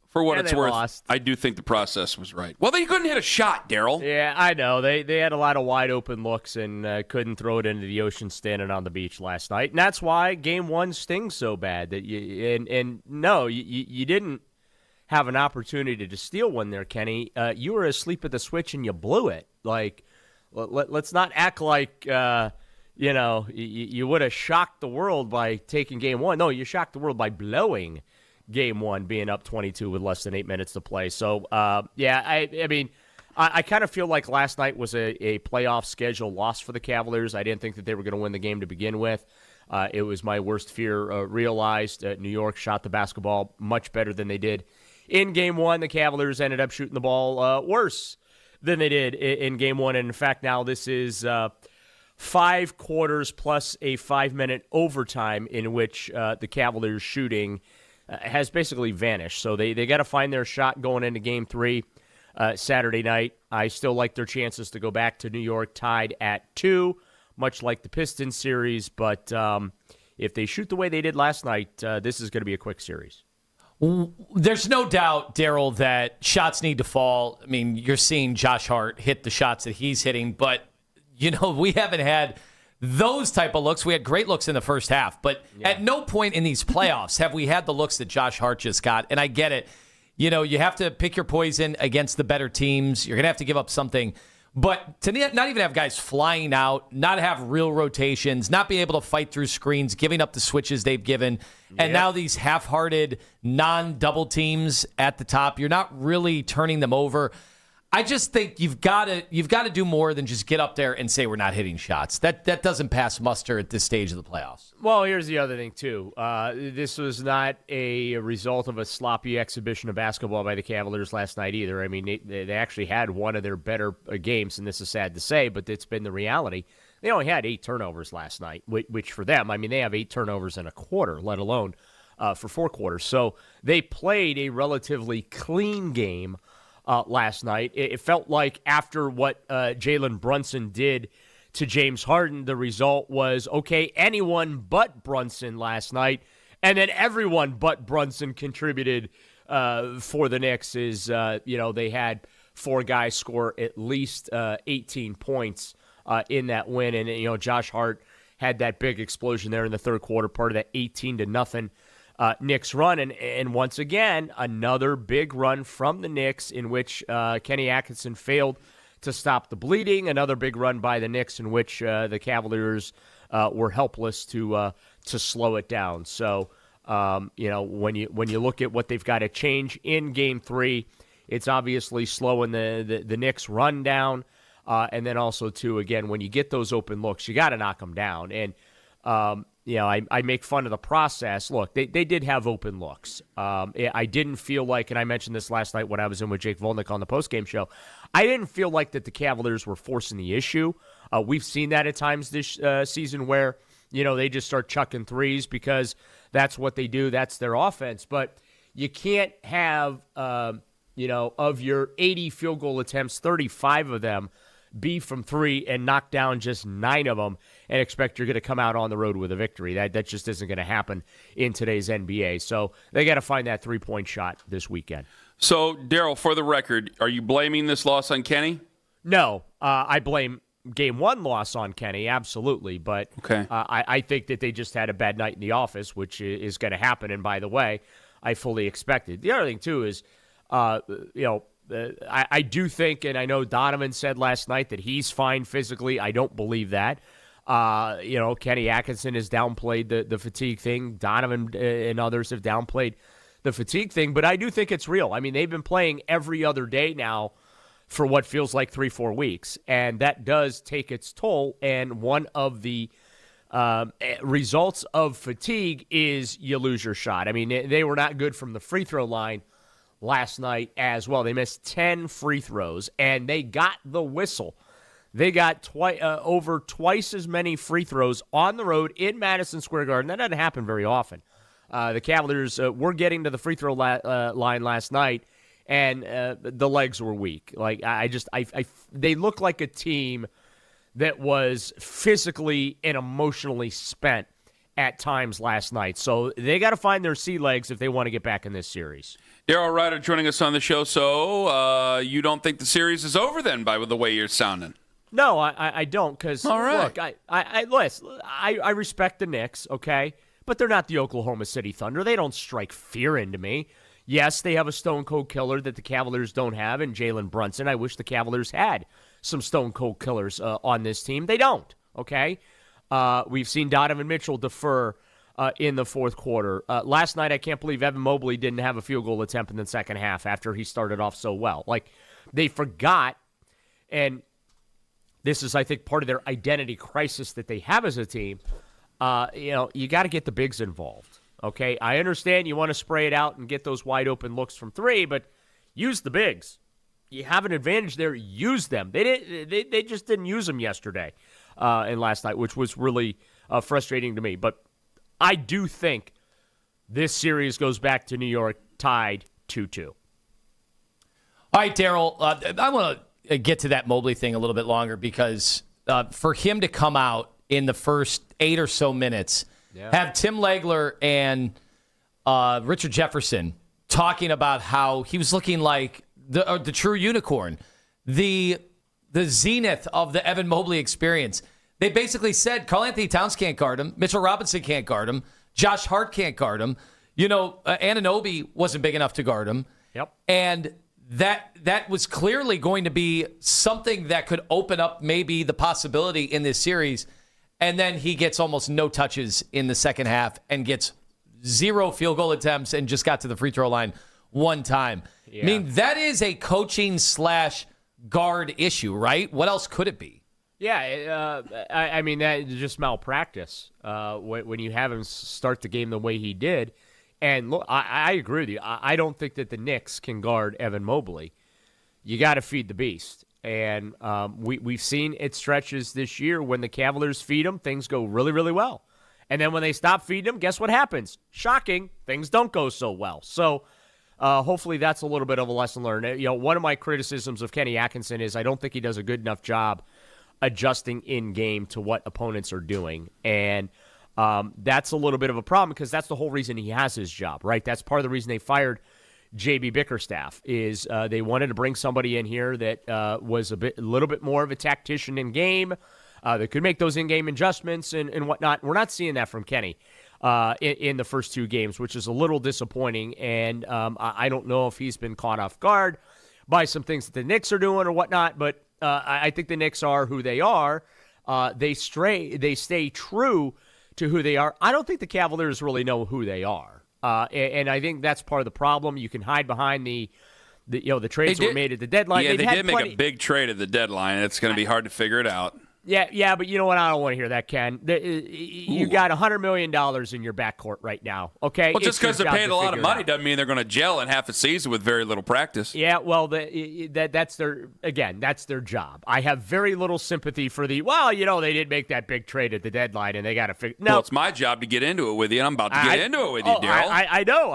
For what Yeah, it's they worth, lost. I do think the process was right. Well, they couldn't hit a shot, Daryl. Yeah, I know. They had a lot of wide open looks and couldn't throw it into the ocean standing on the beach last night. And that's why game 1 stings so bad. That you didn't have an opportunity to steal one there, Kenny. You were asleep at the switch and you blew it. Like, let's not act like you would have shocked the world by taking game 1. No, you shocked the world by blowing game 1, being up 22 with less than 8 minutes to play. So, I kind of feel like last night was a playoff schedule loss for the Cavaliers. I didn't think that they were going to win the game to begin with. It was my worst fear realized. New York shot the basketball much better than they did in game 1. The Cavaliers ended up shooting the ball worse than they did in game 1. And in fact, now this is 5 quarters plus a 5-minute overtime in which the Cavaliers shooting has basically vanished. So they got to find their shot going into game 3 Saturday night. I still like their chances to go back to New York tied at 2, much like the Pistons series. But if they shoot the way they did last night, this is going to be a quick series. There's no doubt, Daryl, that shots need to fall. I mean, you're seeing Josh Hart hit the shots that he's hitting, but, we haven't had those type of looks. We had great looks in the first half, but at no point in these playoffs have we had the looks that Josh Hart just got. And I get it. You have to pick your poison against the better teams. You're going to have to give up something. But to not even have guys flying out, not have real rotations, not be able to fight through screens, giving up the switches they've given, and now these half-hearted non-double teams at the top, you're not really turning them over. I just think you've got to do more than just get up there and say we're not hitting shots. That doesn't pass muster at this stage of the playoffs. Well, here's the other thing, too. This was not a result of a sloppy exhibition of basketball by the Cavaliers last night either. I mean, they actually had one of their better games, and this is sad to say, but it's been the reality. They only had 8 turnovers last night, which for them, I mean, they have 8 turnovers in a quarter, let alone for 4 quarters. So they played a relatively clean game last night. It felt like after what Jaylen Brunson did to James Harden, the result was, okay, anyone but Brunson last night, and then everyone but Brunson contributed for the Knicks. They had 4 guys score at least 18 points in that win, and Josh Hart had that big explosion there in the third quarter, part of that 18-0 Knicks run, and once again, another big run from the Knicks in which Kenny Atkinson failed to stop the bleeding. Another big run by the Knicks in which the Cavaliers were helpless to slow it down. So, when you look at what they've got to change in Game 3, it's obviously slowing the Knicks run down, and then also too, again, when you get those open looks, you got to knock them down. And I make fun of the process. Look, they did have open looks. I didn't feel like, and I mentioned this last night when I was in with Jake Volnick on the postgame show, I didn't feel like that the Cavaliers were forcing the issue. We've seen that at times this season where, they just start chucking threes because that's what they do. That's their offense. But you can't have, of your 80 field goal attempts, 35 of them be from three and knock down just 9 of them and expect you're going to come out on the road with a victory. That just isn't going to happen in today's NBA. So they got to find that 3-point shot this weekend. So, Daryl, for the record, are you blaming this loss on Kenny? No, I blame Game 1 loss on Kenny, absolutely. But okay. I think that they just had a bad night in the office, which is going to happen. And by the way, I fully expected. The other thing, too, is, I do think, and I know Donovan said last night that he's fine physically. I don't believe that. Kenny Atkinson has downplayed the fatigue thing. Donovan and others have downplayed the fatigue thing. But I do think it's real. I mean, they've been playing every other day now for what feels like 3-4 weeks. And that does take its toll. And one of the results of fatigue is you lose your shot. I mean, they were not good from the free throw line last night as well. They missed 10 free throws, and they got the whistle. They got over twice as many free throws on the road in Madison Square Garden. That doesn't happen very often. The Cavaliers were getting to the free throw line last night, and the legs were weak. Like they look like a team that was physically and emotionally spent at times last night. So they got to find their sea legs if they want to get back in this series. Daryl Ryder joining us on the show. So you don't think the series is over then by the way you're sounding? No, I don't, because, right. Look, I respect the Knicks, okay? But they're not the Oklahoma City Thunder. They don't strike fear into me. Yes, they have a stone-cold killer that the Cavaliers don't have in Jaylen Brunson. I wish the Cavaliers had some stone-cold killers on this team. They don't, okay? We've seen Donovan Mitchell defer in the fourth quarter. Last night, I can't believe Evan Mobley didn't have a field goal attempt in the second half after he started off so well. Like, they forgot, and this is, I think, part of their identity crisis that they have as a team. You got to get the bigs involved, okay? I understand you want to spray it out and get those wide-open looks from three, but use the bigs. You have an advantage there. Use them. They just didn't use them yesterday and last night, which was really frustrating to me. But I do think this series goes back to New York tied 2-2. All right, Daryl, I want to get to that Mobley thing a little bit longer because for him to come out in the first 8 or so minutes, have Tim Legler and Richard Jefferson talking about how he was looking like the true unicorn, the zenith of the Evan Mobley experience. They basically said Karl-Anthony Towns can't guard him, Mitchell Robinson can't guard him, Josh Hart can't guard him. Anunoby wasn't big enough to guard him. Yep. And that was clearly going to be something that could open up maybe the possibility in this series. And then he gets almost no touches in the second half and gets 0 field goal attempts and just got to the free throw line one time. Yeah. I mean, that is a coaching / guard issue, right? What else could it be? Yeah, I mean, that is just malpractice when you have him start the game the way he did. And look, I agree with you. I don't think that the Knicks can guard Evan Mobley. You got to feed the beast. And we've seen it stretches this year when the Cavaliers feed him, things go really, really well. And then when they stop feeding him, guess what happens? Shocking, things don't go so well. So hopefully that's a little bit of a lesson learned. One of my criticisms of Kenny Atkinson is I don't think he does a good enough job adjusting in-game to what opponents are doing. And that's a little bit of a problem because that's the whole reason he has his job, right? That's part of the reason they fired J.B. Bickerstaff is they wanted to bring somebody in here that was a little bit more of a tactician in game that could make those in-game adjustments and whatnot. We're not seeing that from Kenny in the first 2 games, which is a little disappointing. And I don't know if he's been caught off guard by some things that the Knicks are doing or whatnot, but I think the Knicks are who they are. They stay true to who they are. I don't think the Cavaliers really know who they are. And I think that's part of the problem. You can hide behind the trades that were made at the deadline. Yeah, they did make a big trade at the deadline. It's going to be hard to figure it out. Yeah, but you know what? I don't want to hear that, Ken. You got $100 million in your backcourt right now, okay? Well, just because they're paying a lot of money doesn't mean they're going to gel in half a season with very little practice. Yeah, well, that's their job. I have very little sympathy for they did make that big trade at the deadline, and they got to figure. No, well, it's my job to get into it with you, and I'm about to get into it with you, Daryl. I know.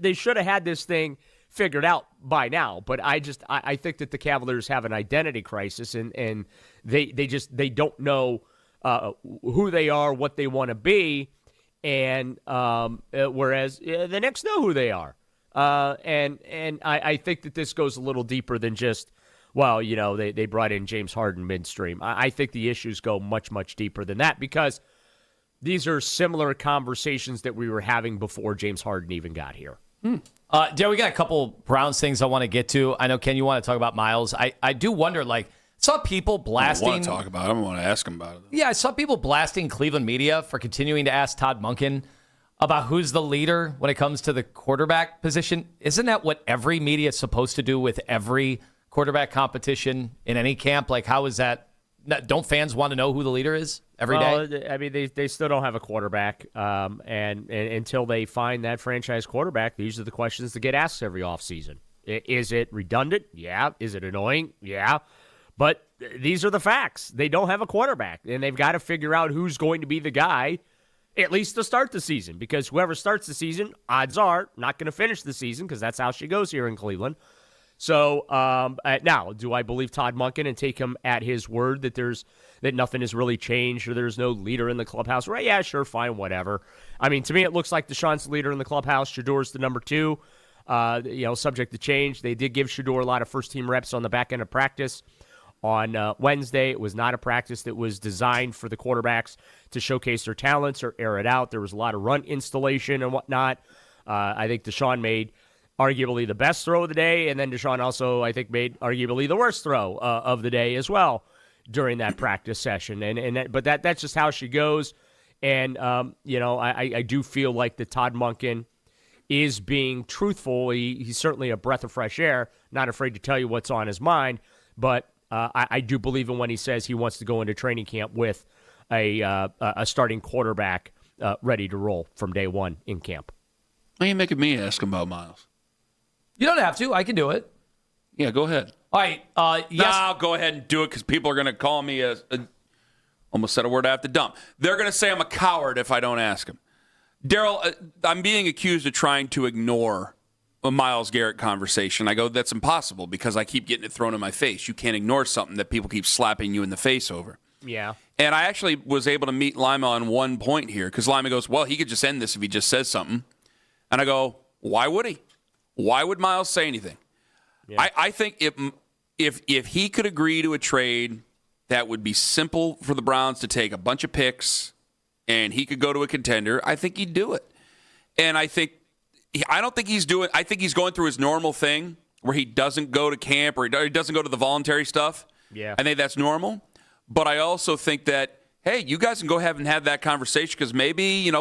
They should have had this thing figured out by now. But I think that the Cavaliers have an identity crisis, and they don't know who they are, what they want to be, and whereas the Knicks know who they are. And I think that this goes a little deeper than just, well, they brought in James Harden midstream. I think the issues go much, much deeper than that, because these are similar conversations that we were having before James Harden even got here. Joe, we got a couple Browns things I want to get to. I know, Ken, you want to talk about Miles. I do wonder, saw people blasting. I want to talk about him. I want to ask him about it. Yeah, I saw people blasting Cleveland media for continuing to ask Todd Monken about who's the leader when it comes to the quarterback position. Isn't that what every media is supposed to do with every quarterback competition in any camp? How is that? Don't fans want to know who the leader is every day? I mean, they still don't have a quarterback, and until they find that franchise quarterback, these are the questions that get asked every offseason. Is it redundant? Yeah. Is it annoying? Yeah. But these are the facts. They don't have a quarterback, and they've got to figure out who's going to be the guy, at least to start the season, because whoever starts the season, odds are, not going to finish the season, because that's how she goes here in Cleveland. So now, do I believe Todd Monken and take him at his word that nothing has really changed or there's no leader in the clubhouse? Right? Yeah, sure, fine, whatever. I mean, to me, it looks like Deshaun's the leader in the clubhouse. Shador's the number 2. Subject to change. They did give Shador a lot of first-team reps on the back end of practice on Wednesday. It was not a practice that was designed for the quarterbacks to showcase their talents or air it out. There was a lot of run installation and whatnot. I think Deshaun made arguably the best throw of the day, and then Deshaun also, I think, made arguably the worst throw of the day as well during that practice session. But that's just how she goes. And, I do feel like that Todd Monken is being truthful. He's certainly a breath of fresh air, not afraid to tell you what's on his mind. But I do believe in when he says he wants to go into training camp with a starting quarterback ready to roll from day one in camp. Why are you making me ask him about Miles? You don't have to. I can do it. Yeah, go ahead. All right. Yes. I'll go ahead and do it because people are going to call me almost said a word I have to dump. They're going to say I'm a coward if I don't ask him. Daryl, I'm being accused of trying to ignore a Myles Garrett conversation. I go, that's impossible because I keep getting it thrown in my face. You can't ignore something that people keep slapping you in the face over. Yeah. And I actually was able to meet Lima on one point here because Lima goes, well, he could just end this if he just says something. And I go, why would he? Why would Myles say anything? Yeah. I think if he could agree to a trade that would be simple for the Browns to take a bunch of picks and he could go to a contender, I think he'd do it. And I don't think he's doing. I think he's going through his normal thing where he doesn't go to camp or he doesn't go to the voluntary stuff. Yeah, I think that's normal. But I also think that, hey, you guys can go ahead and have that conversation because maybe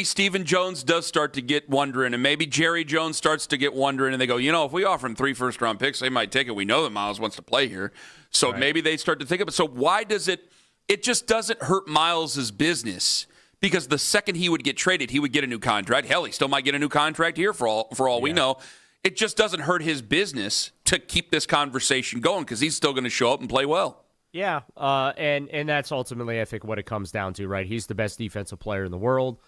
Stephen Jones does start to get wondering, and maybe Jerry Jones starts to get wondering, and they go, if we offer him 3 first-round picks, they might take it. We know that Myles wants to play here, so right. Maybe they start to think of it. So why does it? It just doesn't hurt Myles' business. Because the second he would get traded, he would get a new contract. Hell, he still might get a new contract here for all we know. It just doesn't hurt his business to keep this conversation going because he's still going to show up and play well. Yeah, and that's ultimately, I think, what it comes down to, right? He's the best defensive player in the world.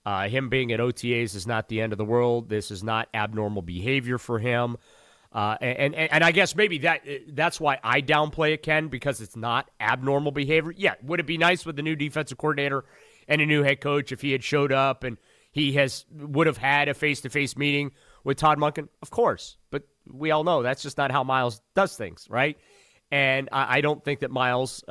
Him being at OTAs is not the end of the world. This is not abnormal behavior for him. And I guess maybe that's why I downplay it, Ken, because it's not abnormal behavior. Yeah, would it be nice with the new defensive coordinator and a new head coach if he had showed up and he would have had a face-to-face meeting with Todd Monken? Of course. But we all know that's just not how Myles does things, right? And I don't think that Myles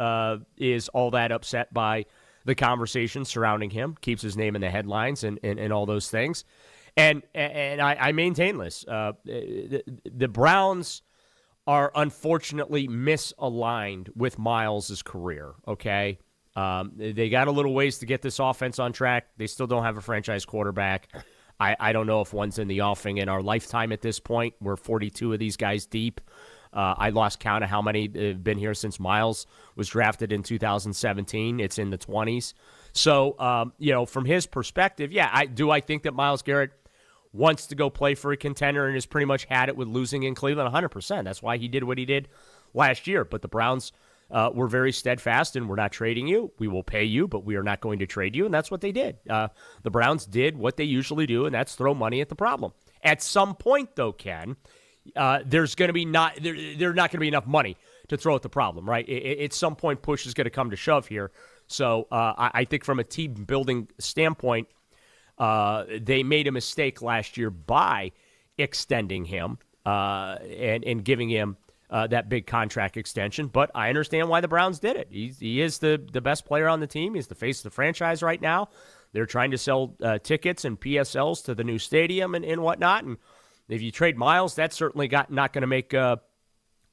is all that upset by the conversation surrounding him, keeps his name in the headlines and all those things. And I maintain this. The Browns are unfortunately misaligned with Myles' career, okay? They got a little ways to get this offense on track. They still don't have a franchise quarterback. I don't know if one's in the offing in our lifetime at this point. We're 42 of these guys deep. I lost count of how many have been here since Myles was drafted in 2017. It's in the 20s. So, from his perspective, yeah, I think that Myles Garrett wants to go play for a contender and has pretty much had it with losing in Cleveland 100%. That's why he did what he did last year. But the Browns were very steadfast and we're not trading you. We will pay you, but we are not going to trade you. And that's what they did. The Browns did what they usually do, and that's throw money at the problem. At some point, though, Ken, there's going to be not going to be enough money to throw at the problem, right? At some point, push is going to come to shove here. So I think from a team building standpoint, they made a mistake last year by extending him and giving him that big contract extension. But I understand why the Browns did it. He is the best player on the team. He's the face of the franchise right now. They're trying to sell tickets and PSLs to the new stadium and whatnot. And if you trade Miles, that's certainly not going to make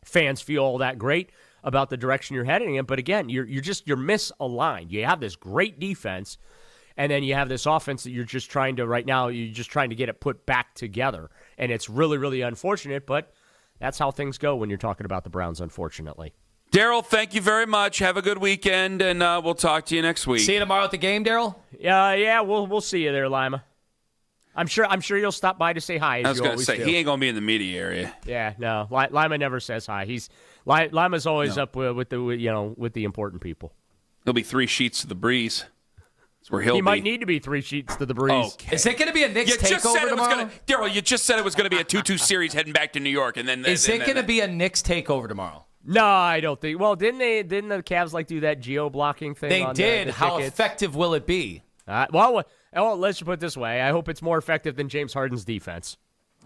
fans feel all that great about the direction you're heading in. But again, you're misaligned. You have this great defense, and then you have this offense that you're just trying to get it put back together. And it's really, really unfortunate, but that's how things go when you're talking about the Browns, unfortunately. Daryl, thank you very much. Have a good weekend, and we'll talk to you next week. See you tomorrow at the game, Daryl? Yeah, we'll see you there, Lima. I'm sure you'll stop by to say hi. I was going to say, he ain't going to be in the media area. Yeah, no. Lima never says hi. Lima's always up with the important people. He'll be 3 sheets to the breeze. That's where he'll be. He might need to be 3 sheets to the breeze. Okay. Is it going to be a Knicks takeover tomorrow? Daryl, you just said it was going to be a 2-2 series heading back to New York, and then is it going to be a Knicks takeover tomorrow? No, I don't think. Well, didn't the Cavs do that geo-blocking thing? They did. The How tickets? effective will it be? Well, let's just put it this way. I hope it's more effective than James Harden's defense.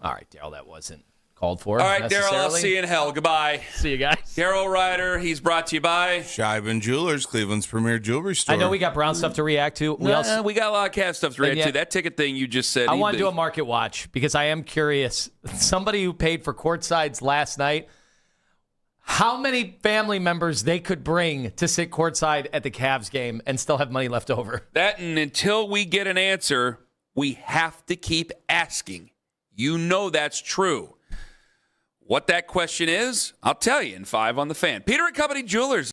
All right, Daryl, that wasn't called for. All right, Daryl, I'll see you in hell. Goodbye. See you guys. Daryl Ryder, he's brought to you by Scheibin Jewelers, Cleveland's premier jewelry store. I know we got Brown stuff to react to. We got a lot of Cavs stuff to react to. That ticket thing you just said. I want to do a market watch because I am curious. Somebody who paid for courtsides last night, how many family members they could bring to sit courtside at the Cavs game and still have money left over. That, and until we get an answer, we have to keep asking. You know that's true. What that question is, I'll tell you in 5 on the Fan. Peter & Company Jewelers.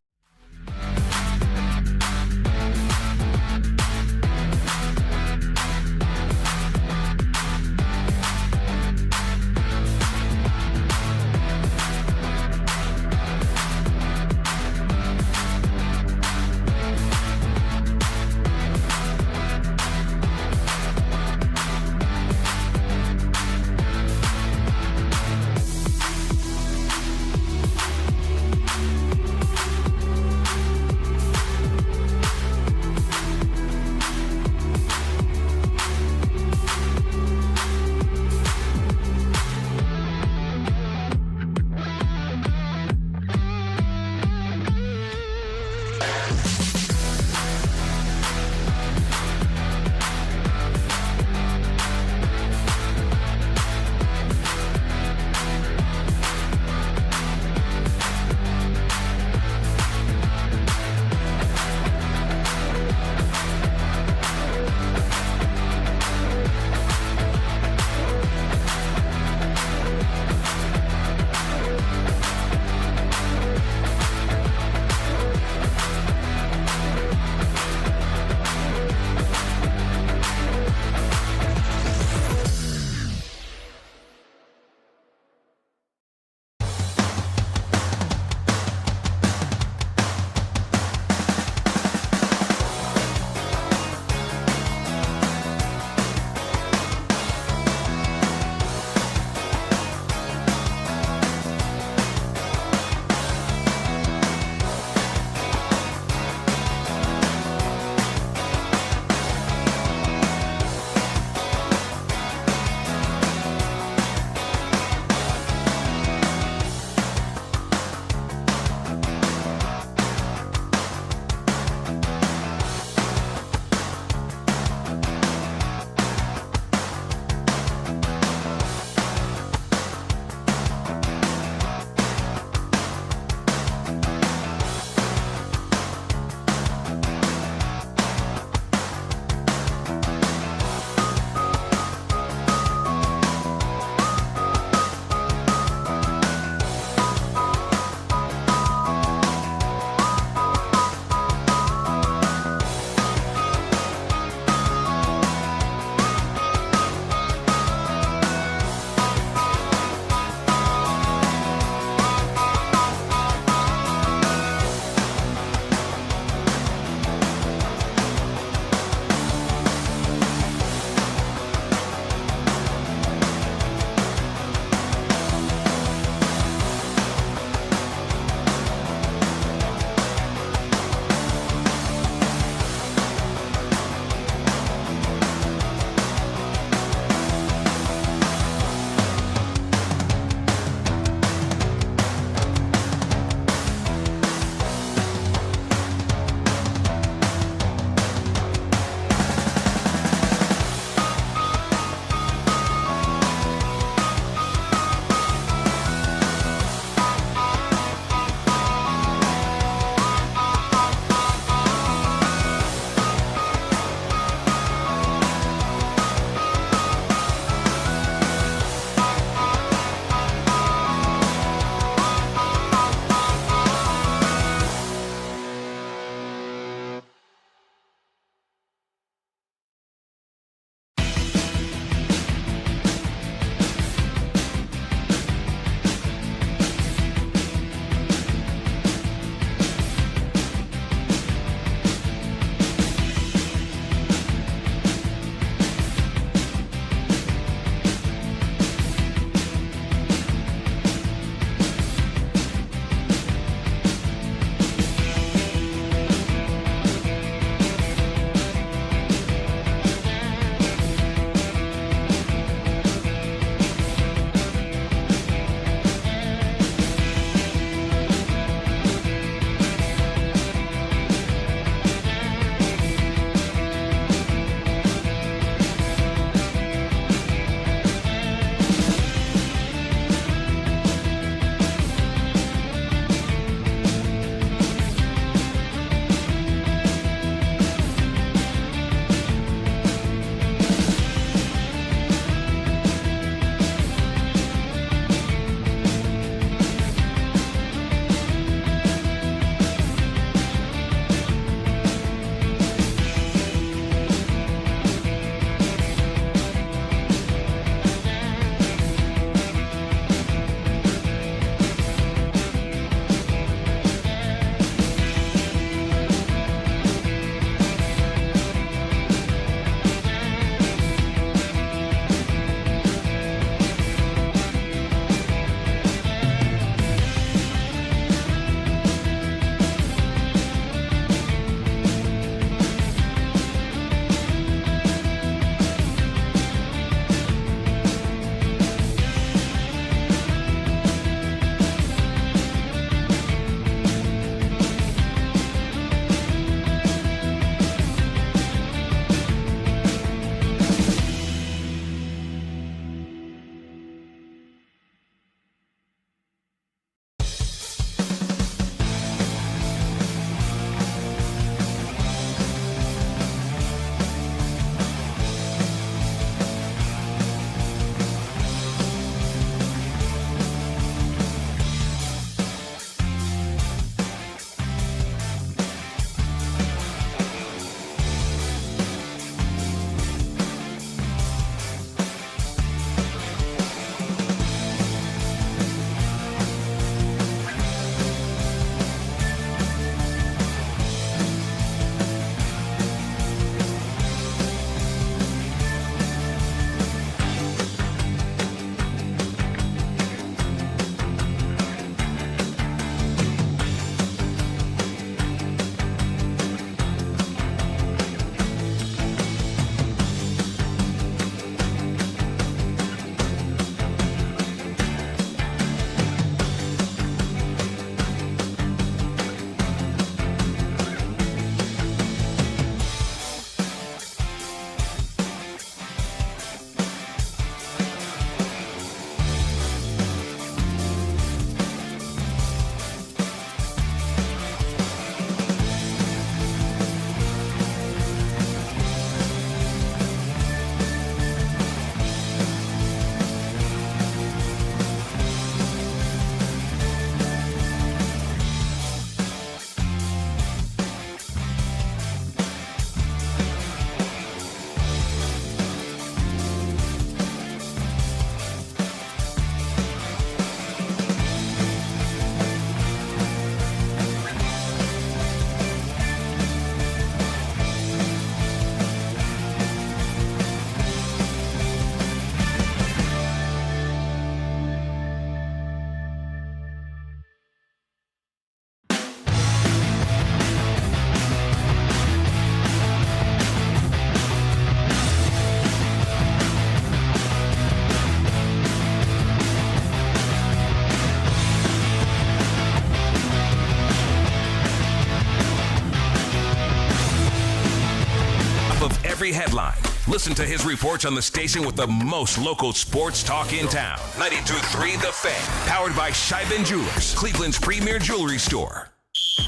of every headline. Listen to his reports on the station with the most local sports talk in town. 92.3 The Fan. Powered by Scheiben Jewelers, Cleveland's premier jewelry store.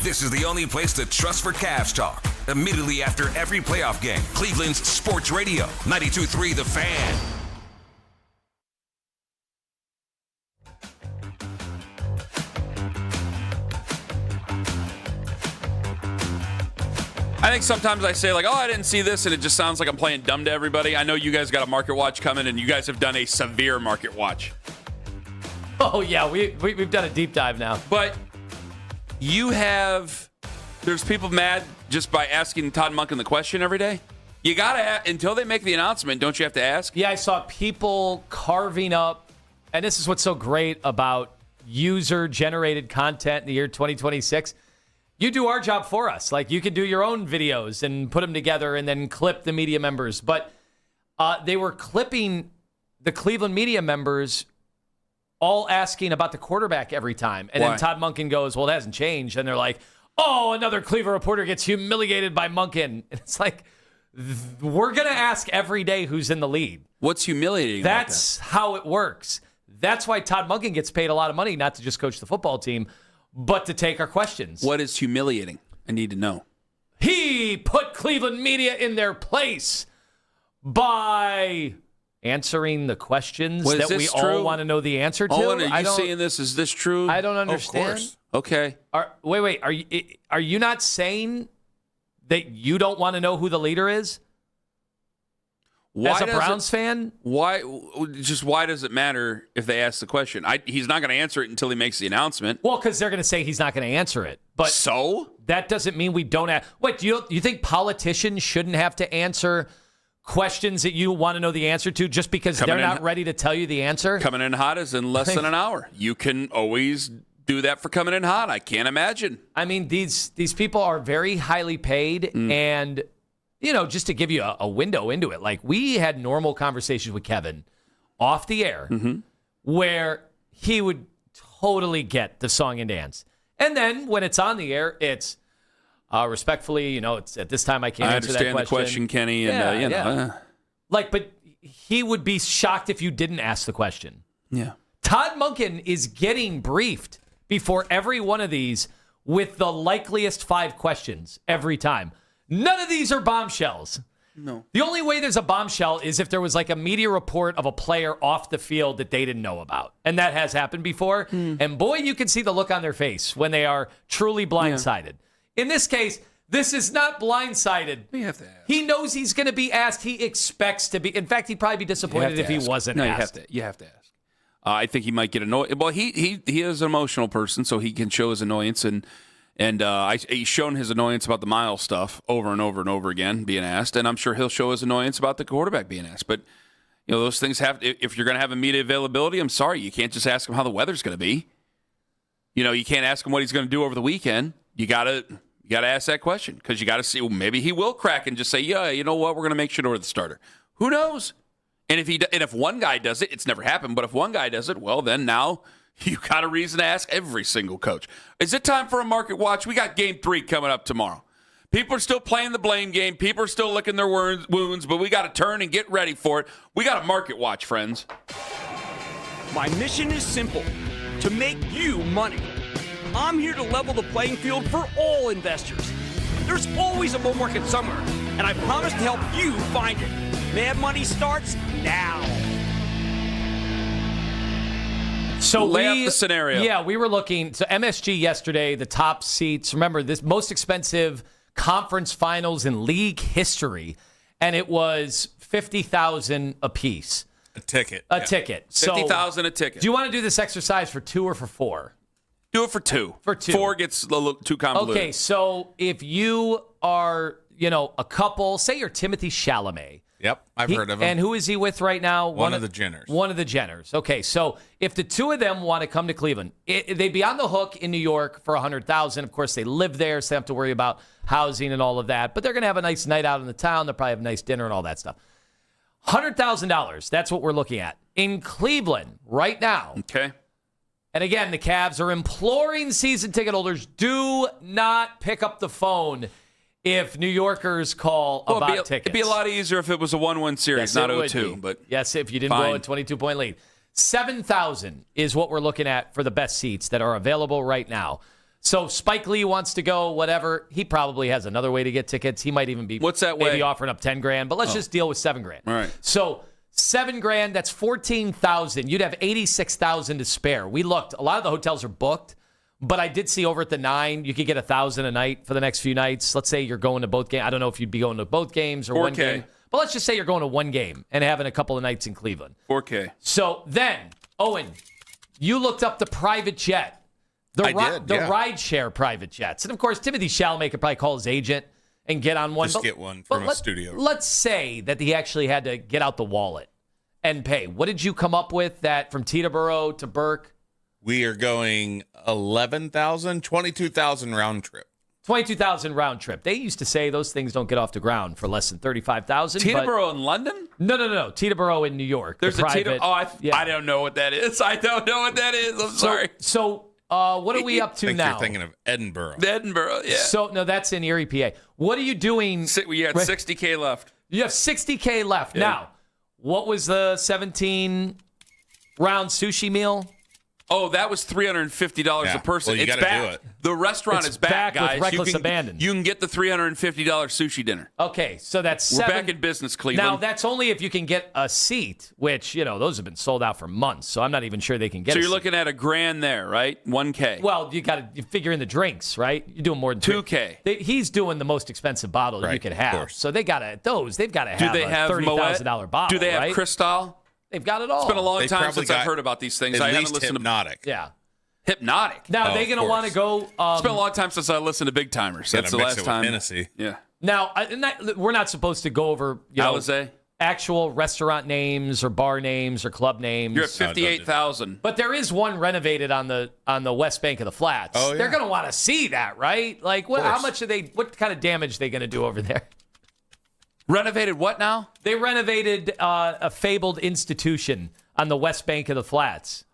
This is the only place to trust for Cavs talk. Immediately after every playoff game, Cleveland's sports radio. 92.3 The Fan. I think sometimes I say, like, oh, I didn't see this, and it just sounds like I'm playing dumb to everybody. I know you guys got a market watch coming, and you guys have done a severe market watch. Oh, yeah, we've done a deep dive now. But there's people mad just by asking Todd Monken the question every day. You got to, until they make the announcement, don't you have to ask? Yeah, I saw people carving up, and this is what's so great about user-generated content in the year 2026. You do our job for us. Like, you can do your own videos and put them together and then clip the media members. But they were clipping the Cleveland media members all asking about the quarterback every time. And Why? then Todd Monken goes, well, it hasn't changed. And they're like, oh, another Cleveland reporter gets humiliated by Monken. And it's like, we're going to ask every day who's in the lead. What's humiliating? That's how it works. That's why Todd Monken gets paid a lot of money, not to just coach the football team, but to take our questions. What is humiliating? I need to know. He put Cleveland media in their place by answering the questions that we all want to know the answer to. Owen, are you seeing this? Is this true? I don't understand. Of course. Okay. Wait. Are you not saying that you don't want to know who the leader is? As a Browns fan? Why does it matter if they ask the question? He's not going to answer it until he makes the announcement. Well, because they're going to say he's not going to answer it. But so? That doesn't mean we don't have... Wait, do you think politicians shouldn't have to answer questions that you want to know the answer to just because they're not ready to tell you the answer? Coming in hot is in less than an hour. You can always do that for coming in hot. I can't imagine. I mean, these people are very highly paid and... You know, just to give you a window into it, like we had normal conversations with Kevin off the air where he would totally get the song and dance. And then when it's on the air, it's respectfully, you know, it's at this time I can't answer that question. I understand the question, Kenny. And, but he would be shocked if you didn't ask the question. Yeah. Todd Monken is getting briefed before every one of these with the likeliest 5 questions every time. None of these are bombshells. No. The only way there's a bombshell is if there was like a media report of a player off the field that they didn't know about. And that has happened before. And boy, you can see the look on their face when they are truly blindsided. Yeah. In this case, this is not blindsided. You have to ask. He knows he's going to be asked. He expects to be. In fact, he'd probably be disappointed if he wasn't asked. You have to ask. I think he might get annoyed. Well, he is an emotional person, so he can show his annoyance. And he's shown his annoyance about the Miles stuff over and over and over again being asked, and I'm sure he'll show his annoyance about the quarterback being asked. But you know, those things have. If you're going to have immediate availability, I'm sorry, you can't just ask him how the weather's going to be. You know, you can't ask him what he's going to do over the weekend. You gotta ask that question because you got to see. Well, maybe he will crack and just say, yeah, you know what, we're going to make Shedeur the starter. Who knows? And if one guy does it, it's never happened. But if one guy does it, well, then now. You got a reason to ask every single coach. Is it time for a market watch? We got game 3 coming up tomorrow. People are still playing the blame game. People are still licking their wounds, but we got to turn and get ready for it. We got a market watch, friends. My mission is simple, to make you money. I'm here to level the playing field for all investors. There's always a bull market somewhere, and I promise to help you find it. Mad Money starts now. So lay out the scenario. Yeah, we were looking. So MSG yesterday, the top seats. Remember, this most expensive conference finals in league history, and it was $50,000 a piece. A ticket. A ticket. So $50,000 a ticket. Do you want to do this exercise for 2 or for 4? Do it for 2. For 2. 4 gets a little too convoluted. Okay, so if you are, a couple, say you're Timothy Chalamet. Yep, I've heard of him. And who is he with right now? One of the Jenners. One of the Jenners. Okay, so if the 2 of them want to come to Cleveland, they'd be on the hook in New York for $100,000. Of course, they live there, so they have to worry about housing and all of that. But they're going to have a nice night out in the town. They'll probably have a nice dinner and all that stuff. $100,000, that's what we're looking at. In Cleveland right now. Okay. And again, the Cavs are imploring season ticket holders, do not pick up the phone if New Yorkers call about tickets. It'd be a lot easier if it was a 1-1 series, not 0-2. But yes, if you didn't blow a 22-point lead. 7,000 is what we're looking at for the best seats that are available right now. So Spike Lee wants to go, whatever. He probably has another way to get tickets. He might even be What's that maybe way? offering up $10,000, but let's just deal with $7,000. All right. So $7,000, that's $14,000. You'd have $86,000 to spare. We looked. A lot of the hotels are booked, but I did see over at the 9, you could get $1,000 a night for the next few nights. Let's say you're going to both games. I don't know if you'd be going to both games or 4K. one game, but let's just say you're going to one game and having a couple of nights in Cleveland. 4K. So then, Owen, you looked up the private jet, the rideshare private jets, and of course Timothy Chalamet could probably call his agent and get on one. Just get one from a studio. Let's say that he actually had to get out the wallet and pay. What did you come up with that from Teterboro to Burke? We are going 11,000, 22,000 round trip. 22,000 round trip. They used to say those things don't get off the ground for less than 35,000. Teterboro in London? No. Teterboro in New York. There's the private, I don't know what that is. I don't know what that is. I'm sorry. So what are we up to now? You're thinking of Edinburgh. Edinburgh, yeah. So, no, that's in Erie, PA. What are you doing? We had $60K left. You have $60K left. Yeah. Now, what was the 17-round sushi meal? Oh, that was $350 a person. Well, you it's gotta back. do it. The restaurant It's is back, back with guys. reckless abandon. You can get the $350 sushi dinner. Okay, so that's We're back in business, Cleveland. Now, that's only if you can get a seat, which, those have been sold out for months, so I'm not even sure they can get So a you're seat. looking at $1,000 there, right? $1K. Well, you figure in the drinks, right? You're doing more than $2K. He's doing the most expensive bottle you could have. So they've got to have Do they a have $30,000 bottle. Do they have right? Cristal? They've got it all. It's been a long They've time probably since I've got heard about these things. At I least haven't listened Hypnotic. Yeah. Hypnotic. Now, are they going to want to go? It's been a long time since I listened to Big Timers. That's the last time. Hennessy. Yeah. Now, we're not supposed to go over Alizé? actual restaurant names or bar names or club names. You're at 58,000. But there is one renovated on the West Bank of the Flats. Oh, yeah. They're going to want to see that, right? Like, how much are they? What kind of damage are they going to do over there? Renovated what now? They renovated a fabled institution on the West Bank of the Flats.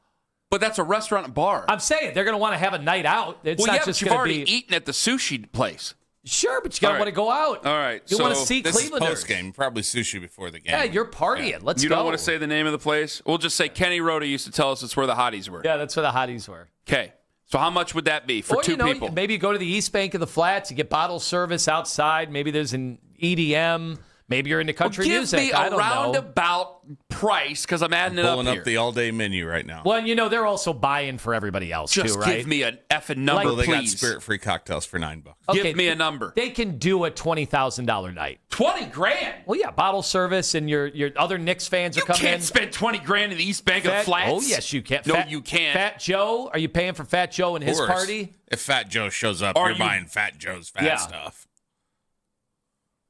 But that's a restaurant and bar. I'm saying they're going to want to have a night out. It's not just you've going to already be eaten at the sushi place. Sure, but you got to want to go out. All right. You want to see This is Clevelanders. post-game. Probably sushi before the game. Yeah, you're partying. Let's You go. don't want to say the name of the place? We'll just say Kenny Rhoda used to tell us it's where the hotties were. Yeah, that's where the hotties were. Okay. So how much would that be for two people? Maybe you go to the East Bank of the Flats, you get bottle service outside. Maybe there's an EDM. Maybe you're into country give music. me I a don't know. roundabout price because I'm adding it up Pulling here. up the all-day menu right now. Well, they're also buying for everybody else Just too, right? give me an effing number, Well, they got please. spirit-free cocktails for $9. Okay, Give me a number. They can do a $20,000 night. $20,000. Well, yeah, bottle service, and your other Knicks fans are You coming can't in. spend $20,000 in the East Bank of the Flats. Oh, yes, you can. No, you can't. Fat Joe, are you paying for Fat Joe and his Of course. party? If Fat Joe shows up, Are you're you- buying Fat Joe's fat stuff.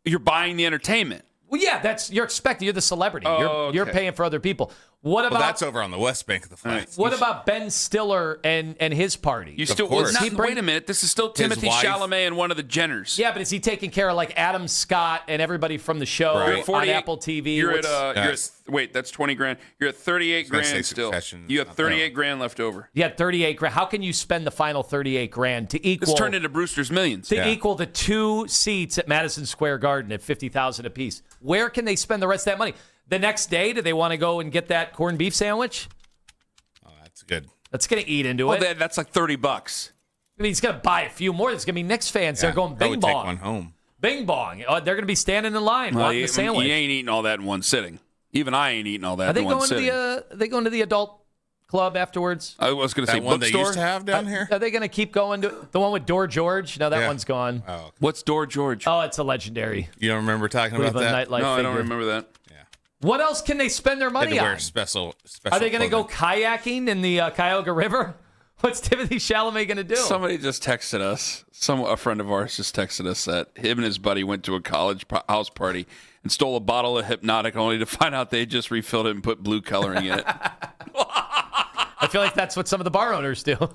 You're buying the entertainment. Well, yeah, you're expecting. You're the celebrity. Oh, You're okay. paying for other people. What Well, about that's over on the West Bank of the Flats. what about Ben Stiller and his party? You still course. wait a minute. This is still Timothy wife. Chalamet and one of the Jenners. Yeah, but is he taking care of like Adam Scott and everybody from the show Right. on Apple TV? You're What's- wait, that's $20,000. You're at 38 gonna say grand still. Succession. You have 38 grand left over. You had 38 grand. How can you spend the final 38 grand to equal? This turned into Brewster's Millions. To equal the 2 seats at Madison Square Garden at $50,000 apiece. Where can they spend the rest of that money? The next day, do they want to go and get that corned beef sandwich? Oh, that's good. That's going to eat into Well, it. that's like $30. I mean, he's going to buy a few more. There's going to be Knicks fans. Yeah, They're going probably bing take bong. one home. Bing bong. Oh, they're going to be standing in line wanting the sandwich. You ain't eating all that in one sitting. Even I ain't eating all that Are they in one going sitting. to the? Are they going to the adult club afterwards? I was going to say That one they bookstore. used to have down here? Are they going to keep going to the one with Door George? No, that Yeah. one's gone. Oh, okay. What's Door George? Oh, it's a legendary You don't remember talking about Cleveland that? nightlife no, I figure. don't remember that. What else can they spend their They had money to wear on? special Are they going to go clothing. kayaking in the Cuyahoga River? What's Timothy Chalamet going to do? Somebody just texted us. A friend of ours just texted us that him and his buddy went to a college house party and stole a bottle of Hypnotic only to find out they just refilled it and put blue coloring in it. I feel like that's what some of the bar owners do. I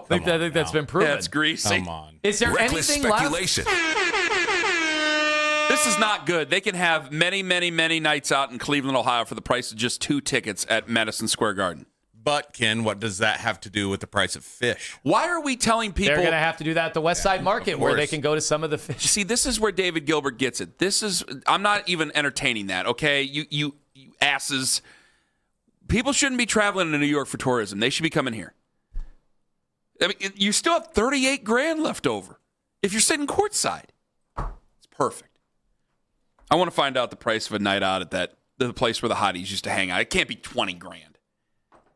think that's been proven. That's greasy. Come on. Is there Reckless anything left? speculation. This is not good. They can have many, many, many nights out in Cleveland, Ohio for the price of just 2 tickets at Madison Square Garden. But, Ken, what does that have to do with the price of fish? Why are we telling people... They're going to have to do that at the West Side Market where they can go to some of the fish. See, this is where David Gilbert gets it. I'm not even entertaining that, okay? You asses. People shouldn't be traveling to New York for tourism. They should be coming here. I mean, you still have $38,000 left over if you're sitting courtside. It's perfect. I want to find out the price of a night out at the place where the hotties used to hang out. It can't be $20,000.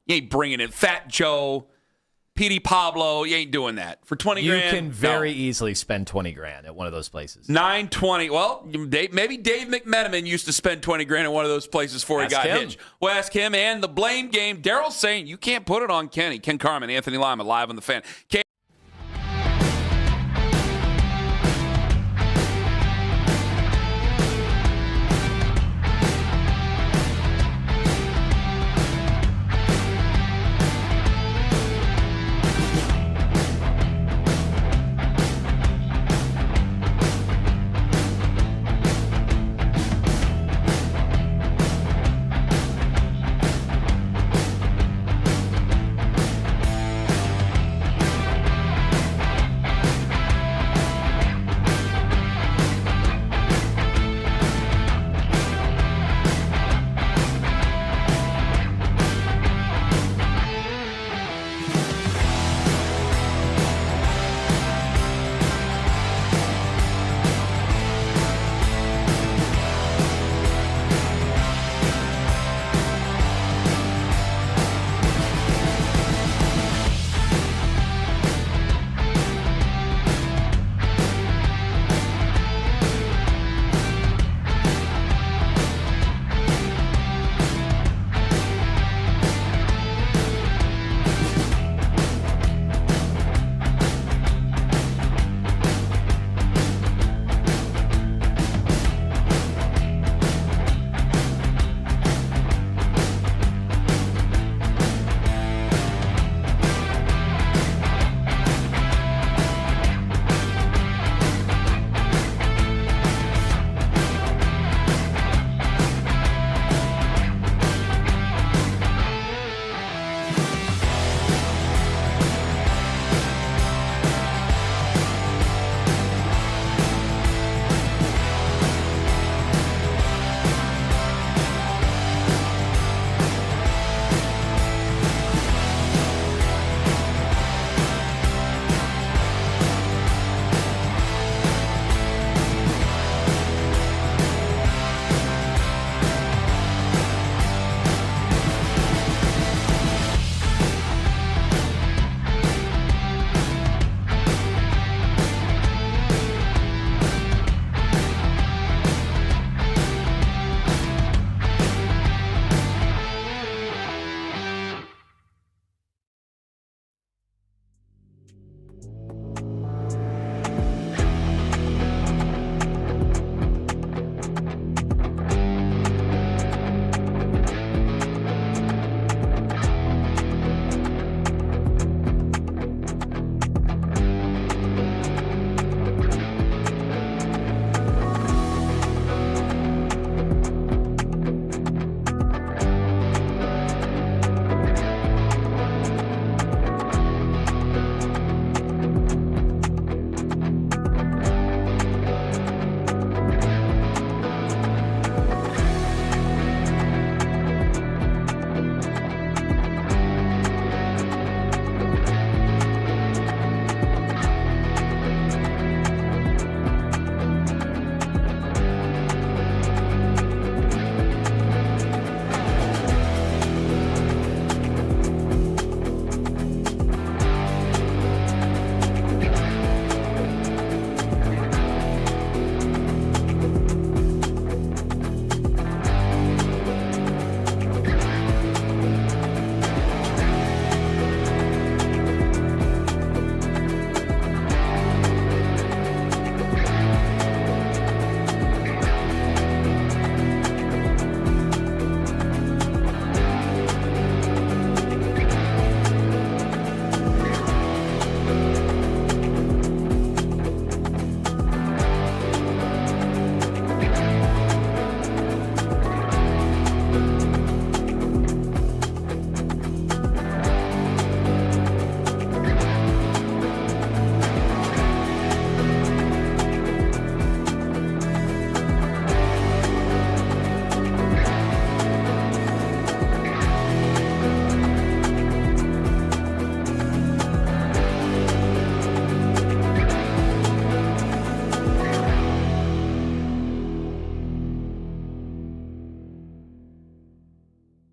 You ain't bringing in Fat Joe, P.D. Pablo. You ain't doing that for $20,000. You can very easily spend $20,000 at one of those places. $920. Well, maybe Dave McMenamin used to spend $20,000 at one of those places before he got hitched. Well, ask him. And the blame game. Daryl's saying you can't put it on Kenny. Ken Carman, Anthony Lima, live on the Fan.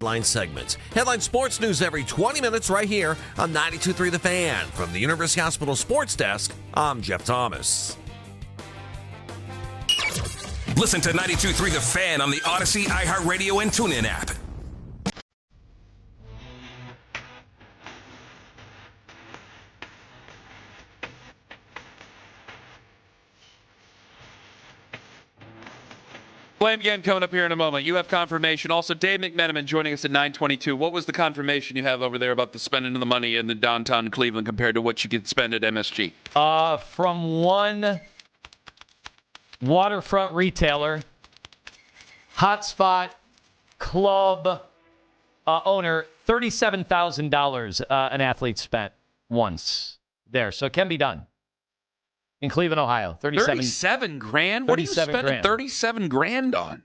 Line segments. Headline sports news every 20 minutes right here on 92.3 The Fan. From the University Hospital Sports Desk, I'm Jeff Thomas. Listen to 92.3 The Fan on the Odyssey, iHeartRadio, and TuneIn app. Blame game coming up here in a moment. You have confirmation. Also, Dave McMenamin joining us at 9:22. What was the confirmation you have over there about the spending of the money in the downtown Cleveland compared to what you could spend at MSG? From one waterfront retailer, hotspot club owner, $37,000 an athlete spent once there. So it can be done. In Cleveland, Ohio. 37 grand? What are you spending 37 grand on?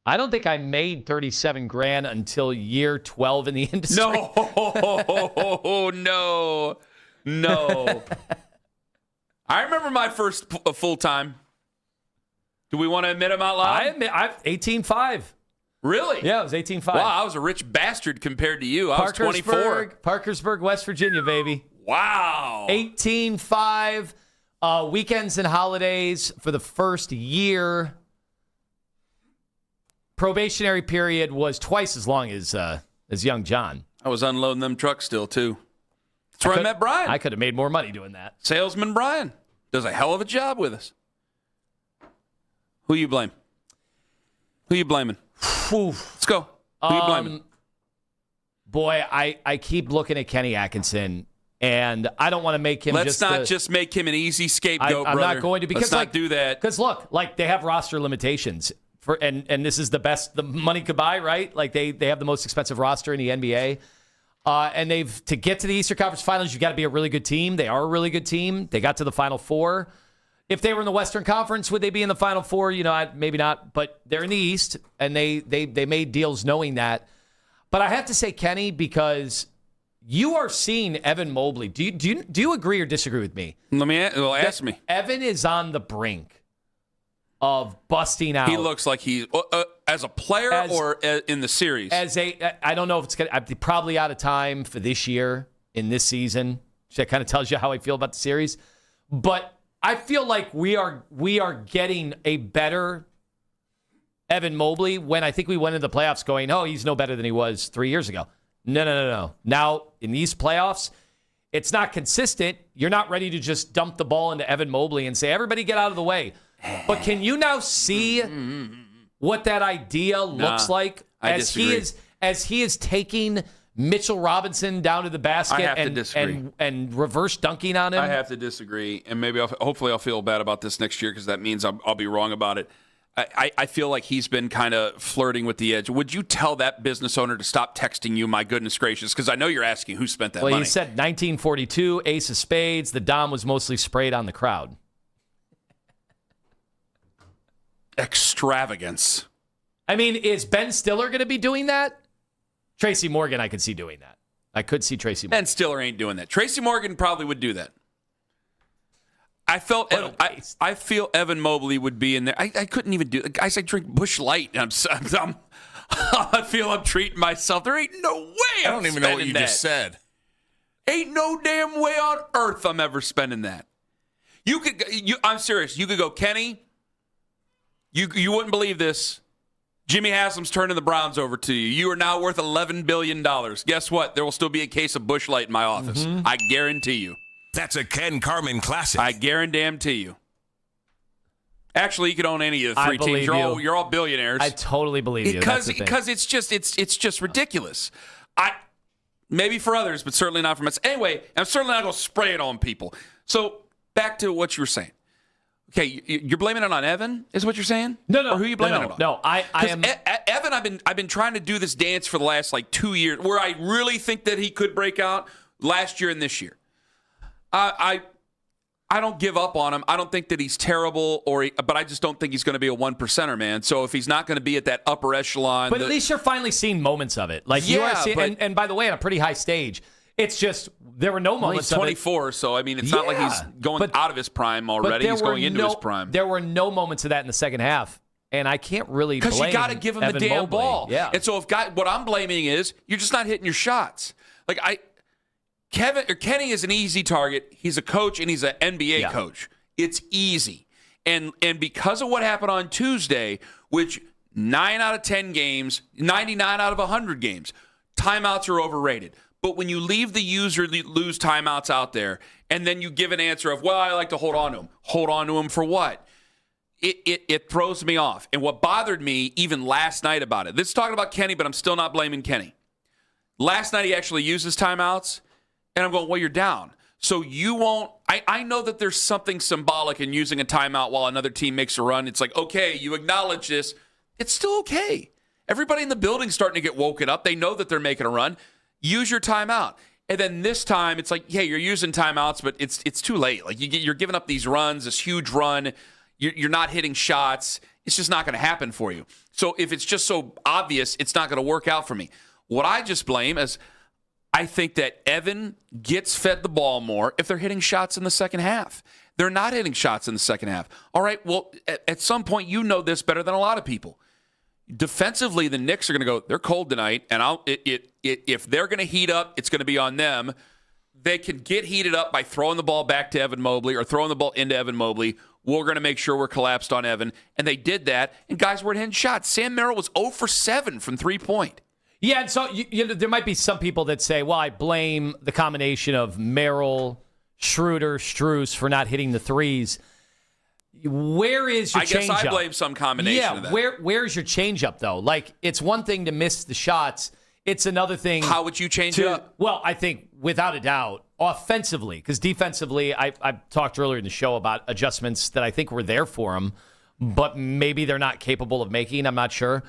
I don't think I made 37 grand until year 12 in the industry. No. I remember my first full-time. Do we want to admit him out loud? I admit, 18.5. Really? Yeah, it was 18.5. Wow, I was a rich bastard compared to you. I was 24. Parkersburg, West Virginia, baby. Wow. 18.5. Weekends and holidays for the first year. Probationary period was twice as long as young John. I was unloading them trucks still, too. That's where I met Brian. I could have made more money doing that. Salesman Brian does a hell of a job with us. Who you blame? Who you blaming? Let's go. Who you blaming? Boy, I keep looking at Kenny Atkinson. And I don't want to make him Let's not just make him an easy scapegoat, I'm brother. not going to, because Let's not do that. Because look, like they have roster limitations and this is the best the money could buy, right? Like they have the most expensive roster in the NBA. And to get to the Eastern Conference Finals, you got to be a really good team. They are a really good team. They got to the Final Four. If they were in the Western Conference, would they be in the Final Four? Maybe not, but they're in the East and they made deals knowing that. But I have to say Kenny, because you are seeing Evan Mobley. Do you agree or disagree with me? Ask me. Evan is on the brink of busting out. He looks like he, as a player or in the series? I don't know if it's going to, probably out of time for this year, in this season. That kind of tells you how I feel about the series. But I feel like we are getting a better Evan Mobley when I think we went into the playoffs going, oh, he's no better than he was 3 years ago. No. Now, in these playoffs, it's not consistent. You're not ready to just dump the ball into Evan Mobley and say, everybody get out of the way. But can you now see what that idea looks like as he is taking Mitchell Robinson down to the basket and reverse dunking on him? I have to disagree, and maybe hopefully I'll feel bad about this next year because that means I'll be wrong about it. I feel like he's been kind of flirting with the edge. Would you tell that business owner to stop texting you, my goodness gracious? Because I know you're asking who spent that money. Well, he said 1942, ace of spades. The Dom was mostly sprayed on the crowd. Extravagance. I mean, is Ben Stiller going to be doing that? Tracy Morgan, I could see doing that. I could see Tracy Morgan. Ben Stiller ain't doing that. Tracy Morgan probably would do that. I feel Evan Mobley would be in there. I couldn't even do it. Guys, I drink Busch Light. I feel I'm treating myself. There ain't no way I don't even know what you just said. Ain't no damn way on earth I'm ever spending that. I'm serious. You could go, Kenny, you wouldn't believe this. Jimmy Haslam's turning the Browns over to you. You are now worth $11 billion. Guess what? There will still be a case of Busch Light in my office. Mm-hmm. I guarantee you. That's a Ken Carman classic. I guarantee you. Actually, you could own any of the three teams. You're all billionaires. I totally believe you. Because it's just ridiculous. Maybe for others, but certainly not for us. Anyway, I'm certainly not going to spray it on people. So back to what you were saying. Okay, you're blaming it on Evan, is what you're saying? No. Or who are you blaming it on? No, I am. Evan, I've been trying to do this dance for the last 2 years, where I really think that he could break out last year and this year. I don't give up on him. I don't think that he's terrible, but I just don't think he's going to be a 1%er, man. So if he's not going to be at that upper echelon, but at least you're finally seeing moments of it. You are seeing, and by the way, on a pretty high stage. It's just there were no moments. He's 24, so I mean, it's not like he's going out of his prime already. He's going into his prime. There were no moments of that in the second half, And I can't really blame because you got to give him Evan the damn Mobley. ball. Yeah. And so what I'm blaming is you're just not hitting your shots. Like Kenny is an easy target. He's a coach and he's an NBA coach. It's easy. And because of what happened on Tuesday, which 9 out of 10 games, 99 out of 100 games, timeouts are overrated. But when you leave the user lose timeouts out there, and then you give an answer of, well, I like to hold on to him. Hold on to him for what? It throws me off. And what bothered me even last night about it, this is talking about Kenny, but I'm still not blaming Kenny. Last night he actually used his timeouts, and I'm going, well, you're down. So you won't – I know that there's something symbolic in using a timeout while another team makes a run. It's like, okay, you acknowledge this. It's still okay. Everybody in the building's starting to get woken up. They know that they're making a run. Use your timeout. And then this time it's like, hey, you're using timeouts, but it's too late. Like you're giving up these runs, this huge run. You're not hitting shots. It's just not going to happen for you. So if it's just so obvious, it's not going to work out for me. What I just blame is I think that Evan gets fed the ball more if they're hitting shots in the second half. They're not hitting shots in the second half. All right, well, at some point, you know this better than a lot of people. Defensively, the Knicks are going to go, they're cold tonight, and if they're going to heat up, it's going to be on them. They can get heated up by throwing the ball back to Evan Mobley or throwing the ball into Evan Mobley. We're going to make sure we're collapsed on Evan. And they did that, and guys were hitting shots. Sam Merrill was 0 for 7 from three-point. Yeah, and so there might be some people that say, well, I blame the combination of Merrill, Schroeder, Strus for not hitting the threes. Where is your change-up? I guess I blame some combination of that. Where's your change-up, though? Like, it's one thing to miss the shots. It's another thing. How would you change it up? Well, I think, without a doubt, offensively, because defensively, I talked earlier in the show about adjustments that I think were there for them, but maybe they're not capable of making. I'm not sure.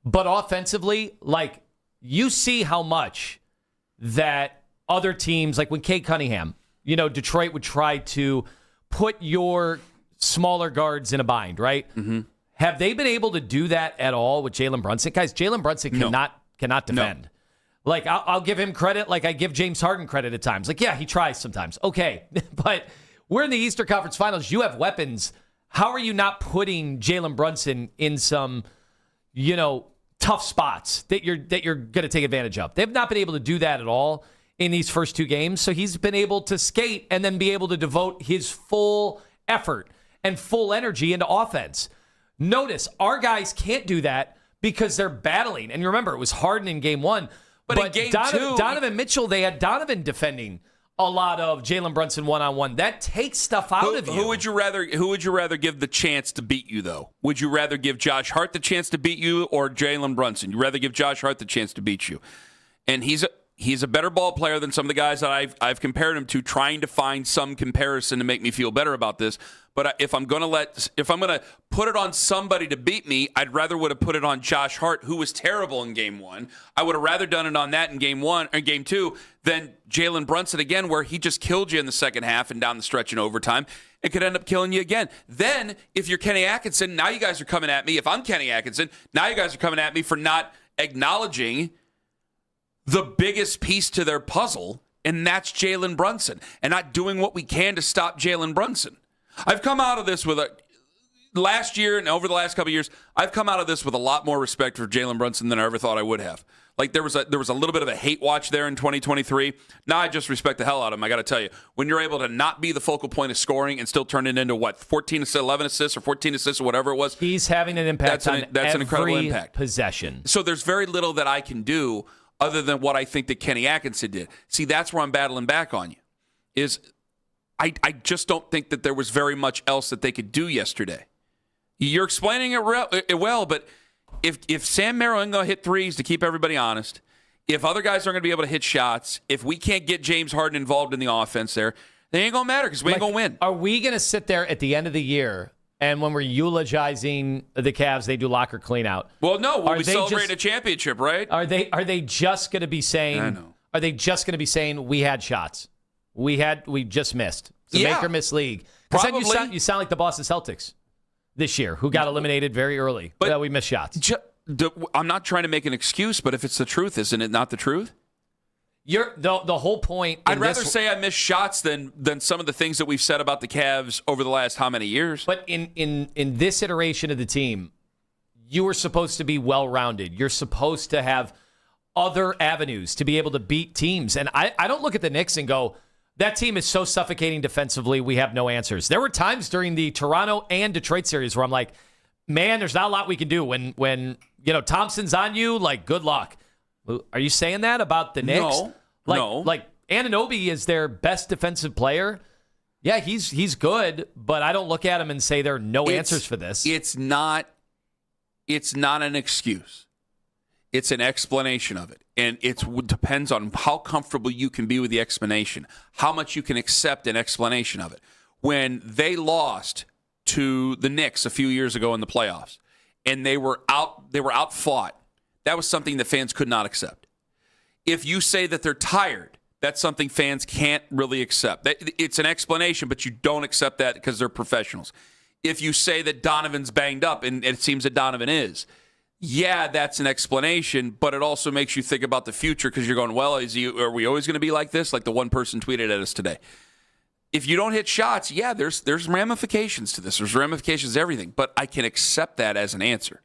But offensively, like, you see how much that other teams, like when Cade Cunningham, Detroit would try to put your smaller guards in a bind, right? Mm-hmm. Have they been able to do that at all with Jaylen Brunson? Guys, Jaylen Brunson cannot defend. No. Like, I'll give him credit like I give James Harden credit at times. Like, yeah, he tries sometimes. Okay, but we're in the Eastern Conference Finals. You have weapons. How are you not putting Jaylen Brunson in some, tough spots that you're going to take advantage of? They've not been able to do that at all in these first two games. So he's been able to skate and then be able to devote his full effort and full energy into offense. Notice, our guys can't do that because they're battling. And remember, it was Harden in game one. But in game two, Donovan Mitchell, they had Donovan defending a lot of Jaylen Brunson one-on-one. That takes stuff out of you. Who would you rather give the chance to beat you, though? Would you rather give Josh Hart the chance to beat you or Jaylen Brunson? You'd rather give Josh Hart the chance to beat you. And he's a better ball player than some of the guys that I've compared him to, trying to find some comparison to make me feel better about this. But if I'm going to put it on somebody to beat me, I'd rather would have put it on Josh Hart, who was terrible in game one. I would have rather done it on that in game one or game two than Jaylen Brunson again, where he just killed you in the second half and down the stretch in overtime. It could end up killing you again. Then if you're Kenny Atkinson, now you guys are coming at me. If I'm Kenny Atkinson, now you guys are coming at me for not acknowledging the biggest piece to their puzzle, and that's Jaylen Brunson, and not doing what we can to stop Jaylen Brunson. I've come out of this with last year and over the last couple of years, I've come out of this with a lot more respect for Jaylen Brunson than I ever thought I would have. Like there was a little bit of a hate watch there in 2023. Now I just respect the hell out of him. I got to tell you, when you're able to not be the focal point of scoring and still turn it into 14 assists, 11 assists, or 14 assists, or whatever it was, he's having an impact. That's an incredible impact. Possession. So there's very little that I can do other than what I think that Kenny Atkinson did. See, that's where I'm battling back on you. Is I just don't think that there was very much else that they could do yesterday. You're explaining it well, but if Sam Merrill ain't going to hit threes, to keep everybody honest, if other guys aren't going to be able to hit shots, if we can't get James Harden involved in the offense there, they ain't going to matter because we ain't going to win. Are we going to sit there at the end of the year and when we're eulogizing the Cavs, they do locker clean out? Well, no, we celebrate a championship, right? Are they just going to be saying? I know. Are they just going to be saying we had shots? We just missed. It's a make or miss league. Because then you sound like the Boston Celtics this year, who got eliminated very early. But we missed shots. I'm not trying to make an excuse, but if it's the truth, isn't it not the truth? The whole point. I'd rather say I missed shots than some of the things that we've said about the Cavs over the last how many years. But in this iteration of the team, you are supposed to be well-rounded. You're supposed to have other avenues to be able to beat teams. And I don't look at the Knicks and go, that team is so suffocating defensively, we have no answers. There were times during the Toronto and Detroit series where I'm like, man, there's not a lot we can do. When Thompson's on you, like, good luck. Are you saying that about the Knicks? No. Like Anunoby is their best defensive player. Yeah, he's good, but I don't look at him and say there are no answers for this. It's not an excuse. It's an explanation of it. And it depends on how comfortable you can be with the explanation, how much you can accept an explanation of it. When they lost to the Knicks a few years ago in the playoffs, and they were outfought, that was something that fans could not accept. If you say that they're tired, that's something fans can't really accept. It's an explanation, but you don't accept that because they're professionals. If you say that Donovan's banged up, and it seems that Donovan is, yeah, that's an explanation, but it also makes you think about the future because you're going, well, are we always going to be like this? Like the one person tweeted at us today. If you don't hit shots, yeah, there's ramifications to this. There's ramifications to everything, but I can accept that as an answer,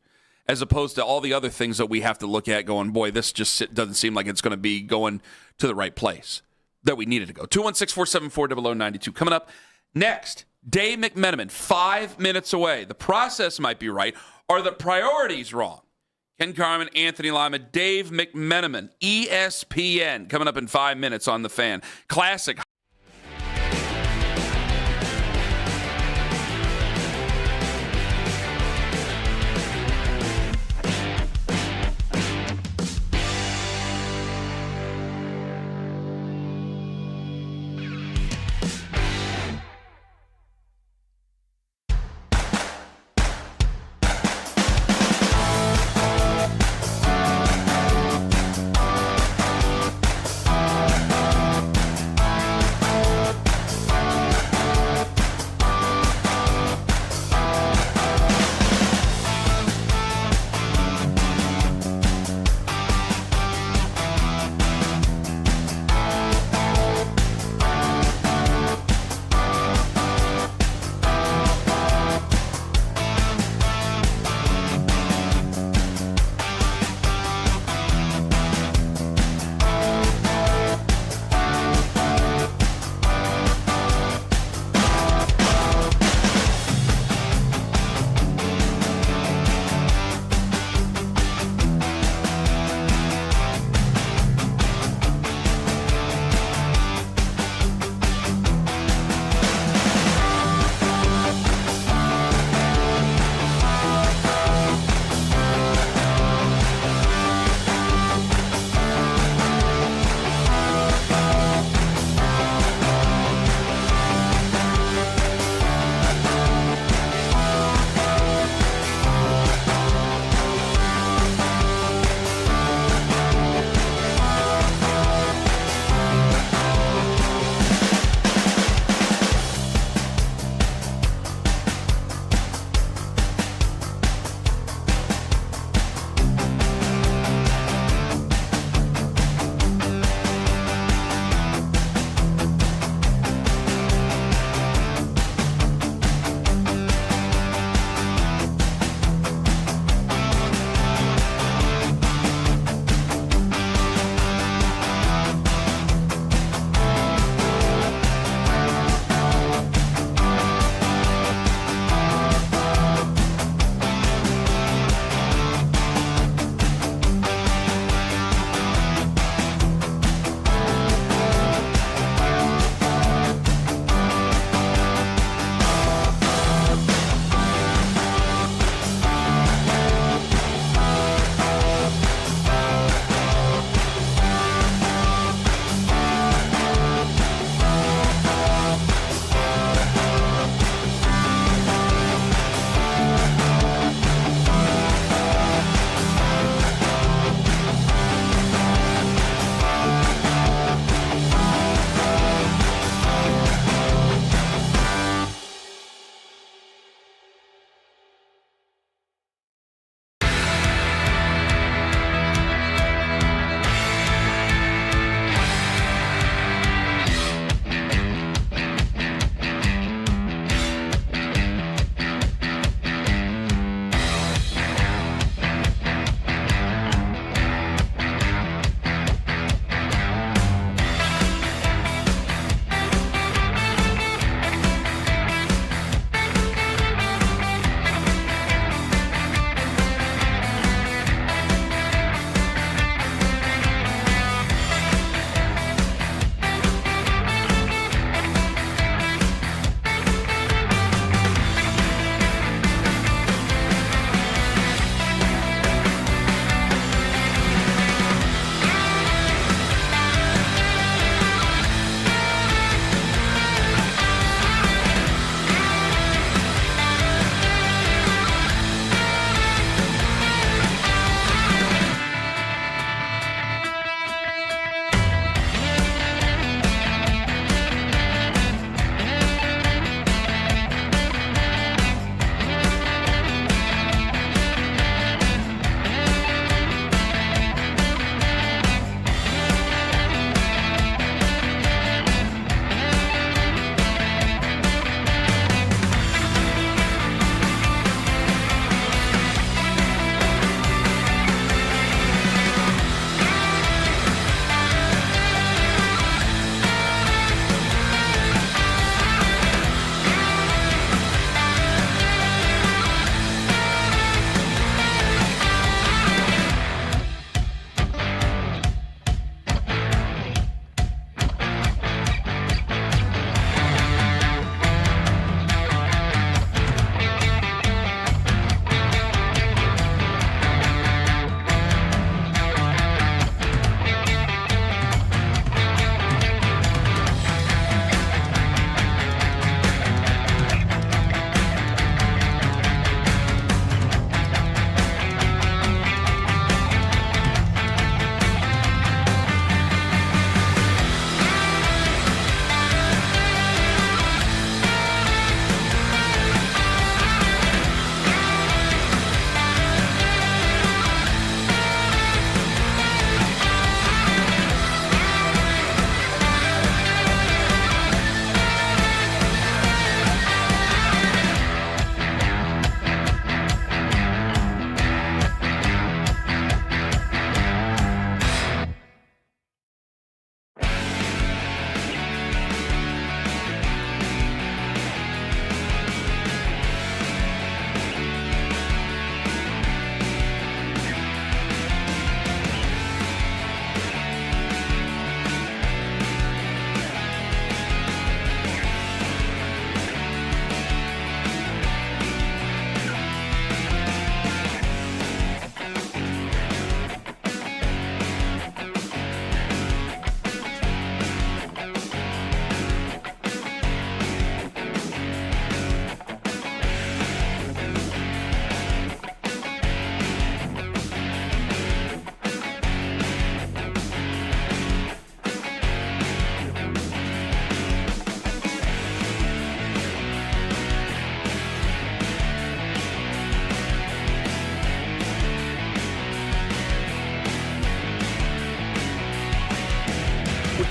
as opposed to all the other things that we have to look at going, boy, this just doesn't seem like it's going to be going to the right place that we needed to go. 216-474-0092. Coming up next, Dave McMenamin, 5 minutes away. The process might be right. Are the priorities wrong? Ken Carman, Anthony Lima, Dave McMenamin, ESPN, coming up in 5 minutes on The Fan. Classic.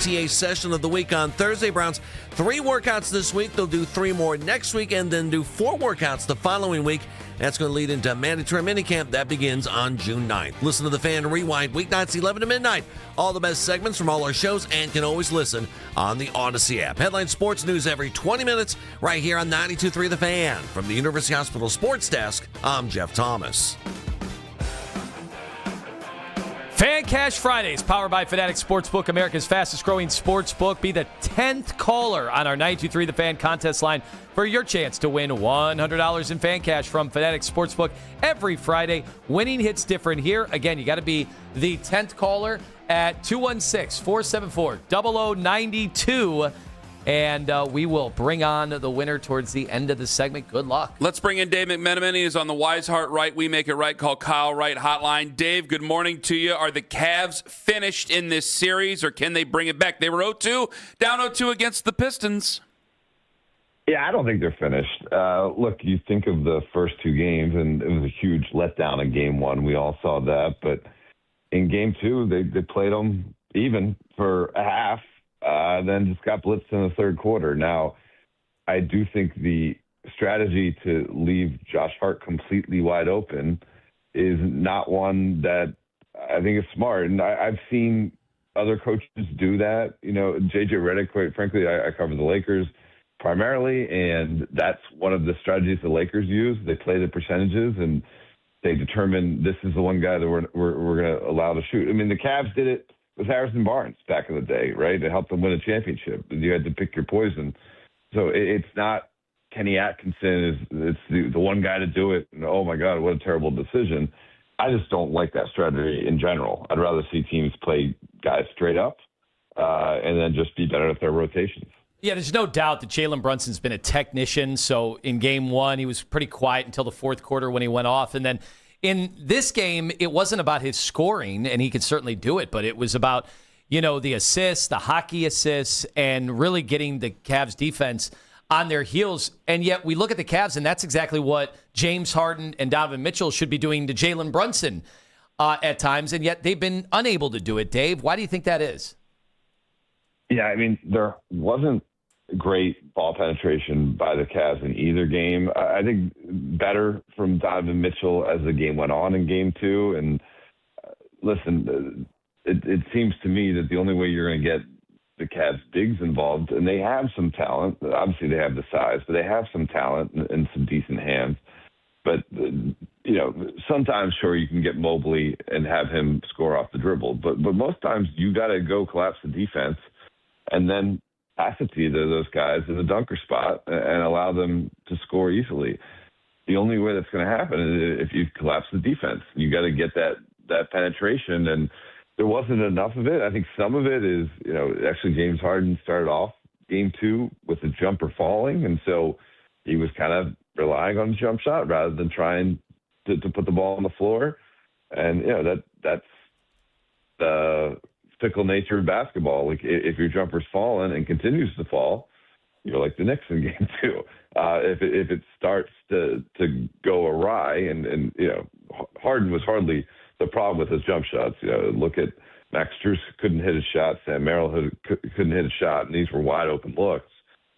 OTA session of the week on Thursday. Browns 3 workouts this week. They'll do 3 more next week and then do 4 workouts the following week. That's going to lead into mandatory minicamp that begins on June 9th. Listen to the Fan Rewind weeknights 11 to midnight. All the best segments from all our shows and can always listen on the Odyssey app. Headline sports news every 20 minutes right here on 92.3 The Fan. From the University Hospital Sports Desk, I'm Jeff Thomas. Fan Cash Fridays, powered by Fanatics Sportsbook, America's fastest growing sportsbook. Be the 10th caller on our 92.3 The Fan contest line for your chance to win $100 in fan cash from Fanatics Sportsbook every Friday. Winning hits different here. Again, you got to be the 10th caller at 216-474-0092. And we will bring on the winner towards the end of the segment. Good luck. Let's bring in Dave McMenamin. He is on the Wise Hart Right, We Make It Right, call Kyle Wright hotline. Dave, good morning to you. Are the Cavs finished in this series, or can they bring it back? They were 0-2, down 0-2 against the Pistons. Yeah, I don't think they're finished. Look, you think of the first 2 games, and it was a huge letdown in game 1. We all saw that. But in game 2, they played them even for a half. Then just got blitzed in the third quarter. Now, I do think the strategy to leave Josh Hart completely wide open is not one that I think is smart. And I've seen other coaches do that. You know, J.J. Redick, quite frankly, I cover the Lakers primarily, and that's one of the strategies the Lakers use. They play the percentages, and they determine this is the one guy that we're going to allow to shoot. I mean, the Cavs did it with Harrison Barnes back in the day, right? It helped them win a championship. You had to pick your poison. So it's not Kenny Atkinson. It's the one guy to do it. And oh, my God, what a terrible decision. I just don't like that strategy in general. I'd rather see teams play guys straight up and then just be better at their rotations. Yeah, there's no doubt that Jaylen Brunson's been a technician. So in game 1, he was pretty quiet until the fourth quarter when he went off. And then in this game, it wasn't about his scoring, and he could certainly do it, but it was about, the assists, the hockey assists, and really getting the Cavs defense on their heels. And yet we look at the Cavs, and that's exactly what James Harden and Donovan Mitchell should be doing to Jaylen Brunson at times, and yet they've been unable to do it. Dave, why do you think that is? Yeah, I mean, there wasn't great ball penetration by the Cavs in either game. I think better from Donovan Mitchell as the game went on in game 2. And listen, it seems to me that the only way you're going to get the Cavs bigs involved, and they have some talent. Obviously, they have the size, but they have some talent and some decent hands. But, sometimes, sure, you can get Mobley and have him score off the dribble. But most times you got to go collapse the defense and then pass it to either of those guys in the dunker spot and allow them to score easily. The only way that's going to happen is if you collapse the defense. You got to get that penetration, and there wasn't enough of it. I think some of it is, actually James Harden started off game 2 with the jumper falling, and so he was kind of relying on the jump shot rather than trying to put the ball on the floor. And, that's the fickle nature of basketball. Like if your jumper's falling and continues to fall, you're like the Knicks in game 2. If it starts to go awry, and Harden was hardly the problem with his jump shots. Look at Max Strus couldn't hit a shot, Sam Merrill couldn't hit a shot, and these were wide open looks.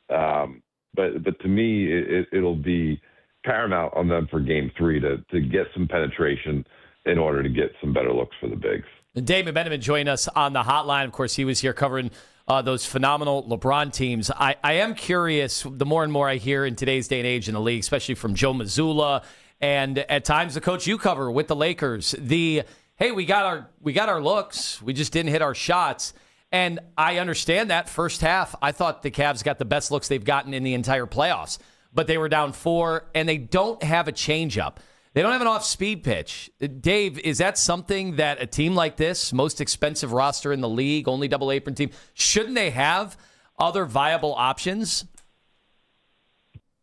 But to me, it'll be paramount on them for game 3 to get some penetration in order to get some better looks for the bigs. Dave McMenamin joined us on the hotline. Of course, he was here covering those phenomenal LeBron teams. I am curious, the more and more I hear in today's day and age in the league, especially from Joe Mazzulla, and at times the coach you cover with the Lakers, hey, we got our looks, we just didn't hit our shots. And I understand that first half. I thought the Cavs got the best looks they've gotten in the entire playoffs, but they were down 4, and they don't have a changeup. They don't have an off-speed pitch. Dave, is that something that a team like this, most expensive roster in the league, only double apron team, shouldn't they have other viable options?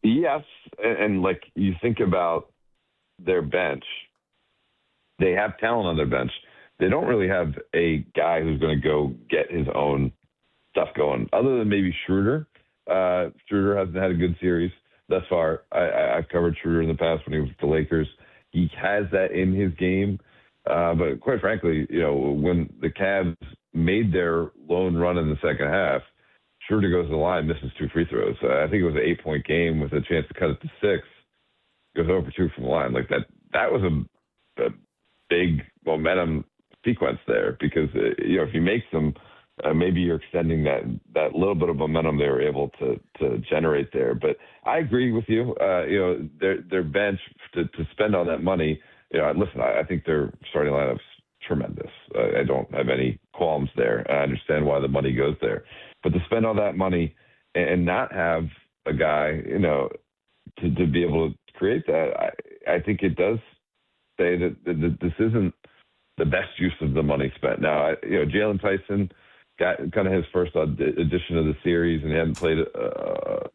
Yes, and like you think about their bench, they have talent on their bench. They don't really have a guy who's going to go get his own stuff going, other than maybe Schroeder. Schroeder hasn't had a good series thus far. I've covered Schroeder in the past when he was with the Lakers. He has that in his game. But quite frankly, when the Cavs made their lone run in the second half. Schroeder goes to the line, misses 2 free throws. I think it was an 8-point game with a chance to cut it to 6. Goes over 2 from the line. Like that was a big momentum sequence there because, if you make some, maybe you're extending that little bit of momentum they were able to generate there. But I agree with you. Their bench to spend all that money, listen, I think their starting lineup's tremendous. I don't have any qualms there. I understand why the money goes there. But to spend all that money and not have a guy, to be able to create that, I think it does say that this isn't the best use of the money spent. Now, Jaylen Tyson got kind of his first edition of the series, and he hadn't played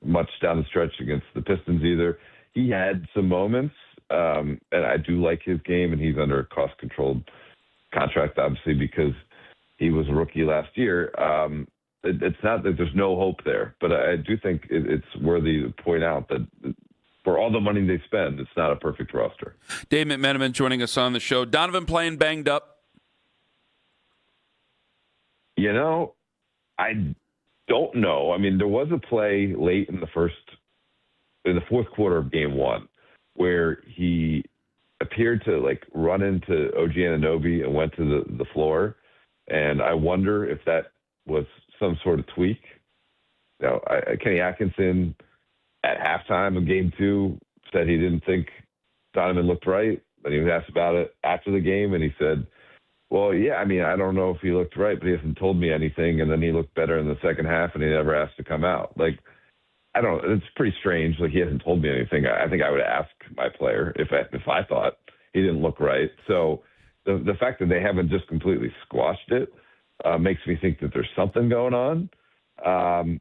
much down the stretch against the Pistons either. He had some moments, and I do like his game, and he's under a cost-controlled contract, obviously, because he was a rookie last year. It's not that there's no hope there, but I do think it's worthy to point out that for all the money they spend, it's not a perfect roster. Dave McMenamin joining us on the show. Donovan playing banged up? I don't know. I mean, there was a play late in the fourth quarter of game 1 where he appeared to run into OG Anunoby and went to the floor. And I wonder if that was some sort of tweak. Kenny Atkinson at halftime of game 2 said he didn't think Donovan looked right, but he was asked about it after the game, and he said, well, yeah, I mean, I don't know if he looked right, but he hasn't told me anything, and then he looked better in the second half, and he never asked to come out. I don't know. It's pretty strange. He hasn't told me anything. I think I would ask my player if I thought he didn't look right. So the fact that they haven't just completely squashed it makes me think that there's something going on.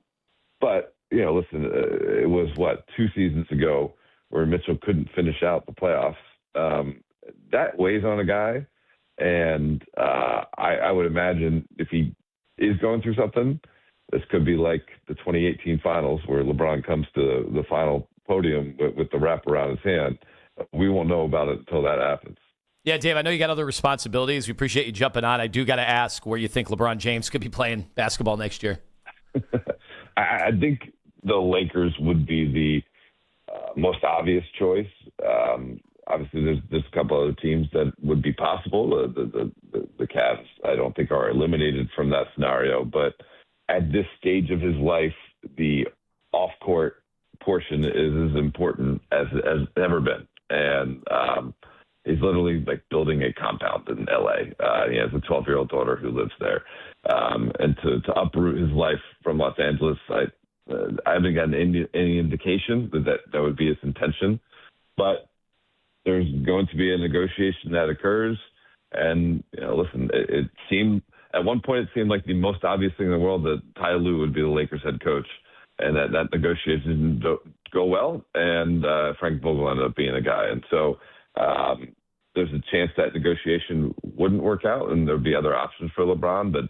But, listen, it was, 2 seasons ago where Mitchell couldn't finish out the playoffs. That weighs on a guy. And I would imagine if he is going through something, this could be like the 2018 finals where LeBron comes to the final podium with the wrap around his hand. We won't know about it until that happens. Yeah, Dave, I know you got other responsibilities. We appreciate you jumping on. I do got to ask where you think LeBron James could be playing basketball next year. I think the Lakers would be the most obvious choice. Obviously, there's a couple other teams that would be possible. The Cavs, I don't think, are eliminated from that scenario. But at this stage of his life, the off-court portion is as important as ever been. And he's literally building a compound in L.A. He has a 12-year-old daughter who lives there. And to uproot his life from Los Angeles, I haven't gotten any indication that would be his intention. But there's going to be a negotiation that occurs. And, listen, it seemed at one point it seemed like the most obvious thing in the world that Ty Lue would be the Lakers head coach, and that negotiation didn't go well. And Frank Vogel ended up being a guy. And so there's a chance that negotiation wouldn't work out, and there'd be other options for LeBron. But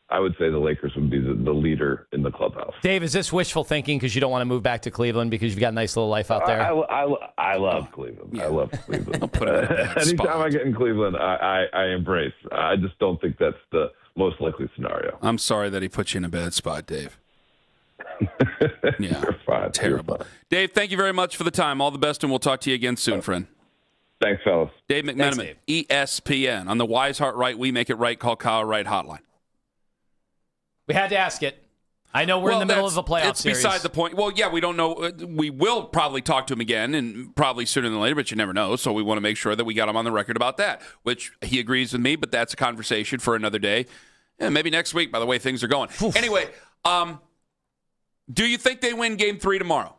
I would say the Lakers would be the leader in the clubhouse. Dave, is this wishful thinking because you don't want to move back to Cleveland because you've got a nice little life out there? I love Cleveland. Yeah. I love Cleveland. I'll put it in a bad Anytime spot. I get in Cleveland, I embrace. I just don't think that's the most likely scenario. I'm sorry that he put you in a bad spot, Dave. Yeah, You're fine. terrible. You're fine. Dave, thank you very much for the time. All the best, and we'll talk to you again soon, friend. Thanks, fellas. Dave McMenamin, ESPN. On the Wise Heart Right, We Make It Right. Call Kyle Wright hotline. We had to ask it. I know we're in the middle of a playoff series. It's beside the point. Well, yeah, we don't know. We will probably talk to him again, and probably sooner than later, but you never know. So we want to make sure that we got him on the record about that, which he agrees with me, but that's a conversation for another day. And maybe next week, by the way things are going. Oof. Anyway, do you think they win Game 3 tomorrow?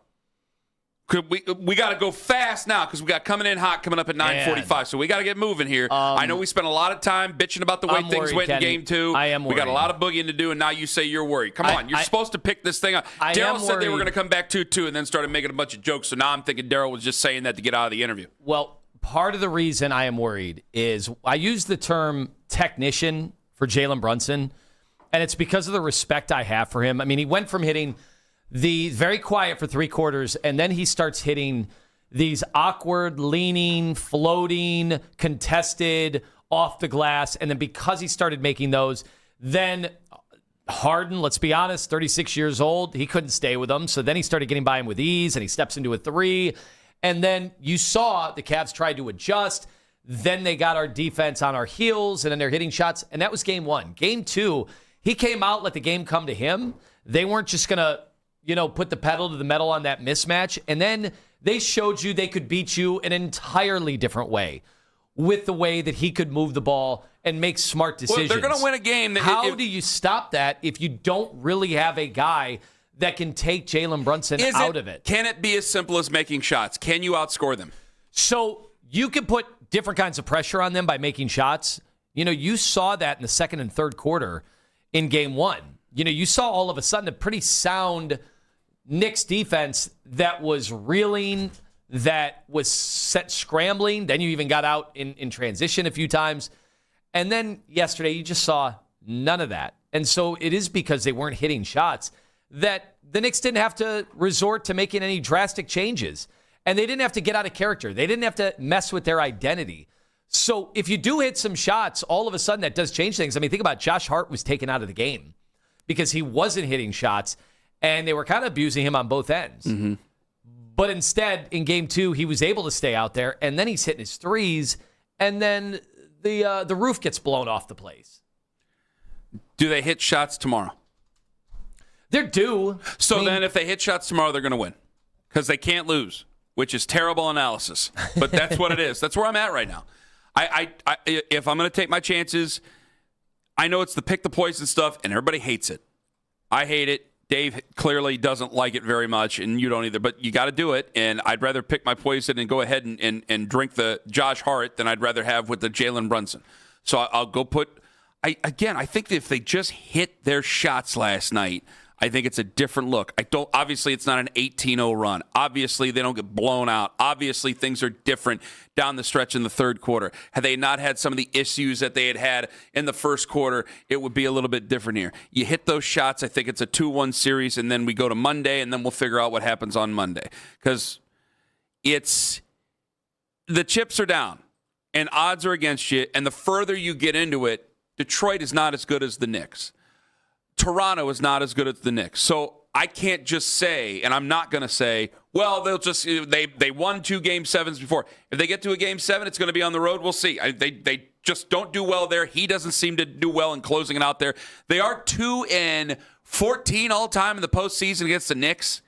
We got to go fast now because we got coming in hot coming up at 9:45. So we got to get moving here. I know we spent a lot of time bitching about the way things went in Game 2. I am worried. We got a lot of boogieing to do, and now you say you're worried. Come on, you're supposed to pick this thing up. Daryl said they were going to come back 2-2 and then started making a bunch of jokes. So now I'm thinking Daryl was just saying that to get out of the interview. Well, part of the reason I am worried is I use the term technician for Jaylen Brunson, and it's because of the respect I have for him. I mean, he went from hitting the very quiet for 3 quarters, and then he starts hitting these awkward, leaning, floating, contested, off the glass. And then because he started making those, Then Harden, let's be honest, 36 years old, he couldn't stay with them. So then he started getting by him with ease, and he steps into a 3. And then you saw the Cavs tried to adjust. Then they got our defense on our heels, and then they're hitting shots. And that was game 1. Game 2, he came out, let the game come to him. They weren't just going to, put the pedal to the metal on that mismatch. And then they showed you they could beat you an entirely different way with the way that he could move the ball and make smart decisions. Well, they're going to win a game. How do you stop that if you don't really have a guy that can take Jaylen Brunson out of it? Can it be as simple as making shots? Can you outscore them? So you can put different kinds of pressure on them by making shots. You saw that in the second and third quarter in game 1. You saw all of a sudden a pretty sound Knicks defense that was reeling, that was set scrambling. Then you even got out in transition a few times. And then yesterday you just saw none of that. And so it is because they weren't hitting shots that the Knicks didn't have to resort to making any drastic changes. And they didn't have to get out of character. They didn't have to mess with their identity. So if you do hit some shots, all of a sudden that does change things. I mean, think about Josh Hart was taken out of the game because he wasn't hitting shots, and they were kind of abusing him on both ends. Mm-hmm. But instead, in game 2, he was able to stay out there, and then he's hitting his threes, and then the roof gets blown off the place. Do they hit shots tomorrow? They're due. So then if they hit shots tomorrow, they're going to win because they can't lose, which is terrible analysis. But that's what it is. That's where I'm at right now. I if I'm going to take my chances, I know it's the pick the poison stuff, and everybody hates it. I hate it. Dave clearly doesn't like it very much, and you don't either. But you got to do it, and I'd rather pick my poison and go ahead and drink the Josh Hart than I'd rather have with the Jaylen Brunson. So I'll go put – I think that if they just hit their shots last night, I think it's a different look. Obviously, it's not an 18-0 run. Obviously, they don't get blown out. Obviously, things are different down the stretch in the third quarter. Had they not had some of the issues that they had in the first quarter, it would be a little bit different here. You hit those shots, I think it's a 2-1 series, and then we go to Monday, and then we'll figure out what happens on Monday. Because the chips are down, and odds are against you, and the further you get into it, Detroit is not as good as the Knicks. Toronto is not as good as the Knicks. So I can't just say, and I'm not going to say, well, they won 2 Game 7s before. If they get to a Game 7, it's going to be on the road. We'll see. They just don't do well there. He doesn't seem to do well in closing it out there. They are 2-14 all-time in the postseason against the Knicks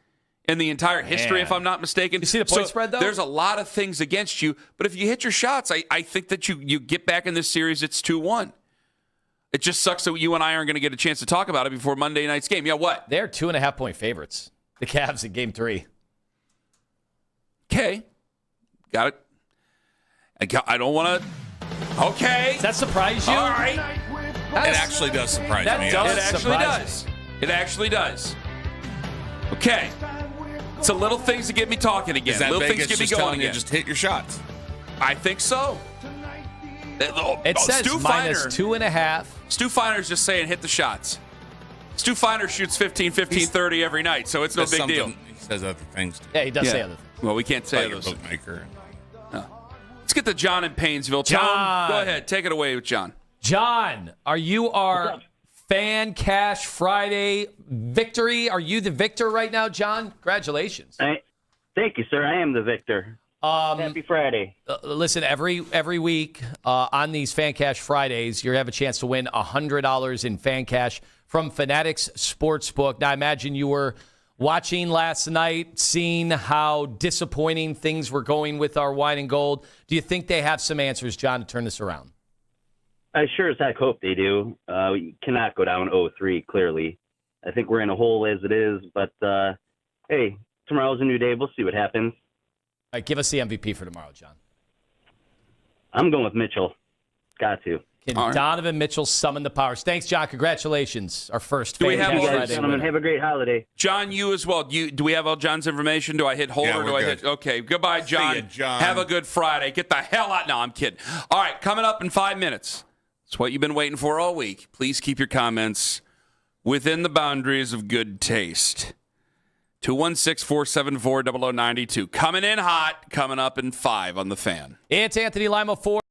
in the entire history, if I'm not mistaken. You see the point spread, though? There's a lot of things against you. But if you hit your shots, I think that you get back in this series, it's 2-1. It just sucks that you and I aren't going to get a chance to talk about it before Monday night's game. Yeah, what? They're 2.5-point favorites. The Cavs in game 3. Okay. Got it. I don't want to. Okay. Does that surprise you? All right. It actually does surprise me. It actually does. It actually does. Okay. It's a little things that get me talking again. Is that little Vegas things get me just going telling again. you just hit your shots? I think so. It says Stu minus Feiner, 2.5. Stu Feiner's just saying hit the shots. Stu Feiner shoots 15, 30 every night, so it's no big deal. He says other things, too. Yeah, he does say other things. Well, we can't say Like those. your bookmaker. No. Let's get to John in Painesville. John. Tom, go ahead. Take it away with John. John, are you our Fan Cash Friday victory? Are you the victor right now, John? Congratulations. Thank you, sir. I am the victor. Happy Friday. Listen, every week on these Fan Cash Fridays, you have a chance to win $100 in Fan Cash from Fanatics Sportsbook. Now, I imagine you were watching last night, seeing how disappointing things were going with our wine and gold. Do you think they have some answers, John, to turn this around? I sure as heck hope they do. We cannot go down 0-3, clearly. I think we're in a hole as it is, but hey, tomorrow's a new day. We'll see what happens. All right, give us the MVP for tomorrow, John. I'm going with Mitchell. Got to. Can Donovan Mitchell summon the powers? Thanks, John. Congratulations. Our first Do we Fan have Cash all Friday Gentlemen, winner. have a great holiday. John, you as well. Do we have all John's information? Do I hit hold or do I hit? Okay, goodbye, John. See ya, John. Have a good Friday. Get the hell out. No, I'm kidding. All right, coming up in 5 minutes. It's what you've been waiting for all week. Please keep your comments within the boundaries of good taste. 216-474-0092. Coming in hot, coming up in 5 on The Fan. It's Anthony Lima for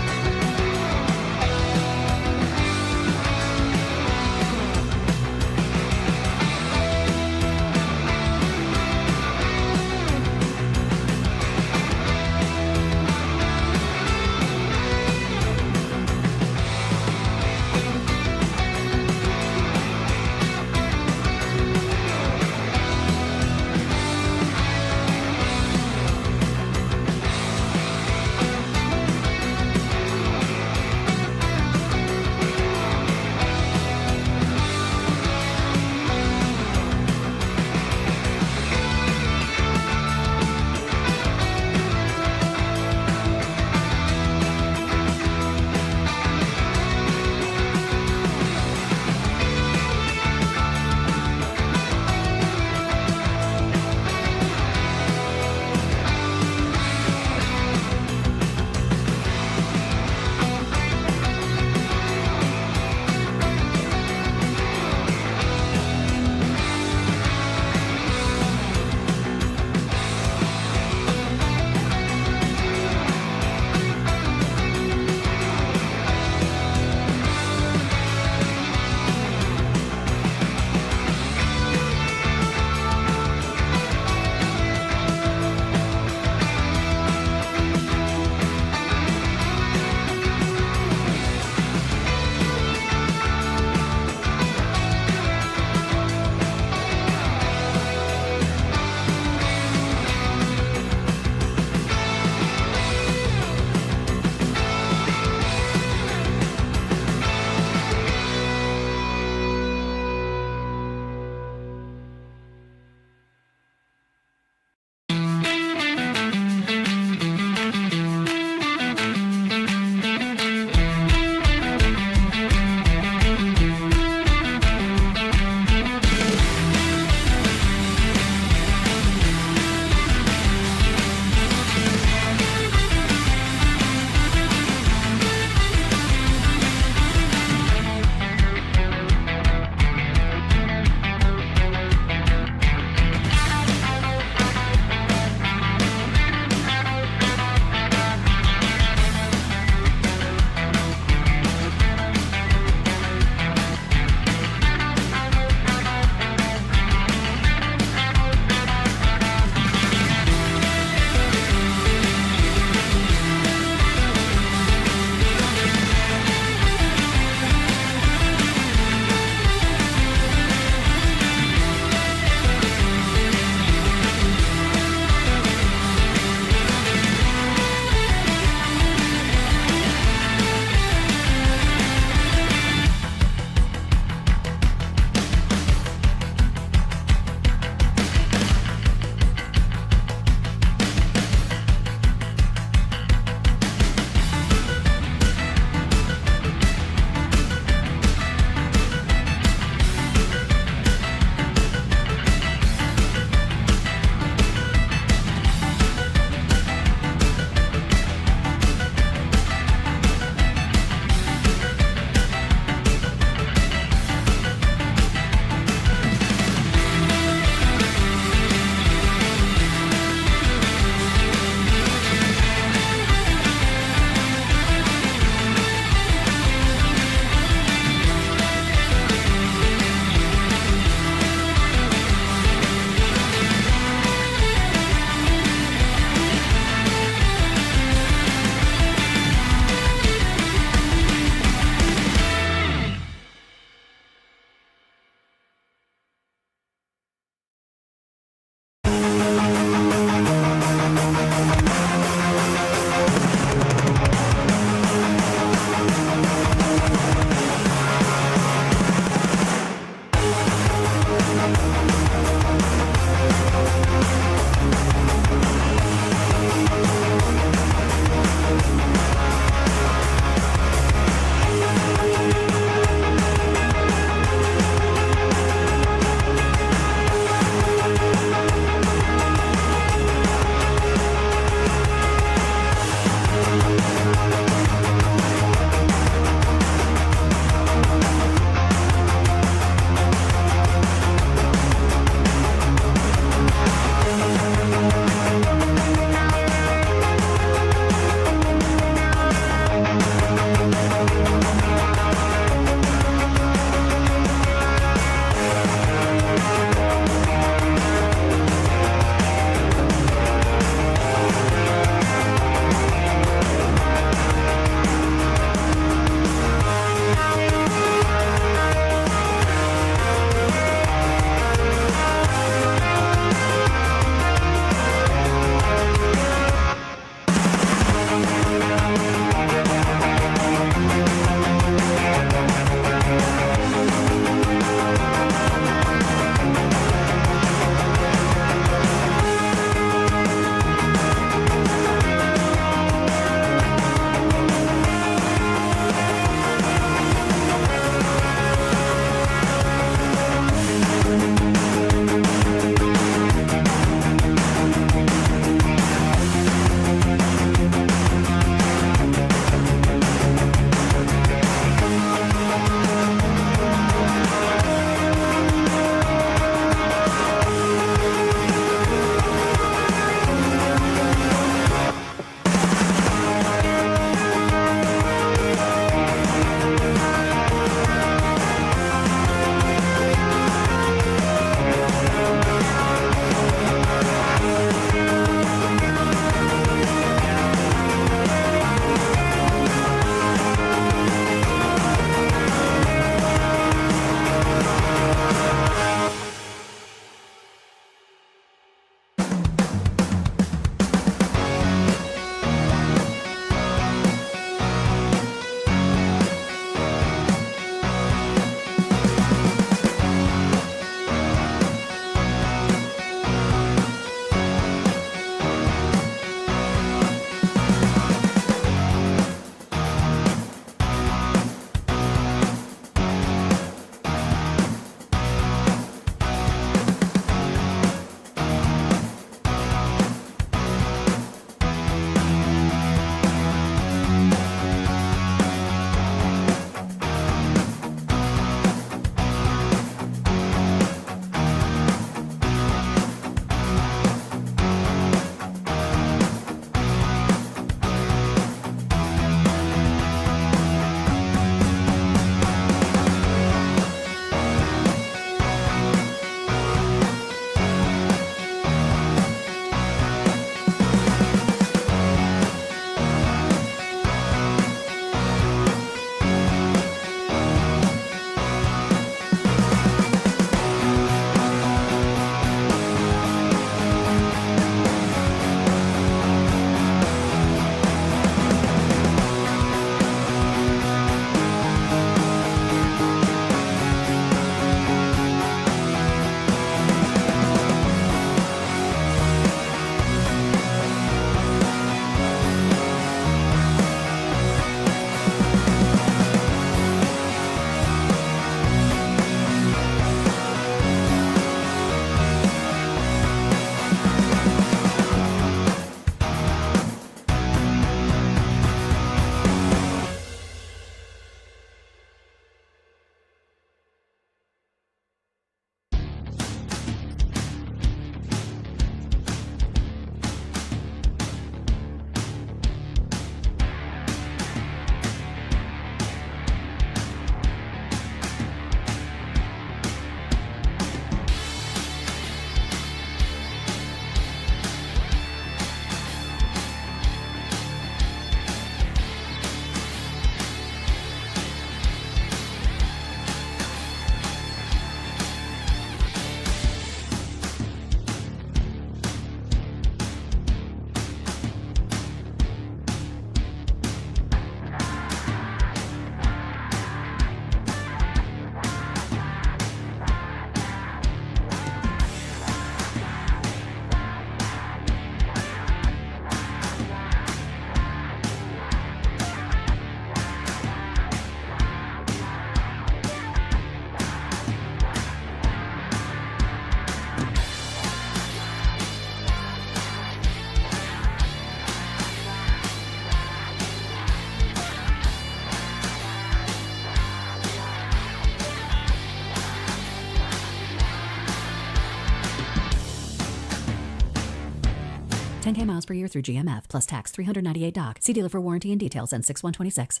10K miles per year through GMF, plus tax, $398 doc. See dealer for warranty and details and 6126.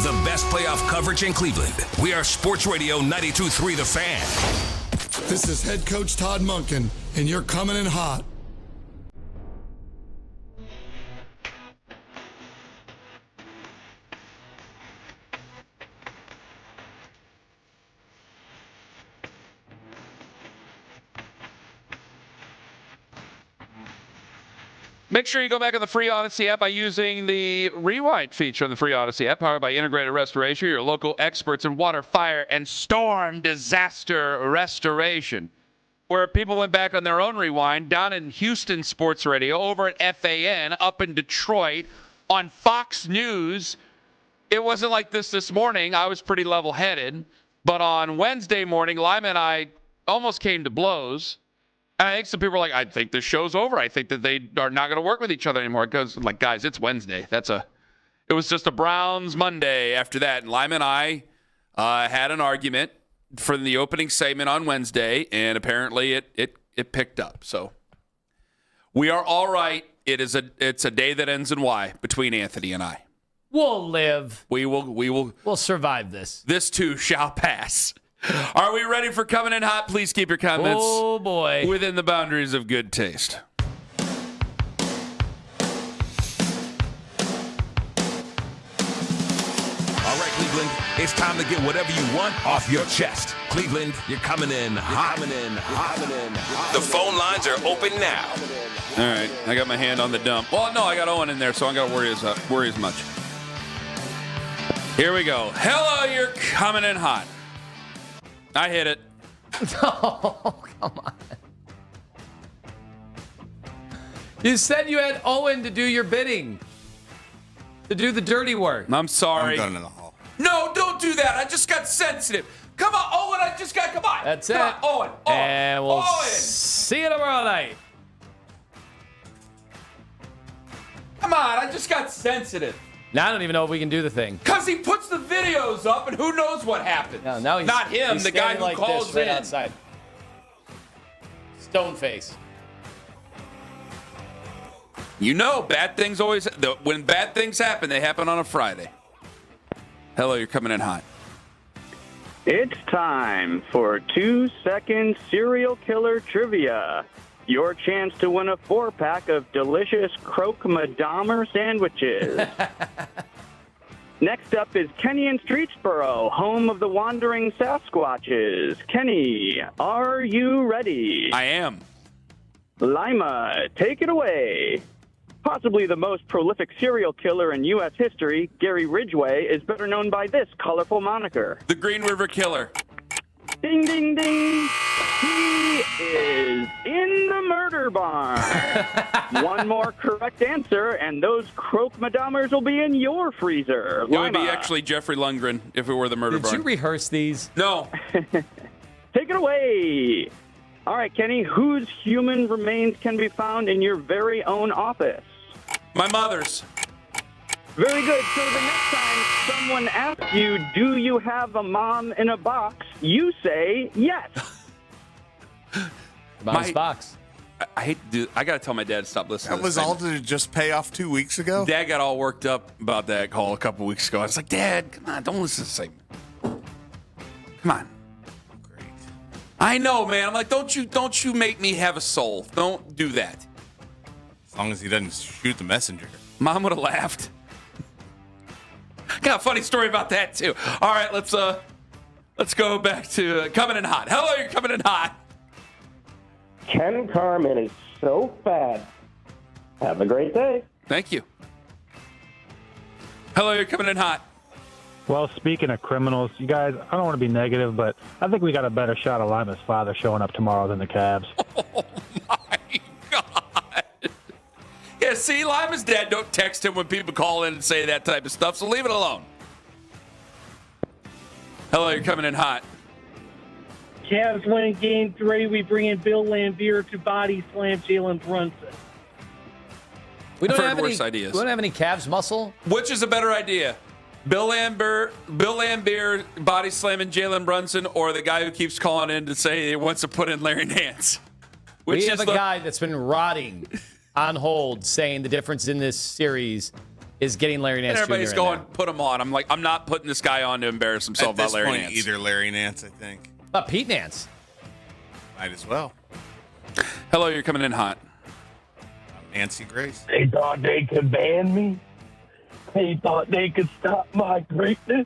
The best playoff coverage in Cleveland. We are Sports Radio 92.3 The Fan. This is head coach Todd Monken, and you're coming in hot. Make sure you go back on the free Odyssey app by using the rewind feature on the free Odyssey app, powered by Integrated Restoration, your local experts in water, fire, and storm disaster restoration. Where people went back on their own rewind down in Houston Sports Radio, over at FAN, up in Detroit, on Fox News. It wasn't like this morning. I was pretty level-headed. But on Wednesday morning, Lima and I almost came to blows. And I think some people are like, I think this show's over. I think that they are not going to work with each other anymore. Because, like, guys, it's Wednesday. It was just a Browns Monday after that. And Lima and I had an argument for the opening segment on Wednesday, and apparently it picked up. So we are all right. It's a day that ends in Y between Anthony and I. We'll live. We'll survive this. This too shall pass. Are we ready for coming in hot? Please keep your comments within the boundaries of good taste. All right, Cleveland, it's time to get whatever you want off your chest. Cleveland, you're coming in hot. The phone lines are open now. All right, I got my hand on the dump. Well, no, I got Owen in there, so I don't got to worry as much. Here we go. Hello, you're coming in hot. I hit it. Oh, come on. You said you had Owen to do your bidding. To do the dirty work. I'm sorry. I'm going in the hall. No, don't do that. I just got sensitive. Come on, Owen. Come on. That's come it. On, Owen. And we'll Owen. see you tomorrow night. Come on, I just got sensitive. Now I don't even know if we can do the thing. Because he puts the videos up, and who knows what happens. No, now he's not him, he's the guy who like calls this right in. Outside. Stone face. You know, bad things always. When bad things happen, they happen on a Friday. Hello, you're coming in hot. It's time for 2-second serial killer trivia. Your chance to win a 4-pack of delicious Croque-Madame sandwiches. Next up is Kenny in Streetsboro, home of the Wandering Sasquatches. Kenny, are you ready? I am. Lima, take it away. Possibly the most prolific serial killer in U.S. history, Gary Ridgway is better known by this colorful moniker. The Green River Killer. Ding, ding, ding. He is in the murder barn. One more correct answer, and those Croque-Madames will be in your freezer. It would be actually Jeffrey Lundgren if it were the murder barn. Did you rehearse these? No. Take it away. All right, Kenny, whose human remains can be found in your very own office? My mother's. Very good. So the next time someone asks you, do you have a mom in a box, you say yes. Mom's box. I hate to do. I got to tell my dad to stop listening. That was all to just pay off 2 weeks ago? Dad got all worked up about that call a couple weeks ago. I was like, Dad, come on, don't listen to the segment. Come on. Great. I know, man. I'm like, don't you make me have a soul. Don't do that. As long as he doesn't shoot the messenger. Mom would have laughed. Got a funny story about that too. All right, let's go back to coming in hot. Hello, you're coming in hot. Ken Carman is so fat. Have a great day. Thank you. Hello, you're coming in hot. Well, speaking of criminals, you guys, I don't want to be negative, but I think we got a better shot of Lima's father showing up tomorrow than the Cavs. Oh, my God. Yeah, see, Lima's dad don't text him when people call in and say that type of stuff, so leave it alone. Hello, you're coming in hot. Cavs win Game 3. We bring in Bill Laimbeer to body slam Jaylen Brunson. We don't have worse any ideas. We don't have any Cavs muscle. Which is a better idea? Bill Laimbeer body slamming Jaylen Brunson, or the guy who keeps calling in to say he wants to put in Larry Nance? We have a guy that's been rotting on hold saying the difference in this series is getting Larry Nance And everybody's Jr. going, put him on. I'm like, I'm not putting this guy on to embarrass himself about Larry Nance. Either Larry Nance, I think. Pete Nance. Might as well. Hello, you're coming in hot. Nancy Grace. They thought they could ban me. They thought they could stop my greatness.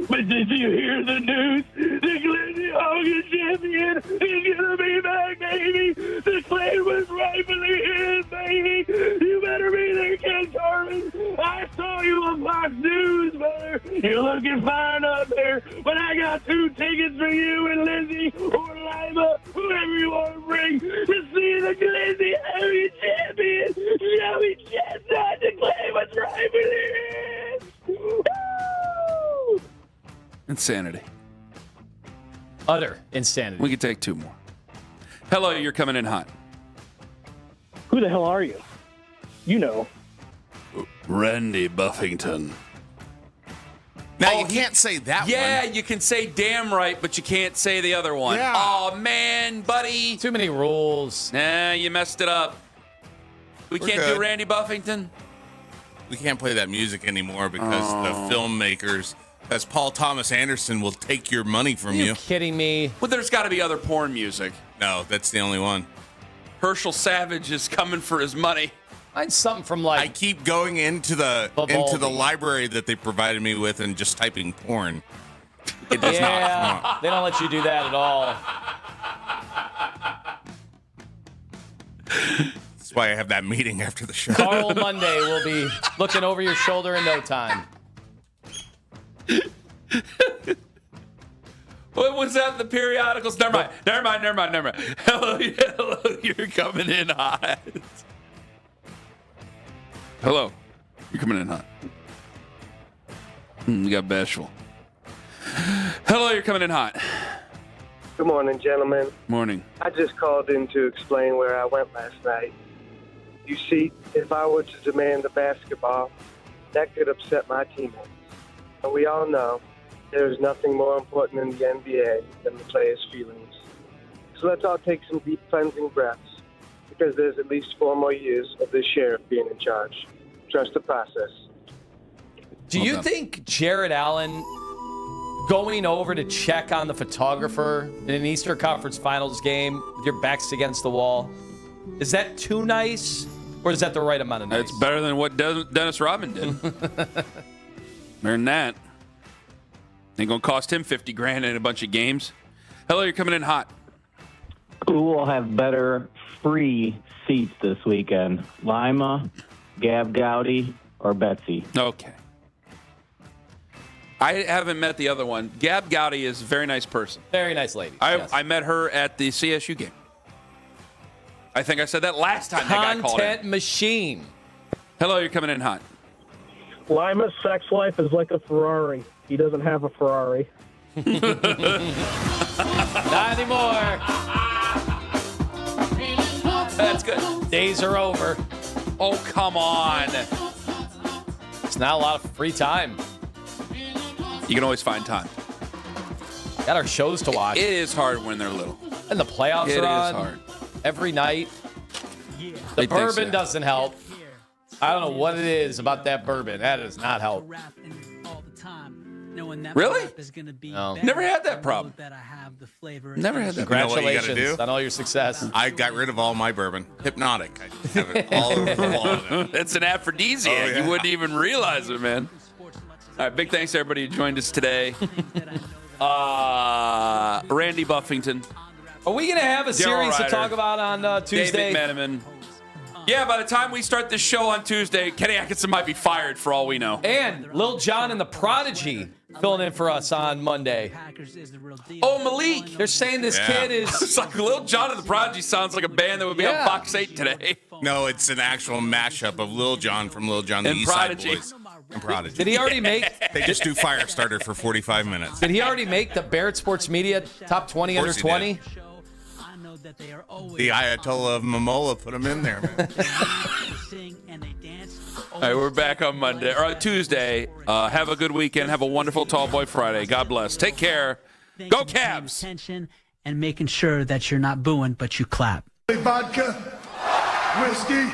But did you hear the news? The Glizzy Hogan champion is going to be back, baby. The claim was rightfully his, baby. You better be there, Ken Carman. I saw you on Fox News, brother. You're looking fine up there. But I got 2 tickets for you and Lizzie or Lima, whoever you want to bring, to see the Glizzy Hogan champion. Joey Chestnut to claim what's rightfully his. Woo! Insanity. Utter insanity. We could take 2 more. Hello, you're coming in hot. Who the hell are you? You know. Randy Buffington. Now, you can't say that one. Yeah, you can say damn right, but you can't say the other one. Yeah. Oh, man, buddy. Too many rules. Nah, you messed it up. We can't do Randy Buffington? We can't play that music anymore because the filmmakers, as Paul Thomas Anderson, will take your money from you. Are you kidding me? Well, there's got to be other porn music. No, that's the only one. Herschel Savage is coming for his money. Find something from like. I keep going into the library that they provided me with and just typing porn. It does not come up. They don't let you do that at all. That's why I have that meeting after the show. Carl Monday will be looking over your shoulder in no time. What was that in the periodicals? Never mind. Hello, you're coming in hot. Hello, you're coming in hot. You got bashful. Hello, you're coming in hot. Good morning, gentlemen. Morning. I just called in to explain where I went last night. You see, if I were to demand the basketball, that could upset my teammates. And we all know there's nothing more important in the NBA than the players' feelings. So let's all take some deep cleansing breaths, because there's at least 4 more years of this sheriff being in charge. Trust the process. Do you think Jared Allen going over to check on the photographer in an Eastern Conference Finals game with your backs against the wall, is that too nice, or is that the right amount of nice? It's better than what Dennis Rodman did. Better than that. Ain't gonna cost him $50,000 in a bunch of games. Hello, you're coming in hot. Who will have better free seats this weekend? Lima, Gab Gowdy, or Betsy? Okay. I haven't met the other one. Gab Gowdy is a very nice person. Very nice lady. I met her at the CSU game. I think I said that last time that guy called in. Content machine. Hello, you're coming in hot. Lima's sex life is like a Ferrari. He doesn't have a Ferrari. Not anymore. That's good. Days are over. Oh, come on. It's not a lot of free time. You can always find time. Got our shows to watch. It is hard when they're little. And the playoffs It are on is hard. every night. I The think bourbon so. doesn't help. I don't know what it is about that bourbon. That does not help. Really? No. Never had that problem. Never had that. Congratulations do? on all your success. I got rid of all my bourbon. Hypnotic. I just have it all over the wall. It's an aphrodisiac. Oh, yeah. You wouldn't even realize it, man. All right, big thanks to everybody who joined us today. Randy Buffington. Are we going to have a series to talk about on Tuesday? David Meneman. Yeah, by the time we start this show on Tuesday, Kenny Atkinson might be fired for all we know. And Lil Jon and the Prodigy filling in for us on Monday. Oh, Malik. They're saying this kid is... It's like Lil Jon and the Prodigy sounds like a band that would be on Fox 8 today. No, it's an actual mashup of Lil Jon from Lil Jon, the And East Side Prodigy. Boys. And Prodigy. Did he already make... They just do Firestarter for 45 minutes. Did he already make the Barrett Sports Media top 20 under 20? The Ayatollah of Momola put him in there, man. All right, we're back on Monday or Tuesday. Have a good weekend. Have a wonderful Tall Boy Friday. God bless. Take care. Go Cavs. And making sure that you're not booing, but you clap. Vodka, whiskey,